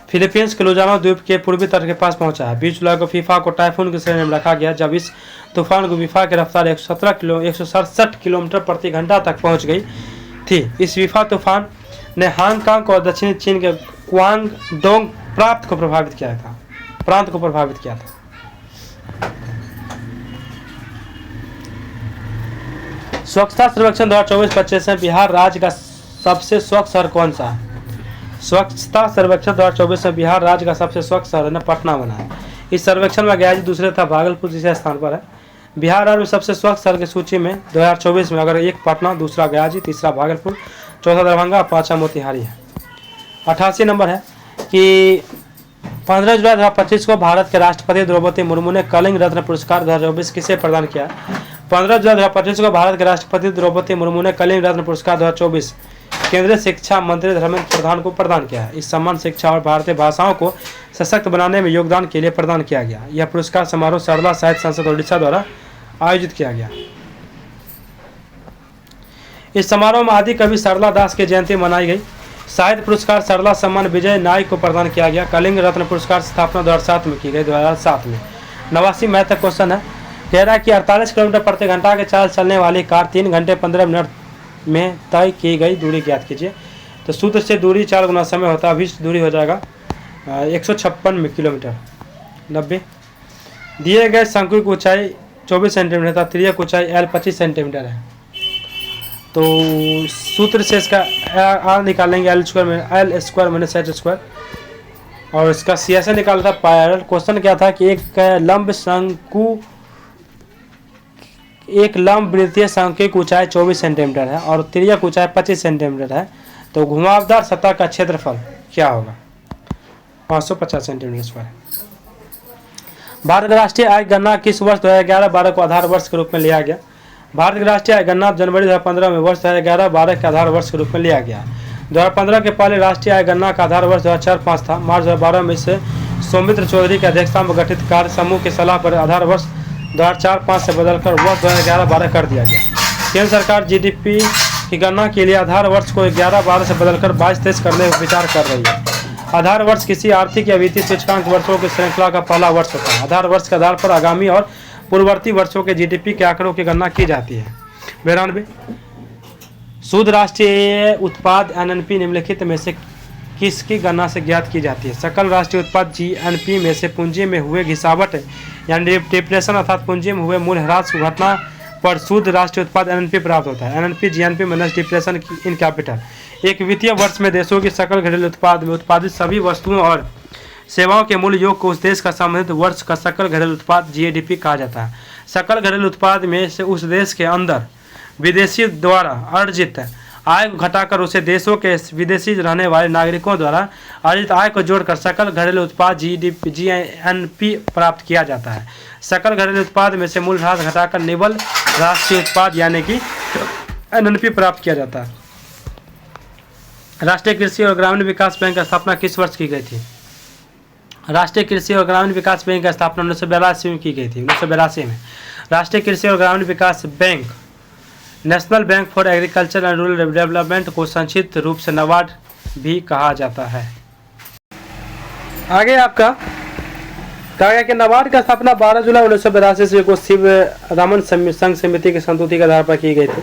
Speaker 1: फिलीपींस के लुजानो द्वीप के पूर्वी तट के पास पहुंचा है। 20 जुलाई को फीफा को टाइफून की श्रेणी में रखा गया जब इस तूफान को विफा की रफ्तार 167 किलोमीटर प्रति घंटा तक पहुंच गई थी। इस विफा तूफान ने हांगकांग और दक्षिणी चीन के क्वांगडोंग प्रांत को प्रभावित किया था। स्वच्छता सर्वेक्षण 2024-25 में बिहार राज्य का सबसे स्वच्छ शहर कौन सा है? स्वच्छता सर्वेक्षण 2024 में बिहार राज्य का सबसे स्वच्छ शहर ने पटना बना है। इस सर्वेक्षण में गया जी दूसरे तथा भागलपुर तीसरे स्थान पर है। बिहार राज्य में सबसे स्वच्छ शहर की सूची में 2024 में अगर एक पटना, दूसरा गया जी, तीसरा भागलपुर, चौथा दरभंगा, पांचवा मोतिहारी है। 88 नंबर है कि 15 जुलाई 2025 को भारत के राष्ट्रपति द्रौपदी मुर्मू ने कलिंग रत्न पुरस्कार 2024 किसे प्रदान किया? 15 जुलाई 2025 को भारत के राष्ट्रपति द्रौपदी मुर्मू ने कलिंग रत्न पुरस्कार 2024 केंद्रीय शिक्षा मंत्री धर्मेंद्र प्रधान को प्रदान किया है। इस सम्मान शिक्षा और भारतीय भाषाओं को सशक्त बनाने में योगदान के लिए प्रदान किया गया। यह पुरस्कार समारोह सरला साहित्य संसद उड़ीसा द्वारा आयोजित किया गया। इस समारोह में आदि कवि सरला दास की जयंती मनाई गई। साहित्य पुरस्कार सरला सम्मान विजय नायक को प्रदान किया गया। कलिंग रत्न पुरस्कार स्थापना 2007 में की गई। 2007 में 89 मैथ क्वेश्चन है, कह रहा है कि 48 किलोमीटर प्रति घंटा के चाल चलने वाली कार 3 घंटे 15 मिनट में तय की गई दूरी ज्ञात कीजिए। तो सूत्र से दूरी 4 गुना समय होता है, अभिष्ट दूरी हो जाएगा 156 किलोमीटर 90। दिए गए शंकु की ऊंचाई 24 सेंटीमीटर तथा तिर्यक ऊंचाई L 25 सेंटीमीटर है। तो सूत्र से इसका R निकालेंगे L square minus H square और इसका CSA निकाला था पायरल। क्वेश्चन क्या था कि एक लंब वृत्तीय शंकु की ऊंचाई 24 सेंटीमीटर है और तिर्यक ऊंचाई 25 सेंटीमीटर है, तो घुमावदार सतह का क्षेत्रफल क्या होगा? 550 सेंटीमीटर स्क्वायर। भारत राष्ट्रीय आय गणना किस वर्ष 2011-12 को आधार वर्ष के रूप में लिया गया? भारत की राष्ट्रीय आय गणना जनवरी 2015 में वर्ष 2011-12 के आधार वर्ष के रूप में लिया गया। 2015 के पहले राष्ट्रीय आय गणना का आधार वर्ष 2004-5 था। मार्च 2012 में इसे सौमित्र चौधरी की अध्यक्षता में गठित कार्य समूह की सलाह पर आधार वर्ष 2004-5 से बदलकर वर्ष 2011-12 कर दिया गया। केंद्र सरकार जीडीपी की गणना के लिए आधार वर्ष को 11-12 से बदलकर 22-23 करने पर विचार कर रही है। आधार वर्ष किसी आर्थिक या वित्तीय सूचकांक वर्षों की श्रृंखला का पहला वर्ष होता है। आधार वर्ष के आधार पर आगामी और पूर्ववर्ती वर्षों के जीडीपी के आंकड़ों की गणना की जाती है। 92 शुद्ध राष्ट्रीय उत्पाद एनएनपी निम्नलिखित में से किसकी गणना से ज्ञात की जाती है? सकल राष्ट्रीय उत्पाद जीएनपी में से पूंजी में हुए घिसावट यानी डिप्रेशन अर्थात पूंजी में हुए मूल्यह्रास घटना पर शुद्ध राष्ट्रीय उत्पाद एनएनपी प्राप्त होता है। NNP GNP minus depression in capital. एक वित्तीय वर्ष में देशों की सकल घरेलू उत्पाद में उत्पादित सभी वस्तुओं और सेवाओं के मूल्य योग को उस देश का संबंधित वर्ष का सकल घरेलू उत्पाद जीएडीपी कहा जाता है। सकल घरेलू उत्पाद में से उस देश के अंदर विदेशी द्वारा अर्जित आय को घटाकर उसे देशों के विदेशी रहने वाले नागरिकों द्वारा अर्जित आय को जोड़कर सकल घरेलू उत्पाद जीएनपी प्राप्त किया जाता है। सकल घरेलू उत्पाद में से मूल्यह्रास घटाकर निव्वल राष्ट्रीय उत्पाद यानी कि एनएनपी प्राप्त किया जाता है। राष्ट्रीय कृषि और ग्रामीण विकास बैंक की स्थापना किस वर्ष की गई थी? राष्ट्रीय कृषि और ग्रामीण विकास बैंक की स्थापना 1982 में की गई थी। 1982 में राष्ट्रीय कृषि और ग्रामीण विकास bank national bank for agriculture and rural development को संक्षिप्त रूप से नबार्ड भी कहा जाता है। आगे आपका कहा गया कि नबार्ड की स्थापना 12 जुलाई 1982 को शिव रमन संघ समिति की संस्तुति के आधार पर की गई थी।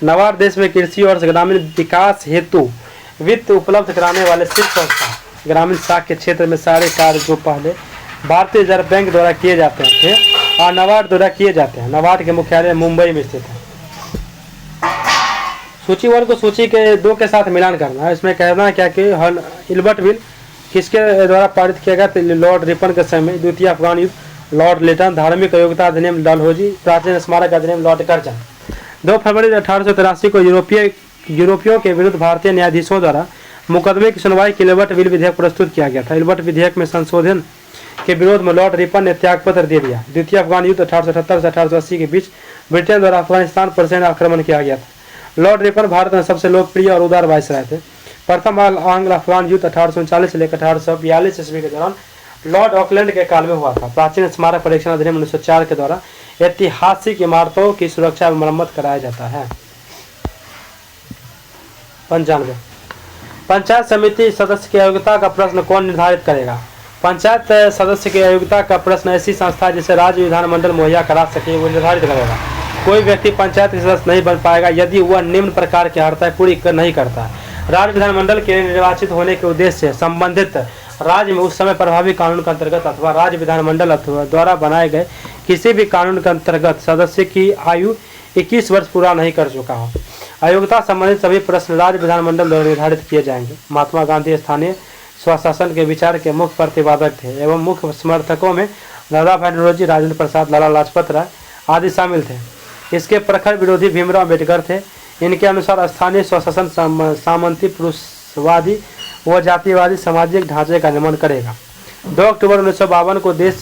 Speaker 1: नबार्ड देश में कृषि और ग्रामीण विकास हेतु वित्त उपलब्ध कराने वाले शीर्ष संस्था ग्रामीण शाखा के क्षेत्र में सारे कार्य जो पहले भारतीय रिजर्व बैंक द्वारा किए जाते थे और नबार्ड द्वारा किए जाते हैं। नबार्ड के मुख्यालय मुंबई में स्थित है। सूची 1 को सूची के 2 के साथ मिलान करना है। इसमें कहना है क्या कि इल्बर्ट बिल किसके द्वारा पारित किया गया? तो लॉर्ड रिपन के समय। द्वितीय अफगान युद्ध लॉर्ड लिटन। धार्मिक योग्यता अधिनियम डलहौजी। प्राचीन स्मारक अधिनियम लॉर्ड कर्जन। 2 फरवरी 1883 को यूरोपियों के विरुद्ध भारतीय न्यायाधीशों द्वारा मुकदमे की सुनवाई के लिए इल्बर्ट बिल विधेयक प्रस्तुत किया गया था। इल्बर्ट विधेयक में संशोधन के विरोध में लॉर्ड रिपन ने त्यागपत्र दे दिया। द्वितीय अफगान युद्ध 1878 से 1880 के बीच ब्रिटेन द्वारा अफगानिस्तान पर सैन्य आक्रमण किया गया था। लॉर्ड रिपन भारत में सबसे लोकप्रिय और उदार वायसराय थे। प्रथम आंग्ल अफगान युद्ध 1839 से लेकर 1842 ईस्वी के दौरान लॉर्ड ऑकलैंड के काल में हुआ था। प्राचीन स्मारक परीक्षण अधिनियम 1904 के द्वारा ऐतिहासिक इमारतों की सुरक्षा व मरम्मत कराया जाता है। 95 पंचायत समिति सदस्य की अयोग्यता का प्रश्न कौन निर्धारित करेगा? पंचायत सदस्य की अयोग्यता का प्रश्न ऐसी संस्था जिसे राज्य विधानमंडल मुहैया करा सके वो निर्धारित करेगा। कोई व्यक्ति पंचायत के सदस्य नहीं बन पाएगा यदि वह निम्न प्रकार की अर्हताएं पूरी नहीं करता है। राज्य विधानमंडल के निर्वाचित होने के उद्देश्य से संबंधित राज्य में उस समय प्रभावी कानून के अंतर्गत अथवा राज्य विधानमंडल अथवा द्वारा बनाए गए किसी भी कानून के अंतर्गत सदस्य की आयु 21 वर्ष पूरा नहीं कर चुका हो। अयोग्यता संबंधित सभी प्रश्न राज्य विधानमंडल द्वारा निर्धारित किए जाएंगे। महात्मा गांधी स्थानीय स्वशासन के विचार के मुख्य प्रतिपादक थे एवं मुख्य समर्थकों में दादा भाई नौरोजी, राजेंद्र प्रसाद, लाला लाजपत राय आदि शामिल थे। इसके प्रखर विरोधी भीमराव अम्बेडकर थे। इनके अनुसार स्थानीय स्वशासन सामंती पुरुषवादी व जातिवादी सामाजिक ढांचे का निर्माण करेगा। 2 अक्टूबर 1952 को देश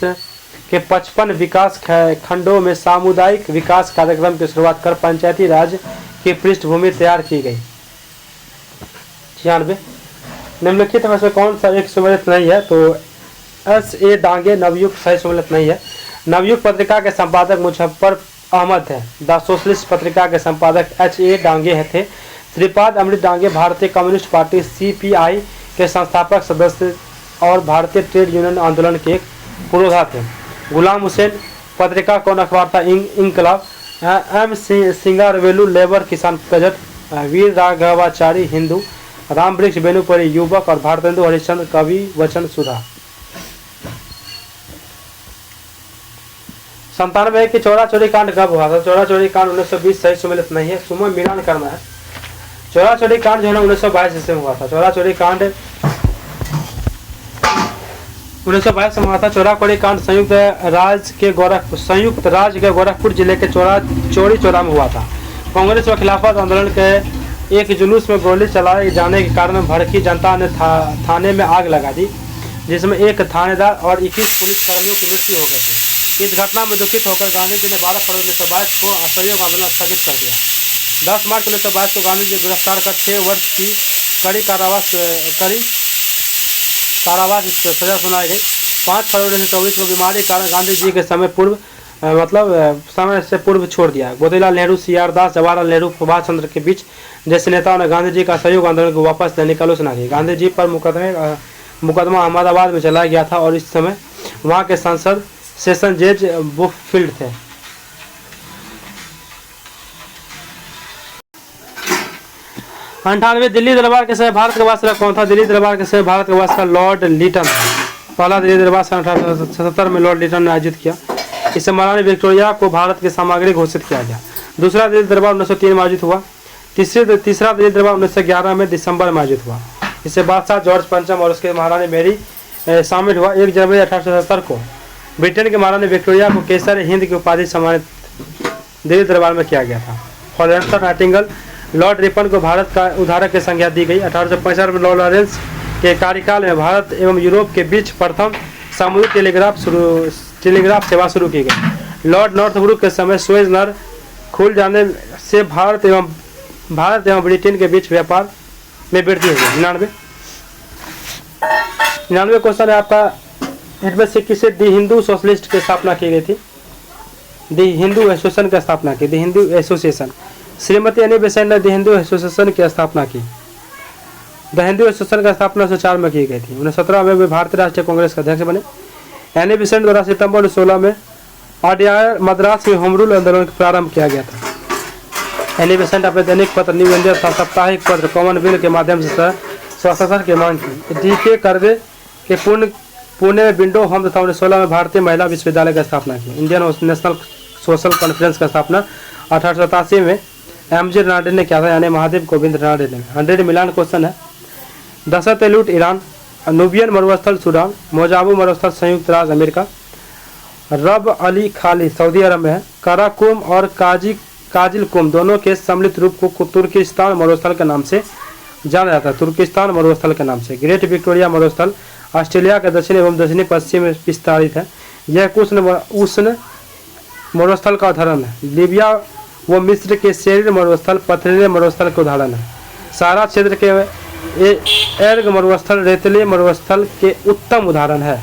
Speaker 1: के 55 विकास खंडों में सामुदायिक विकास कार्यक्रम की शुरुआत कर पंचायती राज की पृष्ठभूमि तैयार की गई। 96 निम्नलिखित में से कौन सा एक सम्मिलित नहीं है? तो S.A. डांगे नवयुग सही सम्मिलित नहीं है। नवयुग पत्रिका के संपादक मुजफ्फर अहमद थे। द सोशलिस्ट पत्रिका के संपादक H.A. डांगे थे। श्रीपाद अमृत डांगे भारतीय कम्युनिस्ट पार्टी CPI के संस्थापक सदस्य और भारतीय ट्रेड यूनियन आंदोलन के एक पुरोधा थे। गुलाम हुसैन पत्रिका कौन अखबार था? इंकलाब। M. सिंगारवेलु लेबर किसान गजट। वीर राघवाचारी हिंदू। राम वृक्ष बेनुपरी युवक और भारतेंदु हरिश्चंद्र कवि वचन सुधा। 97 की चौरा चोरी कांड कब हुआ था? चौरा चोरी कांड 1920 सही सम्मिलित नहीं है। सुमन मिलान करना है। चौरा चोरी कांड जो है ना 1922 ईस्वी में हुआ था। चौरा चोरी कांड 1922 में हुआ था। चौरा चोरी कांड संयुक्त राज्य के गोरखपुर जिले के चौरी चौरा में हुआ था। कांग्रेस व खिलाफत आंदोलन के एक जुलूस में गोली चलाए जाने के कारण भड़की जनता ने थाने में आग लगा दी जिसमें एक थानेदार और 21 पुलिसकर्मियों की मृत्यु हो गई थी। इस घटना में दुखित होकर गांधी जी ने 12 फरवरी 1922 को असहयोग आंदोलन स्थगित कर दिया। 10 मार्च 1922 को गांधी जी को गिरफ्तार कर 6 वर्ष की कड़ी कारावास सजा सुनाई गई। 5 फरवरी 1924 को बीमारी के कारण गांधी जी के समय से पूर्व छोड़ दिया। मोतीलाल नेहरू, CR दास, जवाहरलाल नेहरू, सुभाष चंद्र के बीच जैसे नेताओं ने गांधी जी का सहयोग आंदोलन को वापस लेने की आलोचना की। गांधी जी पर मुकदमा अहमदाबाद में चलाया गया था और इस समय वहां के सांसद सेशन जज बुकफील्ड थे। 98 दिल्ली दरबार के समय भारत का वायसराय कौन था? दिल्ली दरबार के समय भारत का वायसराय लॉर्ड लिटन था। पहला दिल्ली दरबार 1877 में लॉर्ड लिटन ने आयोजित किया। इससे महारानी विक्टोरिया को भारत की सामग्री घोषित किया गया। दूसरा दिल्ली दरबार 1903 में आयोजित हुआ। तीसरा दिल्ली दरबार 1911 में दिसंबर में आयोजित हुआ। इससे बादशाह जॉर्ज पंचम और उसके महारानी मेरी शामिल हुआ। 1 जनवरी 1877 को ब्रिटेन के महारानी विक्टोरिया को केसर हिंद की उपाधि सम्मानित दिल्ली दरबार में किया गया था। फ्लोरेंस नाइटिंगेल, लॉर्ड रिपन को भारत का उद्धारक की संज्ञा दी गई। 1865 में लॉर्ड लॉरेंस के कार्यकाल में भारत एवं यूरोप के बीच प्रथम सामूहिक टेलीग्राफ सेवा शुरू की गई। लॉर्ड नॉर्थब्रुक के समय सुएज नहर खुल जाने से भारत एवं ब्रिटेन के बीच व्यापार में वृद्धि हुई। 99 क्वेश्चन है आपका, इनमें से किसे दी हिंदू सोशलिस्ट की स्थापना की गई थी? दी हिंदू एसोसिएशन की स्थापना की। The Hindu association, Shrimati Annie Besant ने दी हिंदू एसोसिएशन की स्थापना की। द हिंदू एसोसिएशन की स्थापना 1904 में की गई थी। 1917 में वे भारतीय राष्ट्रीय कांग्रेस के अध्यक्ष बने। एनी बेसेंट द्वारा सितंबर 1916 में आडियार मद्रास में होम रूल आंदोलन का प्रारंभ किया गया था। एनी बेसेंट अपने दैनिक पत्र न्यू इंडिया तथा साप्ताहिक पत्र कॉमनवेल्थ के माध्यम से स्वशासन की मांग की। DK कर्वे के पुणे में विंडो होम तथा 1916 में भारतीय महिला विश्वविद्यालय की स्थापना की। इंडियन नेशनल सोशल कॉन्फ्रेंस का स्थापना 1887 में MG रनाडे ने किया था, यानी महादेव गोविंद रनाडे ने। 100 मिलान क्वेश्चन है, दशत एलूट ईरान, नूबियन मरुस्थल सूडान, मोजाबू मरुस्थल संयुक्त राज्य अमेरिका, रब अली खाली सऊदी अरब में है। काराकुम और काजिलकुम दोनों के सम्मिलित रूप को तुर्किस्तान मरुस्थल के नाम से जाना जाता है। तुर्किस्तान मरुस्थल के नाम से। ग्रेट विक्टोरिया मरुस्थल ऑस्ट्रेलिया के दक्षिण एवं दक्षिणी पश्चिम में विस्तारित है। यह उष्ण मरुस्थल का उदाहरण है। लीबिया व मिस्र के शेरिल मरुस्थल पथरीले मरुस्थल के उदाहरण है। सारा क्षेत्र के एर्ग मरुस्थल रेतीले मरुस्थल के उत्तम उदाहरण है।